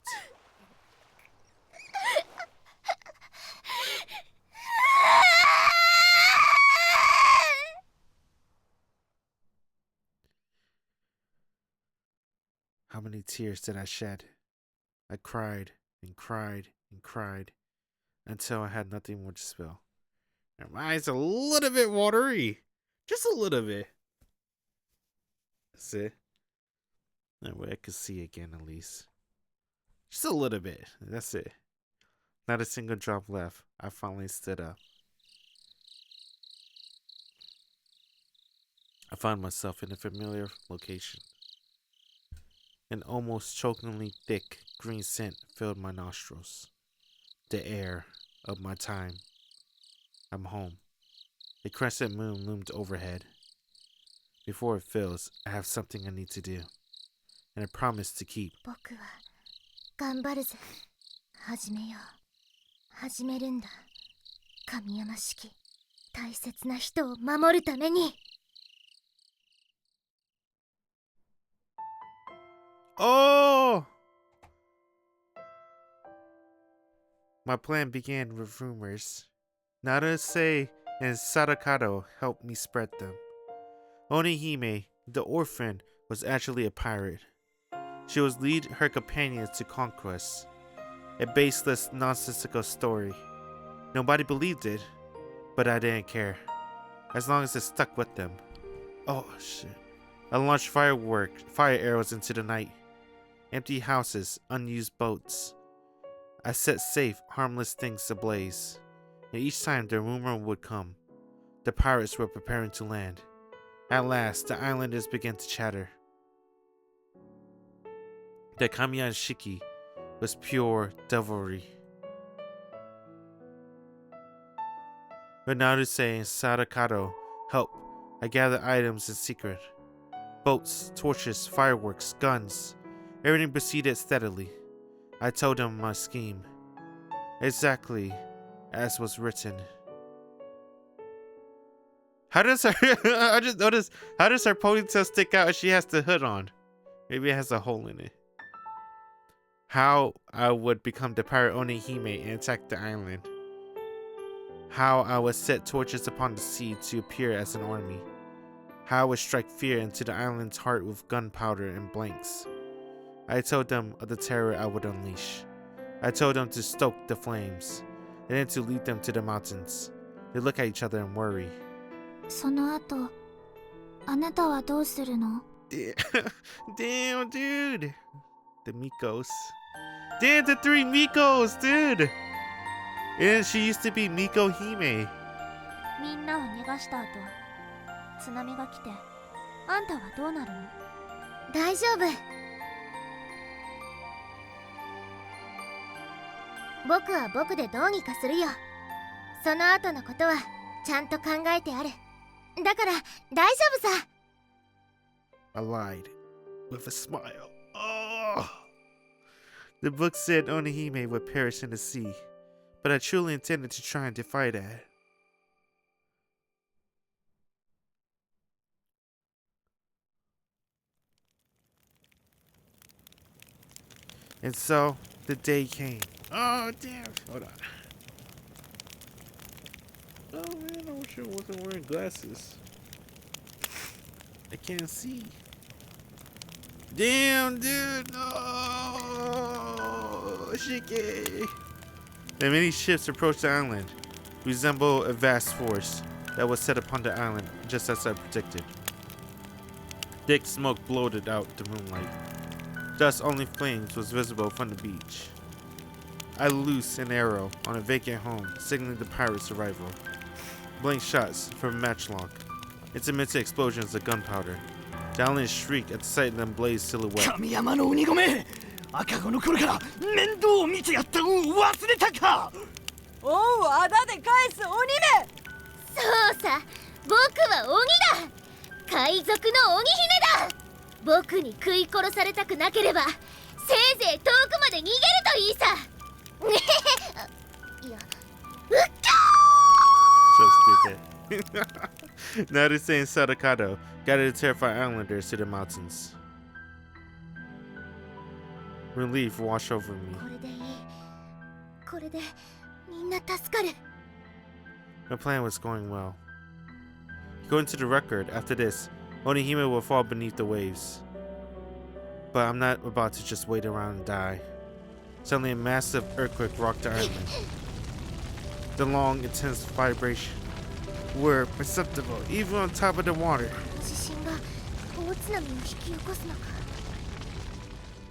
How many tears did I shed? I cried and cried and cried until I had nothing more to spill. And my eyes are a little bit watery. Just a little bit. That's it. That way I could see again at least. Just a little bit. That's it. Not a single drop left. I finally stood up. I found myself in a familiar location. An almost chokingly thick green scent filled my nostrils. The air of my time. I'm home. A crescent moon loomed overhead. Before it fills, I have something I need to do, and a promise to keep. 僕は頑張るぜ。始めよう。始めるんだ。神山式。大切な人を守るために。Oh! My plan began with rumors. Naruse and Sorakado helped me spread them. Onihime, the orphan, was actually a pirate. She would lead her companions to conquest. A baseless, nonsensical story. Nobody believed it, but I didn't care. As long as it stuck with them. Oh, shit. I launched fire arrows into the night. Empty houses, unused boats. I set safe, harmless things ablaze. And each time the rumor would come, the pirates were preparing to land. At last, the islanders began to chatter. The Kamiya Shiki was pure devilry. When Naruse and Sorakado helped, I gathered items in secret. Boats, torches, fireworks, guns. Everything proceeded steadily. I told them my scheme. Exactly as was written. How does her I just noticed, how does her ponytail stick out if she has the hood on? Maybe it has a hole in it. How I would become the pirate Onihime and attack the island. How I would set torches upon the sea to appear as an army. How I would strike fear into the island's heart with gunpowder and blanks. I told them of the terror I would unleash. I told them to stoke the flames, and then to lead them to the mountains. They look at each other and worry. その後、あなたはどうするの? Damn, dude. The Mikos. Damn, the 3 Mikos, dude. And she used to be Miko Hime. みんなを逃がした後、津波が来て、あんたはどうなるの? 大丈夫。僕は僕でどうにかするよ。その後のことはちゃんと考えてある。だから大丈夫さ。I lied with a smile. Oh! The book said Onihime would perish in the sea, but I truly intended to try and defy that. And so, the day came. Oh, damn. Hold on. Oh, man, I wish I wasn't wearing glasses. I can't see. Damn, dude. No. Shiki. And many ships approached the island, resemble a vast force that was set upon the island, just as I predicted. Thick smoke bloated out the moonlight. Thus only flames was visible from the beach. I loosed an arrow on a vacant home, signaling the pirates' arrival. Blank shots from a matchlock. Intermittent explosions of gunpowder. The island shrieked at the sight of the blazed silhouette. 神山の鬼ごめ、赤子の頃から面倒を見てやった恩を忘れたか。恩をあだで返す鬼め。そうさ、僕は鬼だ。海賊の鬼姫だ。僕に食い殺されたくなければ、せいぜい遠くまで逃げるといいさ。いや、うっかー。 So stupid. Naruse and Sorakado guided the terrified islanders to the mountains. Relief washed over me. これでいい。これでみんな助かる。My plan was going well. According to the record, after this, Onihime will fall beneath the waves. But I'm not about to just wait around and die. Suddenly, a massive earthquake rocked the island. The long, intense vibrations were perceptible even on top of the water. 地震が大津波を引き起こすのか。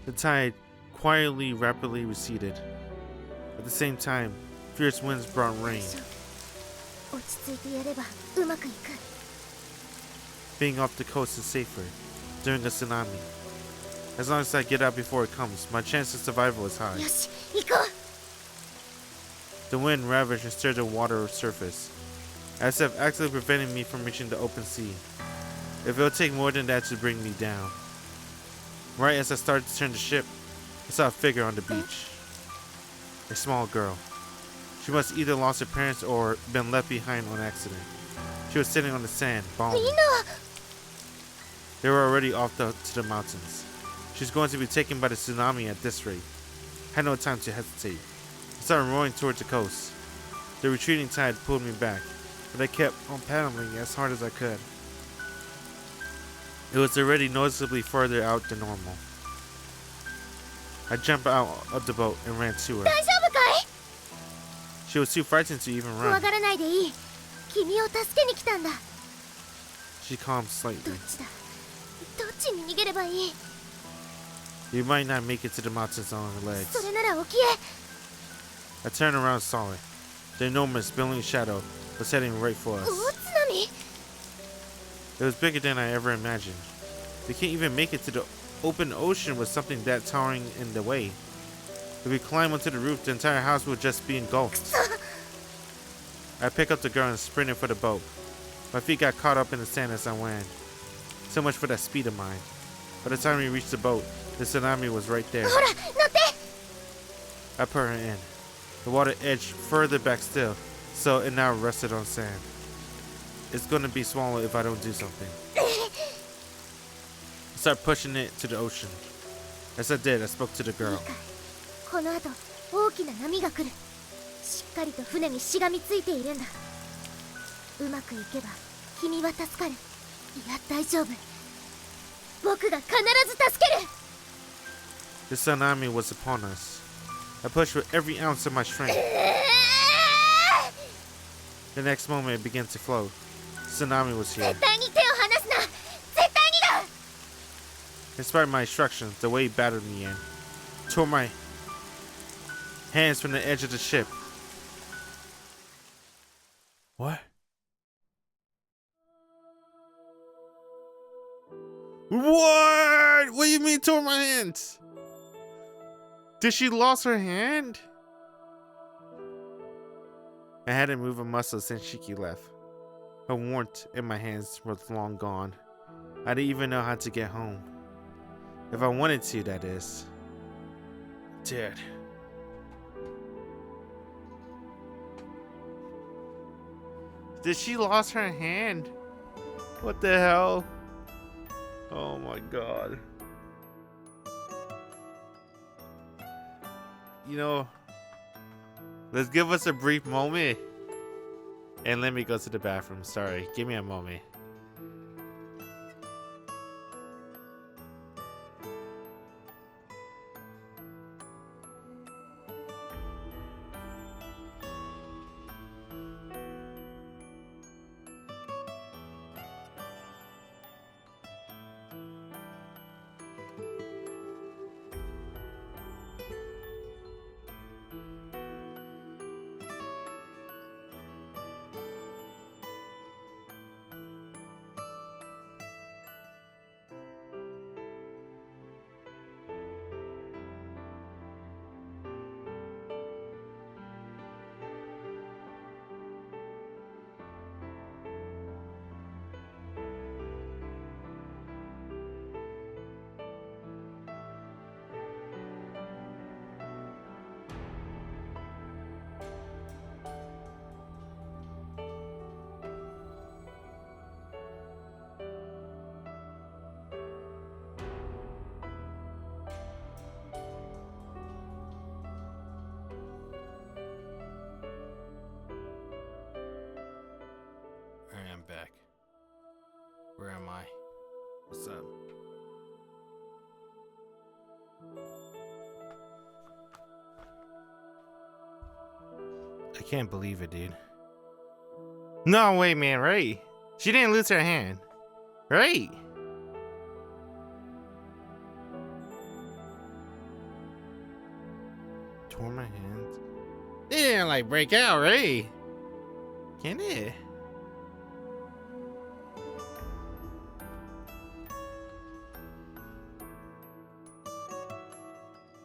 The tide quietly, rapidly receded. At the same time, fierce winds brought rain. 落ち着いてやればうまくいく。 Being off the coast is safer during a tsunami. As long as I get out before it comes, my chance of survival is high. よし、行こう。 The wind ravaged and stirred the water surface, as if actively preventing me from reaching the open sea. If it'll take more than that to bring me down. Right as I started to turn the ship, I saw a figure on the beach. A small girl. She must either lost her parents or been left behind on accident. She was sitting on the sand, bawling. They were already off to the mountains. She was going to be taken by the tsunami at this rate. I had no time to hesitate. I started rowing towards the coast. The retreating tide pulled me back, but I kept on paddling as hard as I could. It was already noticeably further out than normal. I jumped out of the boat and ran to her. She was too frightened to even run. She calmed slightly. You might not make it to the mountains on your legs. I turned around and saw it. The enormous billowing shadow was heading right for us. It was bigger than I ever imagined. We can't even make it to the open ocean with something that towering in the way. If we climb onto the roof, the entire house would just be engulfed. I picked up the girl and sprinted for the boat. My feet got caught up in the sand as I ran. So much for that speed of mine. By the time we reached the boat, the tsunami was right there. I put her in. The water edged further back still, so it now rested on sand. It's gonna be swallowed if I don't do something. I started pushing it to the ocean. As I did, I spoke to the girl. The tsunami was upon us. I pushed with every ounce of my strength. The next moment it began to float. The tsunami was here. Despite my instructions, the wave battered me in. Tore my hands from the edge of the ship. What? What? What do you mean tore my hands? Did she lost her hand? I hadn't moved a muscle since Shiki left. Her warmth in my hands was long gone. I didn't even know how to get home. If I wanted to, that is. Dude. Did she lost her hand? What the hell? Oh my god. You know, let's give us a brief moment. And let me go to the bathroom. Sorry, give me a moment. Alright, I'm back. Where am I? What's up? I can't believe it, dude. No, wait, man, right? She didn't lose her hand. Right? Tore my hands. It didn't, like, break out, right? Can it?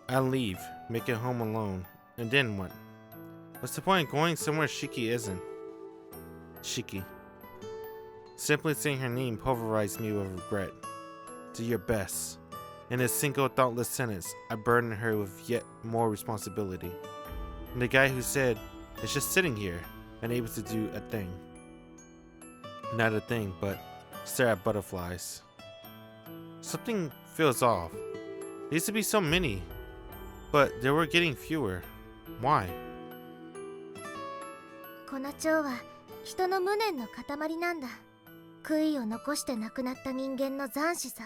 I'll leave, make it home alone, and then what? What's the point of going somewhere Shiki isn't? Shiki. Simply saying her name pulverized me with regret. Do your best. In a single thoughtless sentence, I burdened her with yet more responsibility. And the guy who said, it's just sitting here, unable to do a thing. Not a thing, but stare at butterflies. Something feels off. There used to be so many, but they were getting fewer. Why? この蝶は人の無念の塊なんだ。悔いを残して亡くなった人間の残死さ。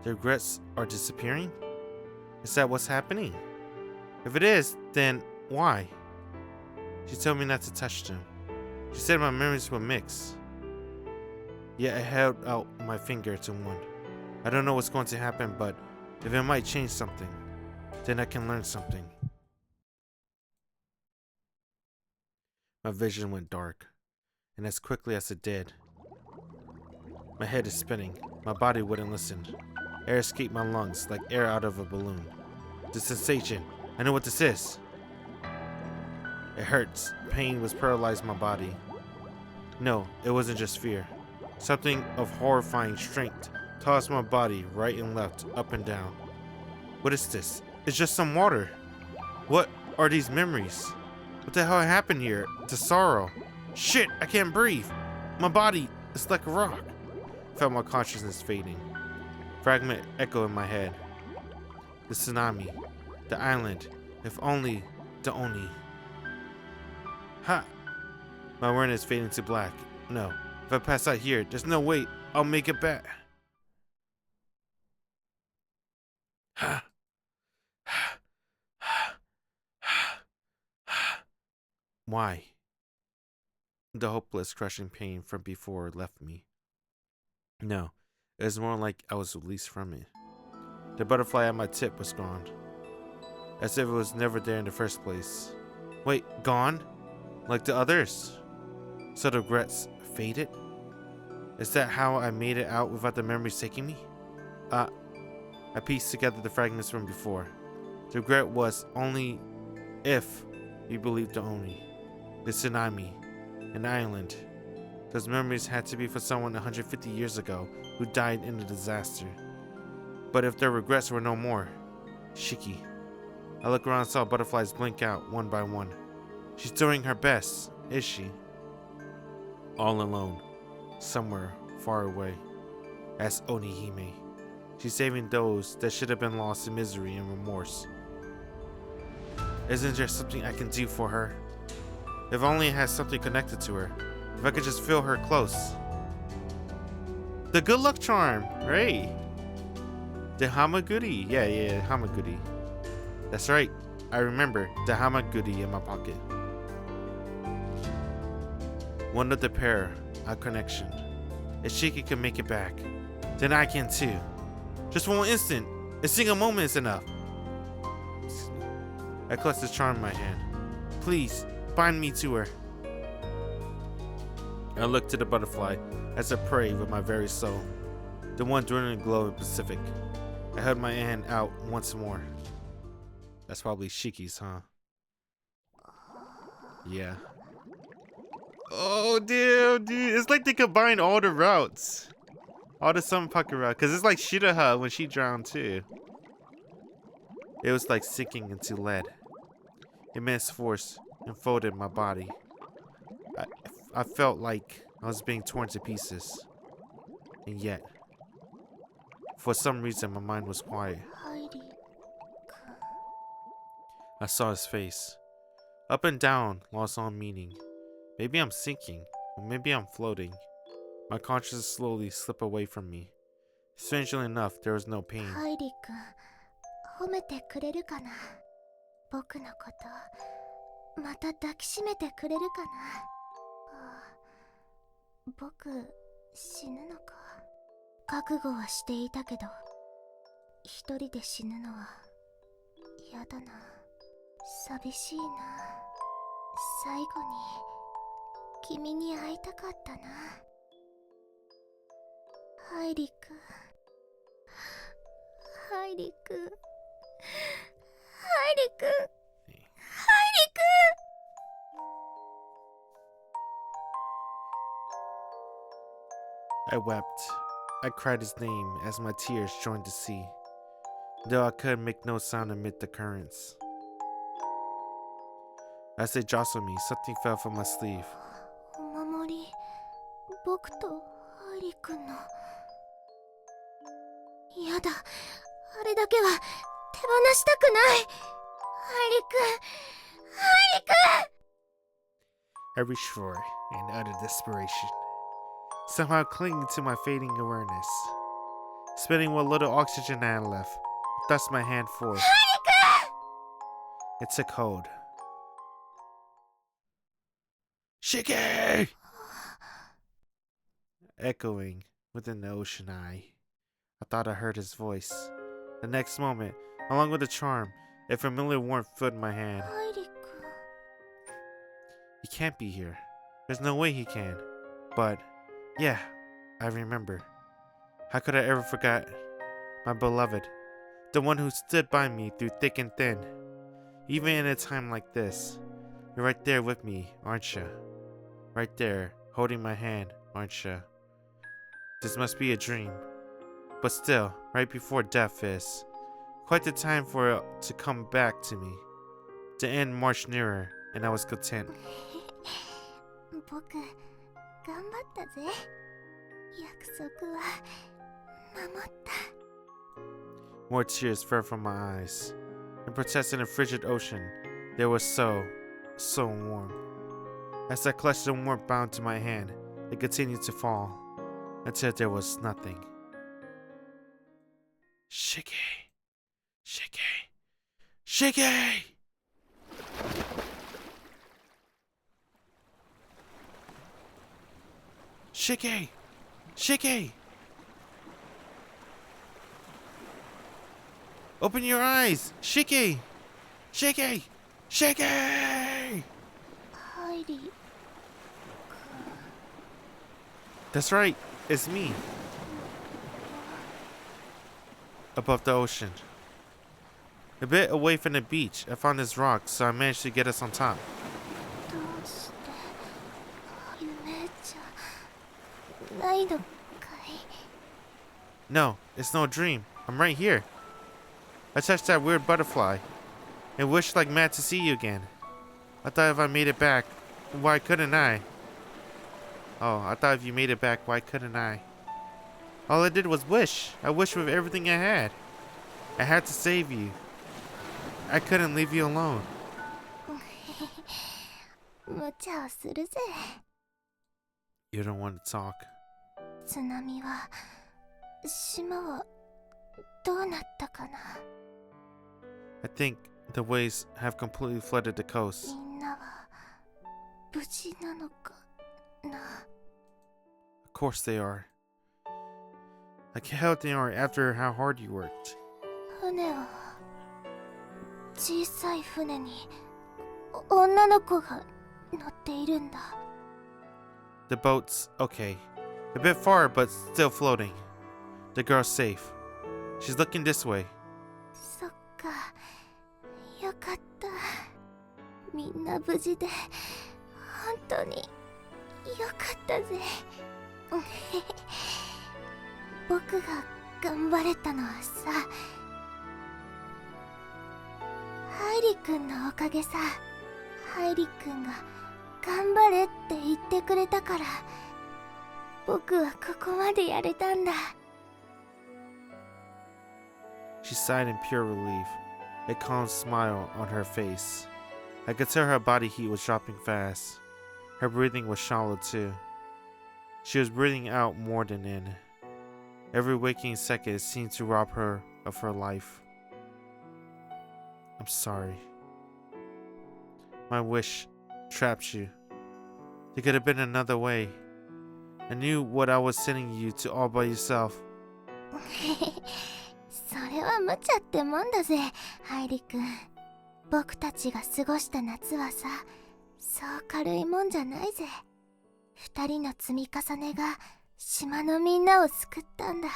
The regrets are disappearing? Is that what's happening? If it is, then why? She told me not to touch them. She said my memories were mixed. Yet I held out my finger to one. I don't know what's going to happen, but if it might change something, then I can learn something. My vision went dark, and as quickly as it did, my head is spinning. My body wouldn't listen. Air escaped my lungs like air out of a balloon. The sensation. I know what this is. It hurts. Pain was paralyzed my body. No, it wasn't just fear. Something of horrifying strength tossed my body right and left, up and down. What is this? It's just some water. What are these memories? What the hell happened here? The sorrow. Shit, I can't breathe. My body is like a rock. I felt my consciousness fading. Fragment echo in my head. The tsunami. The island. If only. The Oni. Ha! My awareness fading to black. No. If I pass out here, there's no way I'll make it back. Ha! Why? The hopeless, crushing pain from before left me. No, it was more like I was released from it. The butterfly at my tip was gone. As if it was never there in the first place. Wait, gone? Like the others? So the regrets faded? Is that how I made it out without the memories taking me? I pieced together the fragments from before. The regret was only if we believed the Oni. The tsunami. An island. Those memories had to be for someone 150 years ago who died in the disaster. But if their regrets were no more, Shiki. I look around and saw butterflies blink out one by one. She's doing her best, is she? All alone, somewhere far away, as Onihime. She's saving those that should have been lost in misery and remorse. Isn't there something I can do for her? If only it has something connected to her. If I could just feel her close. The good luck charm, right? The Hamaguri. Yeah, Hamaguri. That's right. I remember the Hamaguri in my pocket. One of the pair, a connection. If Shiki can make it back, then I can too. Just for one instant, a single moment is enough. I clutched the charm in my hand. Please, bind me to her. I looked to the butterfly as a prey with my very soul. The one during the glow in the Pacific. I held my hand out once more. That's probably Shiki's, huh? Yeah. Oh, damn, dude. It's like they combined all the routes. All the Sunpucker route. Because it's like Shiroha when she drowned, too. It was like sinking into lead. Immense force enfolded my body. I felt like I was being torn to pieces. And yet, for some reason, my mind was quiet. I saw his face. Up and down, lost all meaning. Maybe I'm sinking, or maybe I'm floating. My consciousness slowly slipped away from me. Strangely enough, there was no pain. Hairi-kun, 褒めてくれるかな? 僕のこと、また抱きしめてくれるかな? 僕、死ぬのか? 覚悟はしていたけど、一人で死ぬのは嫌だな。寂しいな。最後に君に会いたかったな。ハイリ君、ハイリ君、ハイリ君、ハイリ君。I wept. I cried his name as my tears joined the sea, though I could make no sound amid the currents. As they jostled me, something fell from my sleeve. お守り、僕とハイリ君の。やだ、あれだけは手放したくない。ハイリ君、ハイリ君。I reached for it in utter desperation, somehow clinging to my fading awareness. Spinning what little oxygen I had left, I thrust my hand forth. It took hold. Shiki! Echoing within the ocean eye, I thought I heard his voice. The next moment, along with the charm, a familiar warmth filled my hand. ハイリ君。 He can't be here. There's no way he can. But, yeah, I remember. How could I ever forget? My beloved. The one who stood by me through thick and thin. Even in a time like this. You're right there with me, aren't you? Right there, holding my hand, aren't you? This must be a dream. But still, right before death is. Quite the time for it to come back to me. The end marched nearer, and I was content. 僕、頑張ったぜ。約束は守った。 More tears fell from my eyes. In protesting the frigid ocean, they were so warm. As I clutched the warmth bound to my hand, they continued to fall, until there was nothing. Shiki! Shiki! Shiki! Shiki! Shiki! Open your eyes! Shiki! Shiki! Shiki! ハイリ。 That's right, it's me. Above the ocean. A bit away from the beach, I found this rock, so I managed to get us on top. どうして夢じゃないのかい。 No, it's no dream. I'm right here. I touched that weird butterfly and wished like mad to see you again. I thought if I made it back, why couldn't I? Oh, I thought if you made it back, why couldn't I? All I did was wish. I wished with everything I had. I had to save you. I couldn't leave you alone. 無茶をするぜ。 You don't want to talk. 津波は島はどうなったかな。 I think the waves have completely flooded the coast. みんなは無事なのかな。 Of course they are. I can help they are after how hard you worked. 船は小さい船に女の子が乗っているんだ。 The boat's okay. A bit far, but still floating. The girl's safe. She's looking this way. そっか、よかった。みんな無事で本当によかったぜ。僕が頑張れたのはさ、ハイリ君のおかげさ。ハイリ君が頑張れって言ってくれたから、僕はここまでやれたんだ。 She sighed in pure relief, a calm smile on her face. I could tell her body heat was dropping fast. Her breathing was shallow too. She was breathing out more than in. Every waking second seemed to rob her of her life. I'm sorry. My wish trapped you. There could have been another way. I knew what I was sending you to all by yourself. それは無茶ってもんだぜ、ハイリ君。僕たちが過ごした夏はさ、そう軽いもんじゃないぜ。二人の積み重ねが島のみんなを救ったんだ。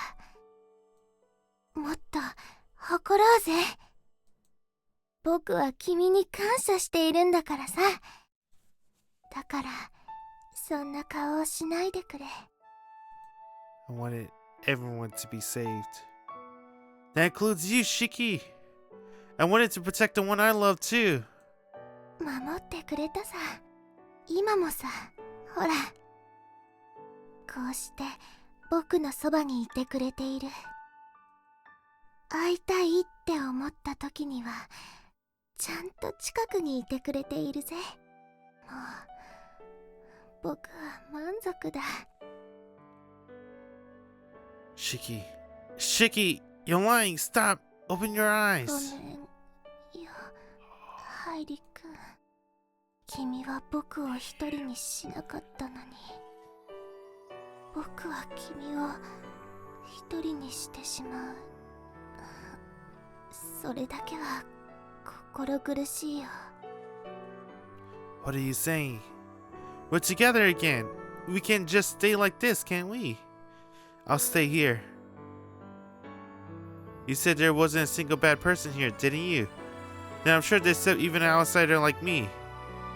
もっと誇ろうぜ。僕は君に感謝しているんだからさ。だからそんな顔をしないでくれ。I wanted everyone to be saved. That includes you, Shiki. I wanted to protect the one I love too. 守ってくれたさ。今もさ、ほら。こうして僕のそばにいてくれている。会いたいって思った時にはちゃんと近くにいてくれているぜ。もう僕は満足だ。Shiki. Shiki, you're lying. Stop. Open your ご eyes. めんよ、ハイリ君。君は僕を一人にしなかったのに、僕は君を一人にしてしまう。それだけは心苦しいよ。What are you saying? We're together again. We can't just stay like this, can't we? I'll stay here. You said there wasn't a single bad person here, didn't you? Then I'm sure there's even an outsider like me.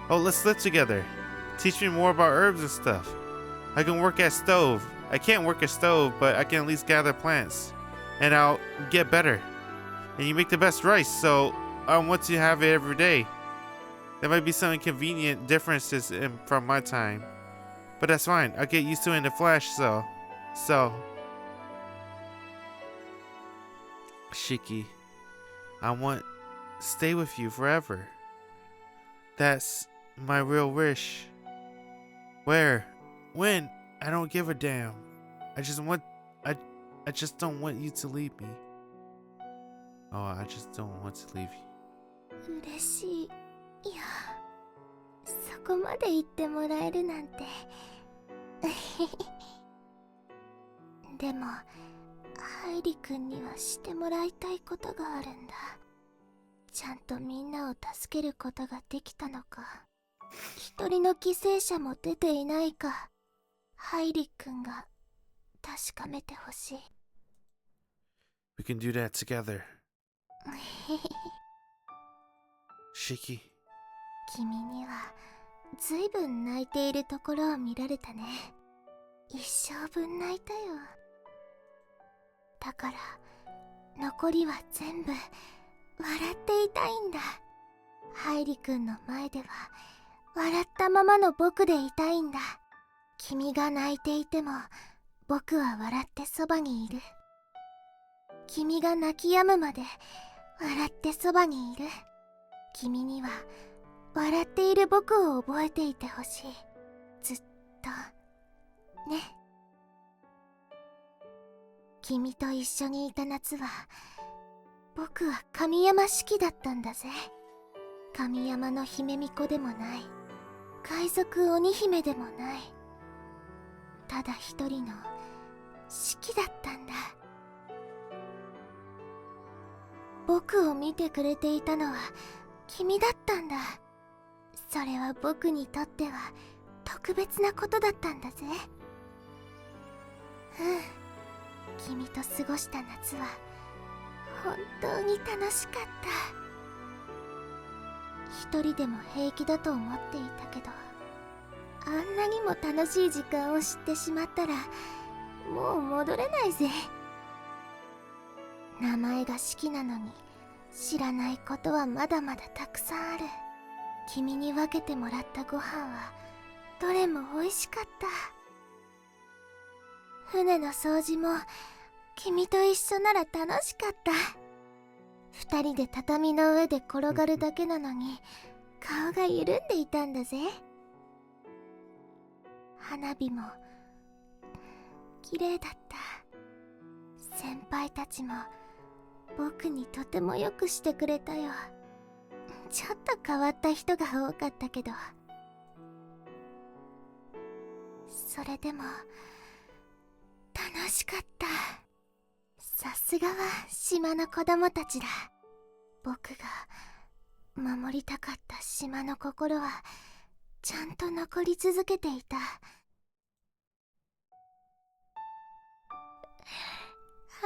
Oh, let's live together. Teach me more about herbs and stuff. I can work at stove. I can't work at stove, but I can at least gather plants. And I'll get better. And you make the best rice, so I want to have it every day. There might be some inconvenient differences from my time. But that's fine. I'll get used to it in a flash, so... Shiki, I want to stay with you forever. That's my real wish. Where? When? I don't give a damn. I just don't want you to leave me. Oh, I just don't want to leave you. 嬉しいよ。そこまで言ってもらえるなんて。でもハイリ君にはしてもらいたいことがあるんだ。ちゃんとみんなを助けることができたのか、一人の犠牲者も出ていないか、ハイリ君が確かめてほしい。 We can do that together. Shiki. 君にはずいぶん泣いているところを見られたね。一生分泣いたよ。だから残りは全部笑っていたいんだ。ハイリ君の前では笑ったままの僕でいたいんだ。君が泣いていても僕は笑ってそばにいる。君が泣き止むまで笑ってそばにいる。君には笑っている僕を覚えていてほしい。ずっとね。君と一緒にいた夏は僕は神山式だったんだぜ。神山の姫巫女でもない、海賊鬼姫でもない、ただ一人の四季だったんだ。僕を見てくれていたのは君だったんだ。それは僕にとっては特別なことだったんだぜ。君と過ごした夏は本当に楽しかった。一人でも平気だと思っていたけど、あんなにも楽しい時間を知ってしまったらもう戻れないぜ。名前が四季なのに知らないことはまだまだたくさんある。君に分けてもらったご飯はどれも美味しかった。船の掃除も君と一緒なら楽しかった。二人で畳の上で転がるだけなのに顔が緩んでいたんだぜ。花火も綺麗だった。先輩たちも僕にとてもよくしてくれたよ。ちょっと変わった人が多かったけど、それでも楽しかった。さすがは島の子供たちだ。僕が守りたかった島の心はちゃんと残り続けていた。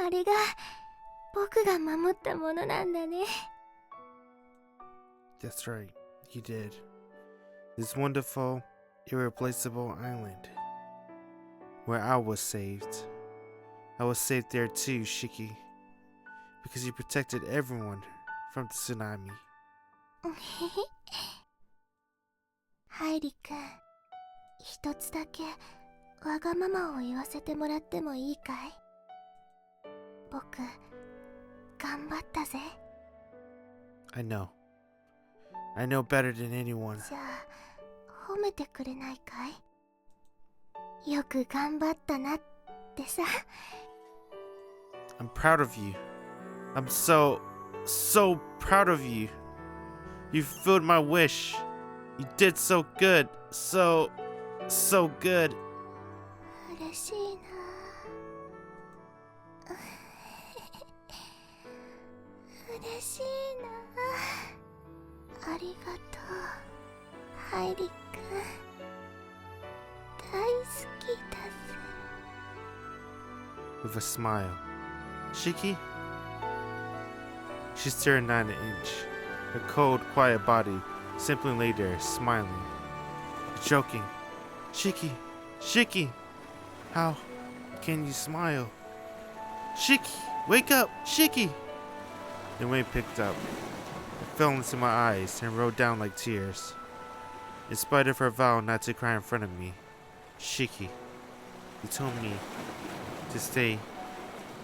あれが僕が守ったものなんだね。 That's right, you did. This wonderful, irreplaceable island where I was saved. I was safe there too, Shiki. Because you protected everyone from the tsunami. ハイリ君、一つだけわがままを言わせてもらってもいいかい？僕、頑張ったぜ。I know. I know better than anyone. じゃあ、褒めてくれないかい？よく頑張ったなってさ。I'm proud of you. I'm so proud of you. You fulfilled my wish. You did so good. So good. 嬉しいな。嬉しいな。ありがとう、ハイリ君。大好きだぜ。With a smile. Shiki? She stared not an inch. Her cold, quiet body simply lay there, smiling, joking. Shiki! Shiki! How can you smile? Shiki! Wake up! Shiki! The wind picked up. It fell into my eyes and rolled down like tears. In spite of her vow not to cry in front of me, Shiki, you told me to stay.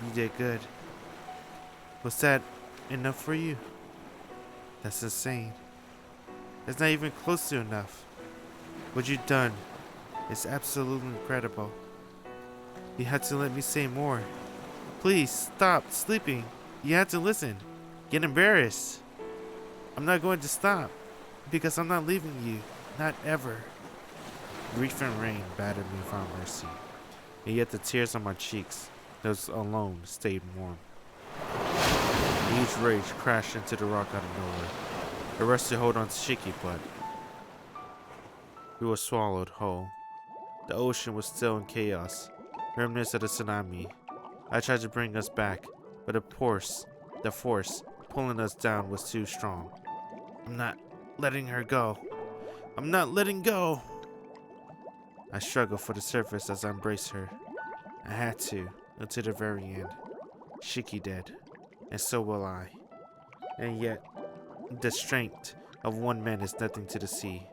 You did good. Was that enough for you? That's insane. That's not even close to enough. What you've done is absolutely incredible. You had to let me say more. Please stop sleeping. You have to listen. Get embarrassed. I'm not going to stop because I'm not leaving you. Not ever. Grief and rain battered me without mercy, and yet the tears on my cheeks, those alone, stayed warm. A huge rage crashed into the rock out of nowhere. I rushed to hold on to Shiki, but we were swallowed whole. The ocean was still in chaos, remnants of the tsunami. I tried to bring us back, but the force pulling us down was too strong. I'm not letting her go. I'm not letting go. I struggled for the surface as I embraced her. I had to, until the very end. Shiki did, and so will I. And yet, the strength of one man is nothing to the sea.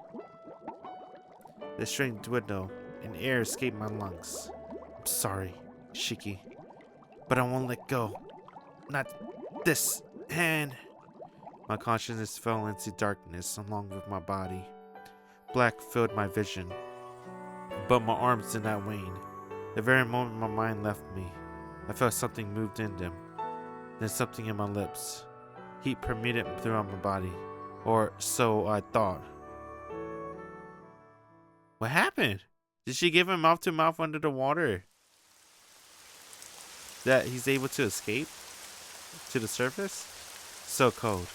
The strength dwindled, and air escaped my lungs. I'm sorry, Shiki, but I won't let go. Not this hand. My consciousness fell into darkness along with my body. Black filled my vision, but my arms did not wane. The very moment my mind left me, I felt something moved in them, then something in my lips. Heat permeated throughout my body, or so I thought. What happened? Did she give him mouth to mouth under the water? That he's able to escape to the surface? So cold,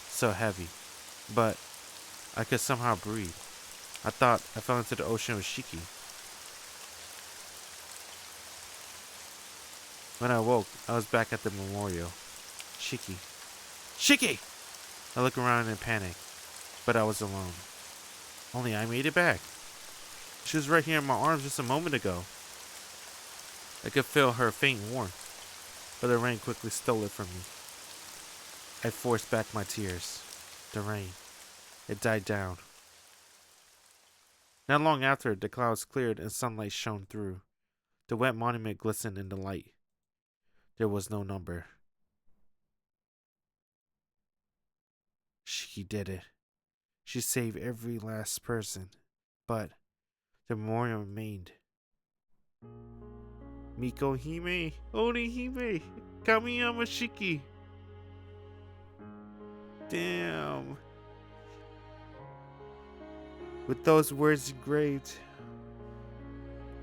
so heavy, but I could somehow breathe. I thought I fell into the ocean with Shiki. When I woke, I was back at the memorial. Shiki. Shiki! I looked around in panic, but I was alone. Only I made it back. She was right here in my arms just a moment ago. I could feel her faint warmth, but the rain quickly stole it from me. I forced back my tears. The rain, it died down. Not long after, the clouds cleared and sunlight shone through. The wet monument glistened in the light. There was no number. She did it. She saved every last person, but the memorial remained. Miko Hime, Onihime, Kamiyama Shiki. Damn. With those words engraved,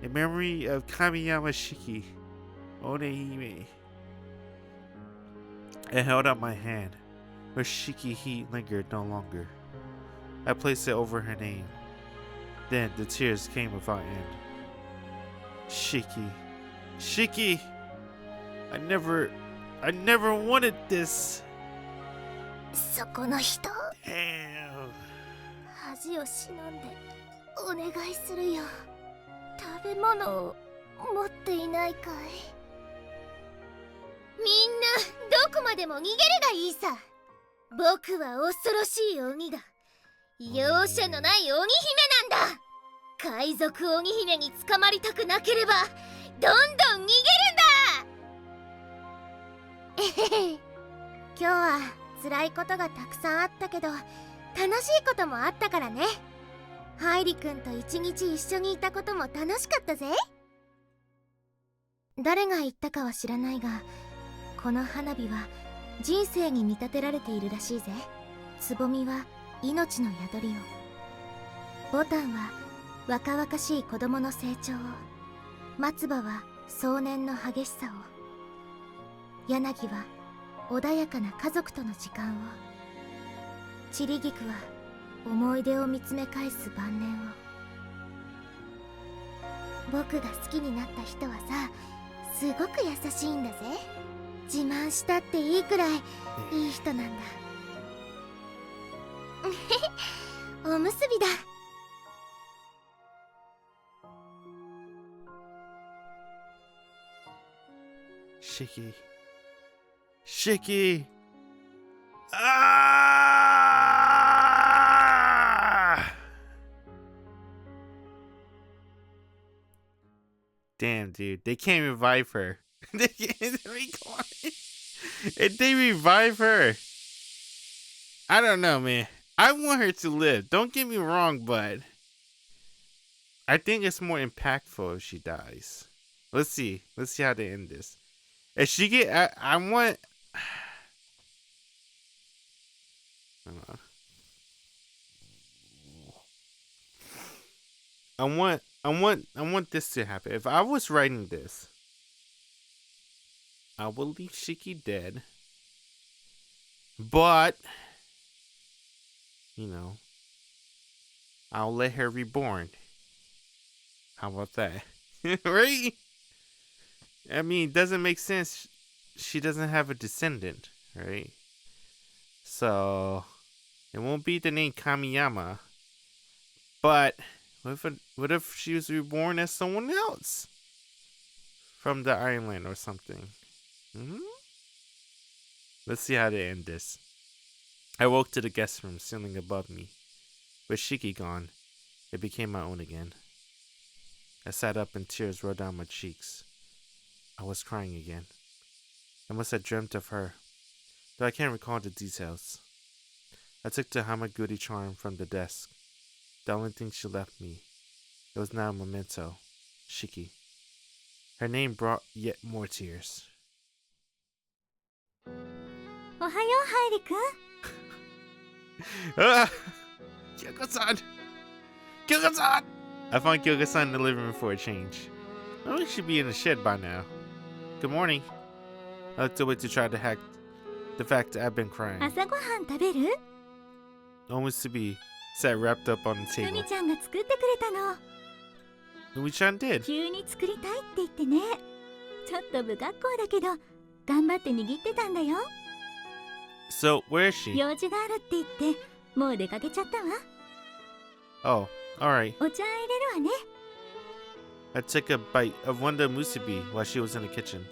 in memory of Kamiyama Shiki, Onihime. I held out my hand, where Shiki heat lingered no longer. I placed it over her name. Then the tears came without end. Shiki. Shiki! I never wanted this. そこの人、 Damn. 恥を忍んでお願いするよ。食べ物を持っていないかい？みんなどこまでも逃げるがいいさ。僕は恐ろしい鬼だ。容赦のない鬼姫なんだ。海賊鬼姫に捕まりたくなければどんどん逃げるんだ。えへへ。今日は辛いことがたくさんあったけど楽しいこともあったからね。ハイリ君と一日一緒にいたことも楽しかったぜ。誰が言ったかは知らないが、この花火は人生に見立てられているらしいぜ。つぼみは命の宿りを、ボタンは若々しい子供の成長を、松葉は壮年の激しさを、柳は穏やかな家族との時間を、散り菊は思い出を見つめ返す晩年を。僕が好きになった人はさ、すごく優しいんだぜ。自慢したっていいくらいいい人なんだ。おむすびだ。Shiki. Shiki! Ah! Damn, dude. They can't revive her. They can't if they revive her. I don't know, man. I want her to live. Don't get me wrong, but I think it's more impactful if she dies. Let's see. Let's see how they end this. If she get, I want. I want this to happen. If I was writing this, I will leave Shiki dead. But, you know, I'll let her reborn. How about that? Right? I mean, it doesn't make sense. She doesn't have a descendant, right? So, it won't be the name Kamiyama. But, what if she was reborn as someone else? From the island or something. Let's see how they end this. I woke to the guest room ceiling above me. With Shiki gone, it became my own again. I sat up and tears rolled down my cheeks. I was crying again. I must have dreamt of her, though I can't recall the details. I took the Hamaguri charm from the desk. The only thing she left me. It was now a memento. Shiki. Her name brought yet more tears. おはよう、ハイリ君。Kyoko-san! Kyoko-san! I found Kyoko-san in the living room for a change. I think she'd be in the shed by now. Good morning. I looked away to try to hack the fact that I've been crying. 朝ごはん食べる？ Almost to be sat wrapped up on the う table. みちゃんが作ってくれたの。 Umi-chan did. 急に作りたいって言ってね。ちょっと不格好だけど、頑張って握ってたんだよ。 So, where is she? 用事があるって言って、もう出かけちゃったわ。 Oh, alright. お茶入れるわね。 I took a bite of one of the musubi while she was in the kitchen.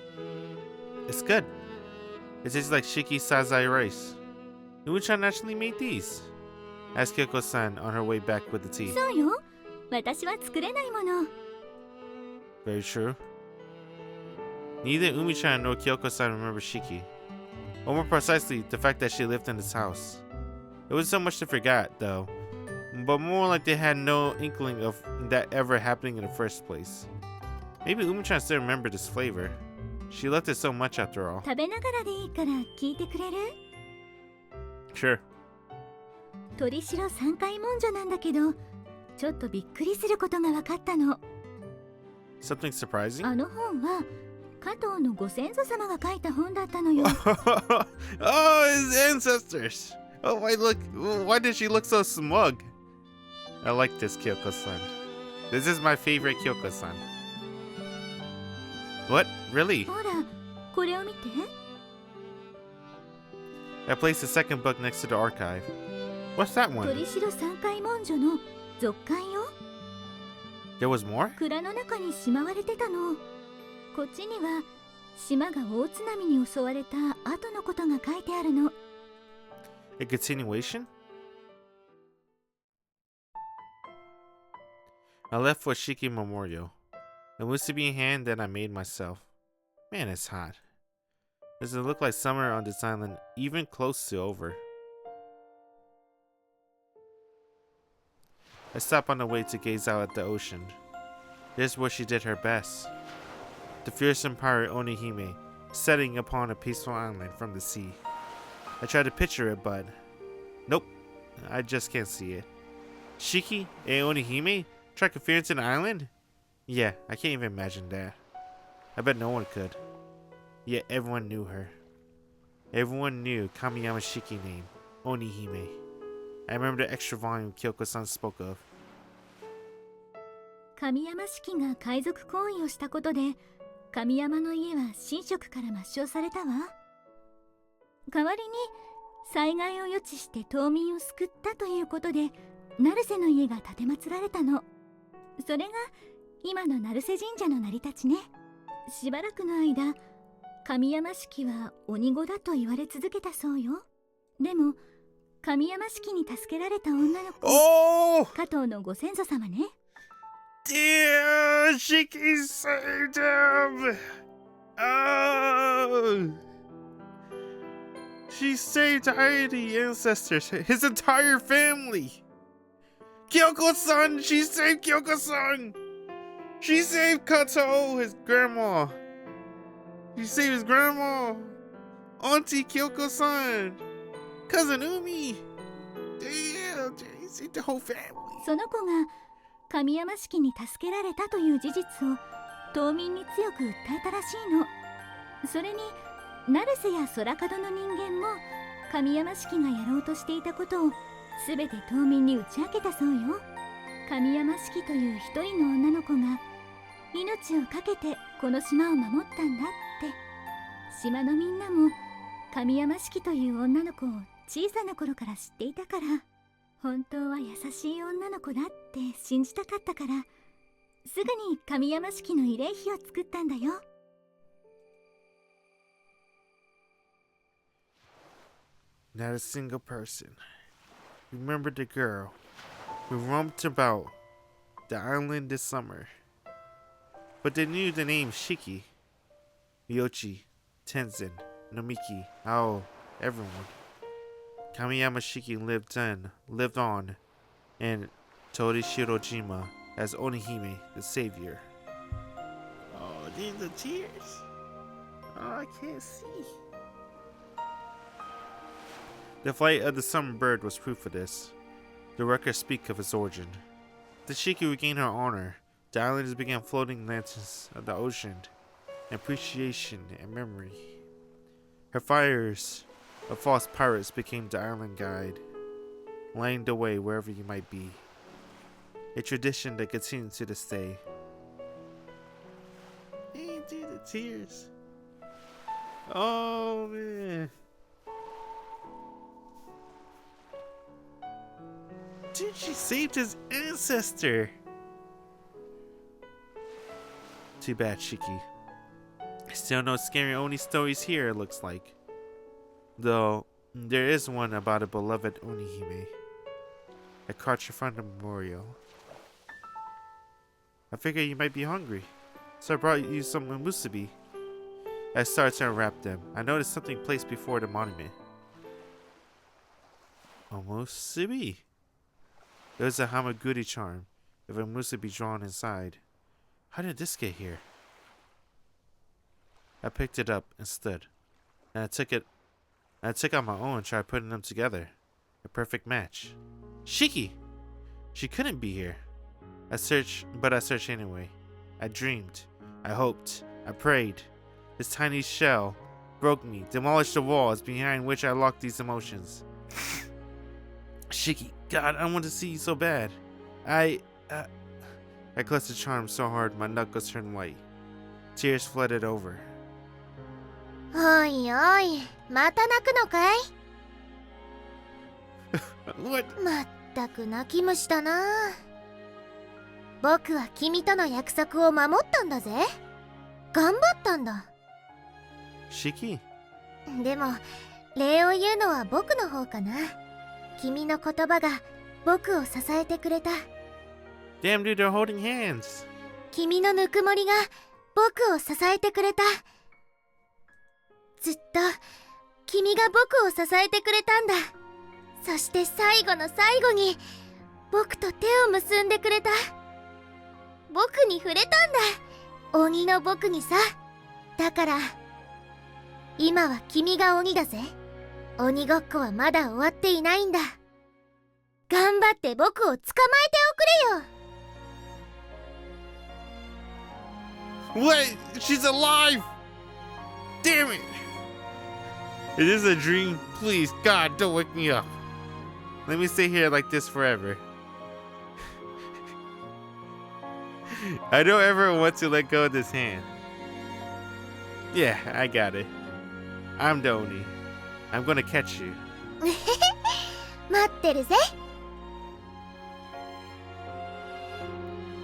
It's good. It tastes like Shiki Sazai rice. Umi-chan actually made these. Asked Kyoko-san on her way back with the tea. そうよ。私は作れないもの。 Very true. Neither Umi-chan nor Kyoko-san remember Shiki. Or more precisely, the fact that she lived in this house. It was so much to forget, though. But more like they had no inkling of that ever happening in the first place. Maybe Umi-chan still remembered this flavor. She loved it so much after all. 食べながらでいいから聞いてくれる？ Sure. 鳥城三回文書なんだけど、ちょっとびっくりすることが分かったの。 Something surprising? あの本は加藤のご先祖様が書いた本だったのよ。Oh, his ancestors! Oh, why did she look so smug? I like this Kyoko-san. This is my favorite Kyoko-san. What? Really? ほら、これを見て。 I placed the second book next to the archive. What's that one? 鳥城三回文書の続刊よ。 There was more? 蔵の中にしまわれてたの。こっちには島が大津波に襲われた後のことが書いてあるの。A continuation? I left for Shiki Memorial. A musubi in hand that I made myself. Man, it's hot. Does it look like summer on this island, even close to over? I stopped on the way to gaze out at the ocean. This is where she did her best. The fearsome pirate Onihime, setting upon a peaceful island from the sea. I tried to picture it, but nope, I just can't see it. Shiki and Onihime track a fear into an island? Yeah, I can't even imagine that. I bet no one could. Yet everyone knew her. Everyone knew Kamiyama Shiki name, Onihime. I remember the extra volume Kyoko-san spoke of. 神山式が海賊行為をしたことで、神山の家は神職から抹消されたわ。代わりに災害を予知して島民を救ったということで、成瀬の家が建て祀られたの。それが今の成瀬神社の成り立ちね。しばらくの間、神山式は鬼子だと言われ続けたそうよ。でも神山式に助けられた女の子、加藤のご先祖様ね。Dear Shiki saved him! Oh! She saved Hairi ancestors, his entire family! Kyoko-san! She saved Kyoko-san! She saved Kato, his grandma! She saved his grandma! Auntie Kyoko-san! Cousin Umi! Damn! She saved the whole family! その子が神山式に助けられたという事実を島民に強く訴えたらしいの。それに成瀬や空門の人間も神山式がやろうとしていたことを全て島民に打ち明けたそうよ。神山式という一人の女の子が命を懸けてこの島を守ったんだって。島のみんなも神山式という女の子を小さな頃から知っていたから、本当は優しい女の子だって信じたかったから、すぐに神山式の慰霊碑を作ったんだよ。Not a single person remembered the girl who roamed about the island this summer. But they knew the name Shiki, Ryochi, Tenzin, Nomiki, Ao, everyone. Kamiyama Shiki lived on in Torishirojima as Onihime, the savior. Oh, these are tears. Oh, I can't see. The flight of the summer bird was proof of this. The records speak of its origin. The Shiki regained her honor. The islanders began floating lanterns of the ocean, appreciation and memory. Her fires of false pirates became the island guide, lighting the way wherever you might be. A tradition that continues to this day. Hey, dude, the tears. Oh, man. Dude, she saved his ancestor. Too bad, Shiki. Still no scary Oni stories here, it looks like. Though, there is one about a beloved Onihime. A cart in front of the memorial. I figured you might be hungry, so I brought you some musubi. I started to unwrap them. I noticed something placed before the monument. A musubi? It was a hamaguri charm, with a musubi drawn inside. How did this get here? I picked it up and stood. And I took out my own and tried putting them together. A perfect match. Shiki! She couldn't be here. I searched anyway. I dreamed. I hoped. I prayed. This tiny shell broke me, demolished the walls behind which I locked these emotions. Shiki, God, I want to see you so bad. I clutched the charm so hard my knuckles turned white. Tears flooded over. おいおい、また泣くのかい？ What? まったく泣き虫だな。僕は君との約束を守ったんだぜ。頑張ったんだ。Shiki? でも礼を言うのは僕の方かな。君の言葉が僕を支えてくれた。 Damn, dude, they're holding hands. 君のぬくもりが僕を支えてくれた。ずっと君が僕を支えてくれたんだ。そして最後の最後に僕と手を結んでくれた。僕に触れたんだ、鬼の僕にさ。だから今は君が鬼だぜ。鬼ごっこはまだ終わっていないんだ。頑張って僕を捕まえておくれよ。 Wait, she's alive! Damn it! It is a dream. Please, God, don't wake me up. Let me stay here like this forever. I don't ever want to let go of this hand. Yeah, I got it. I'm the Oni. I'm gonna catch you. 待ってるぜ。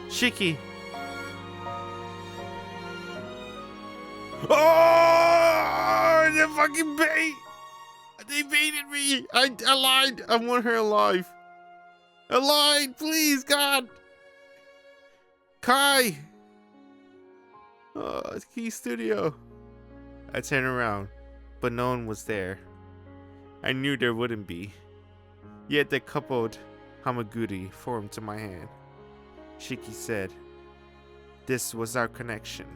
Shiki! Oh, the fucking bait! They baited me! I lied! I want her alive! I lied! Please, God! Kai! Oh, it's Key Studio. I turned around, but no one was there. I knew there wouldn't be. Yet the coupled Hamaguri formed to my hand. Shiki said, "This was our connection.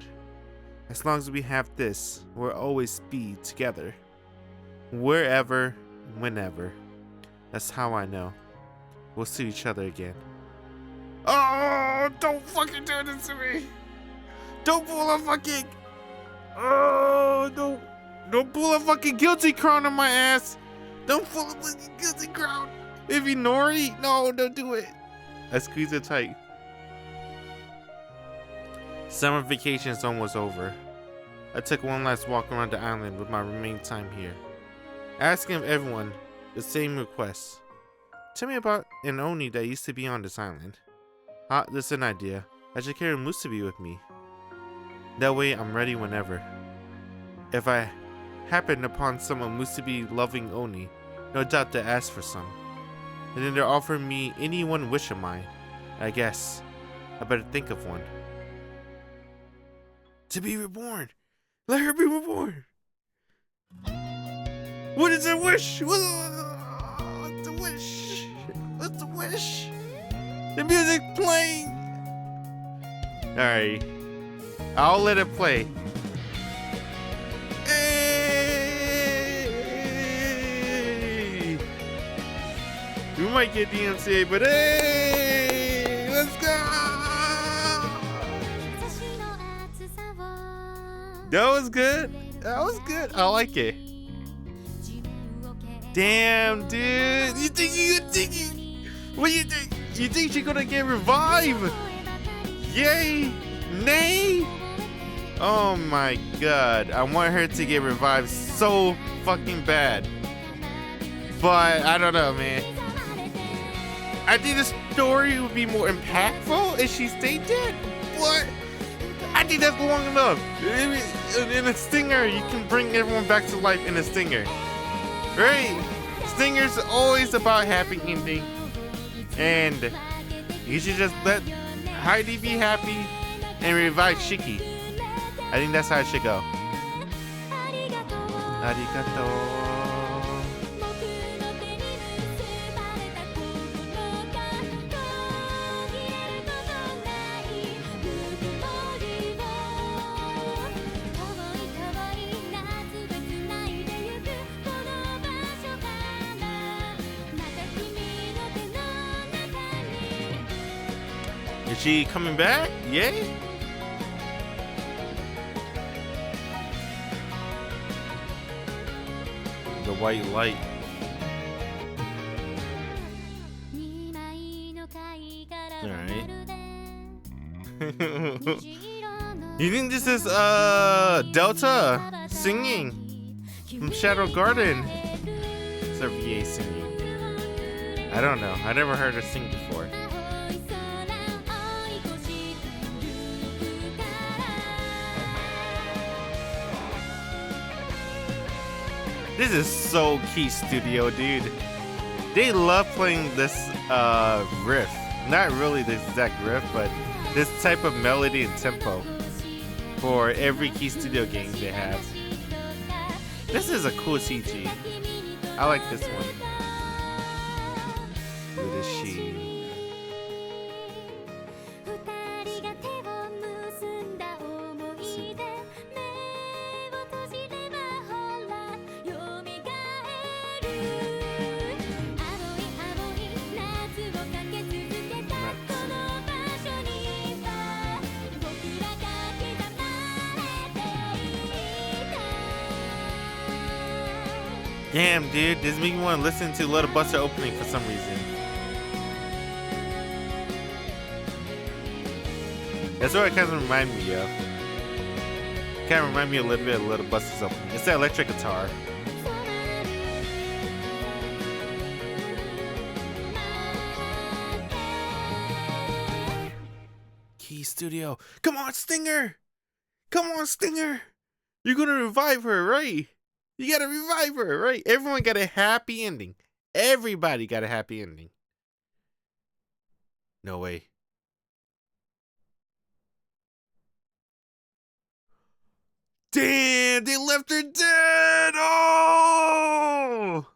As long as we have this, we'll always be together. Wherever, whenever. That's how I know. We'll see each other again." Oh, don't fucking do this to me. Don't pull a fucking... Oh, don't pull a fucking guilty crown on my ass. Don't pull a fucking guilty crown. If you Nori, no, don't do it. I squeeze it tight. Summer vacation is almost over. I took one last walk around the island with my remaining time here, asking of everyone the same request. Tell me about an Oni that used to be on this island. This is an idea. I should carry Musubi with me. That way I'm ready whenever. If I happen upon some Musubi loving Oni, no doubt to ask for some. And then they're offering me any one wish of mine. I guess I better think of one. To be reborn. Let her be reborn. What is her wish? What's the wish? What's the wish? The music playing. Alright. I'll let it play. Hey! We might get DMCA, but hey! Let's go! That was good. That was good. I like it. Damn, dude. What do you think? You think she's gonna get revived? Yay! Nay! Oh my god. I want her to get revived so fucking bad. But I don't know, man. I think the story would be more impactful if she stayed dead. What? I think that's long enough. In a stinger, you can bring everyone back to life in a stinger. Right? Stinger's always about happy ending. And you should just let Heidi be happy and revive Shiki. I think that's how it should go. Arigato. Is she coming back? Yay! The white light. Alright. You think this is Delta singing from Shadow Garden? It's her VA singing. I don't know. I never heard her sing before. This is so Key Studio, dude. They love playing this riff. Not really the exact riff, but this type of melody and tempo for every Key Studio game they have. This is a cool CG. I like this one. Who is she? Damn, dude, this makes me want to listen to Little Buster opening for some reason. That's what it kind of reminds me of. Kind of remind me a little bit of Little Buster's opening. It's that electric guitar. Key Studio. Come on, Stinger! Come on, Stinger! You're gonna revive her, right? You gotta revive her, right? Everyone got a happy ending. Everybody got a happy ending. No way. Damn, they left her dead! Oh!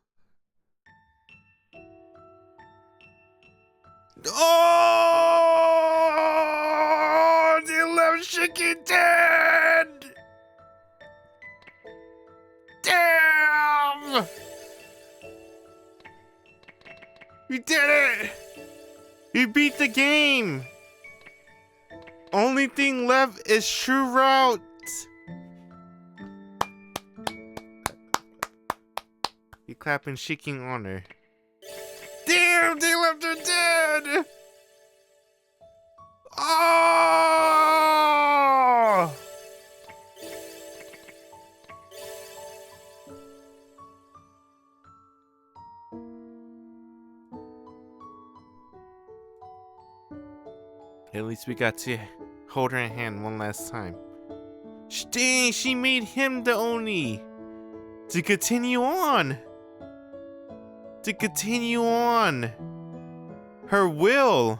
Oh! They left Shiki dead! Damn! You did it! You beat the game! Only thing left is True Route. You clapping Shiki in honor. Damn, they left her dead! Oh! At least we got to hold her hand one last time. Dang, she made him the Oni. To continue on. To continue on. Her will.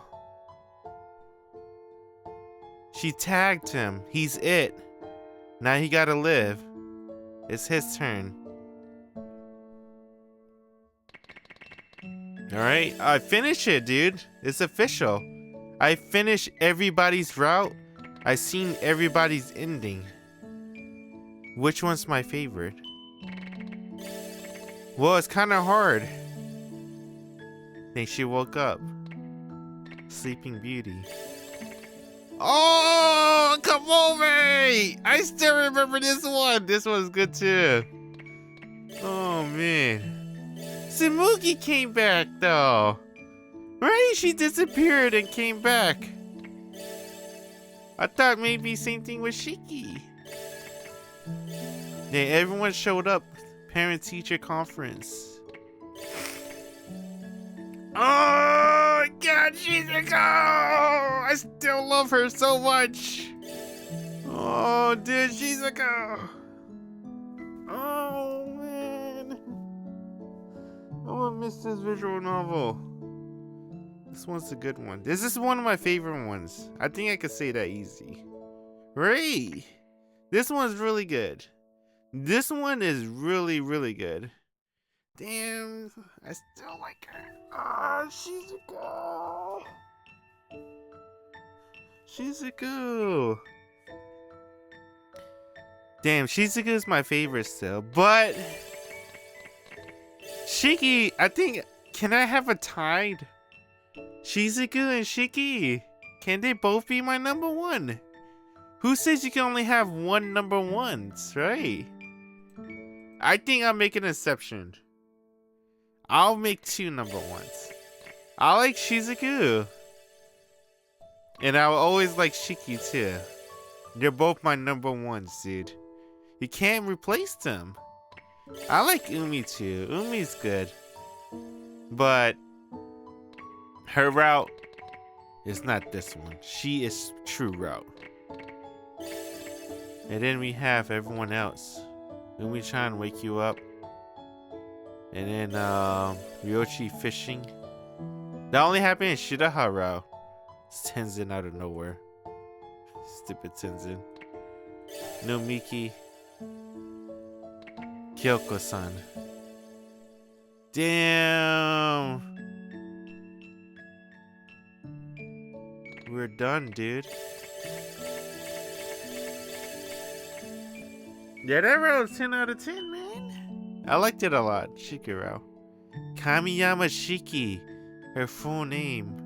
She tagged him. He's it. Now he gotta live. It's his turn. Alright, I finished it, dude. It's official. I finished everybody's route. I seen everybody's ending. Which one's my favorite? Well, it's kind of hard. Then she woke up. Sleeping Beauty. Oh, Kamome! I still remember this one. This one's good too. Oh man. Tsumugi came back though. Right? She disappeared and came back. I thought maybe same thing with Shiki. Then everyone showed up. Parent-teacher conference. Oh God, Shizuko! I still love her so much. Oh, dude, Shizuko. Oh man, I'm gonna miss this visual novel. This one's a good one. This is one of my favorite ones. I think I could say that easy. Right? This one's really good. This one is really, really good. Damn, I still like her. Ah, Shizuko. Shizuko. Damn, Shizuko is my favorite still, but Shiki, I think, can I have a tied? Shizuko and Shiki, can they both be my number one? Who says you can only have one number ones, right? I think I'll make an exception. I'll make two number ones. I like Shizuku. And I'll always like Shiki too. They're both my number ones, dude. You can't replace them. I like Umi too. Umi's good. But her route is not this one. She is True Route. And then we have everyone else. Umi trying to wake you up. And then Ryochi fishing. That only happened in Shiroha. It's Tenzin out of nowhere. Stupid Tenzin. No Miki. Kyoko-san. Damn. We're done, dude. Yeah, that row was 10 out of 10, man. I liked it a lot. Shikiro. Kamiyama Shiki. Her full name.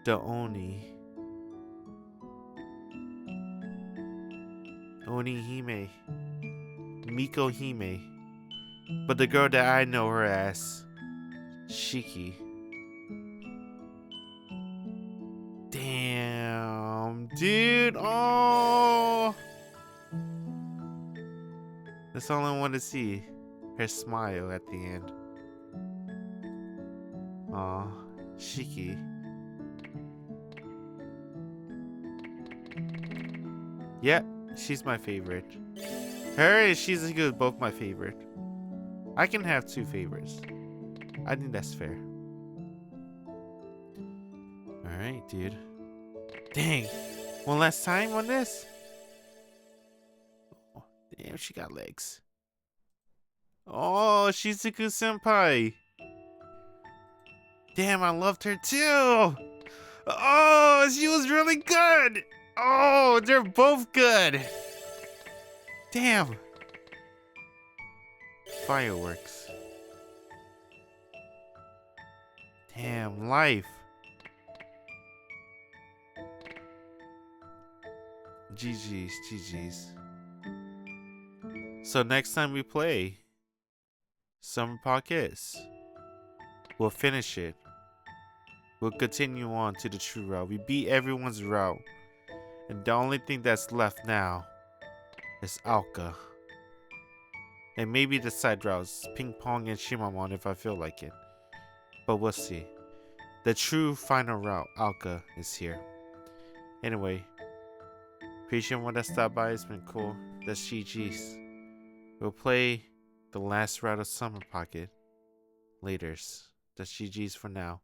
The Oni. Oni Hime. Miko Hime. But the girl that I know her as. Shiki. Damn, dude. Oh. That's all I want to see. Her smile at the end. Aw, Shiki. Yep, she's my favorite. Her and Shizuku is both my favorite. I can have two favorites. I think that's fair. Alright, dude. Dang. One last time on this? Oh, damn, she got legs. Oh, Shizuku senpai. Damn, I loved her too. Oh, she was really good. Oh, they're both good. Damn. Fireworks. Damn, life. GG's, GG's. So next time we play Summer Pockets, we'll finish it. We'll continue on to the true route. We beat everyone's route. And the only thing that's left now is Alka. And maybe the side routes, Ping Pong and Shimamon if I feel like it. But we'll see. The true final route, Alka, is here. Anyway, appreciate everyone that stopped by. It's been cool. That's GG's. We'll play the last route of Summer Pocket laters. That's GG's for now.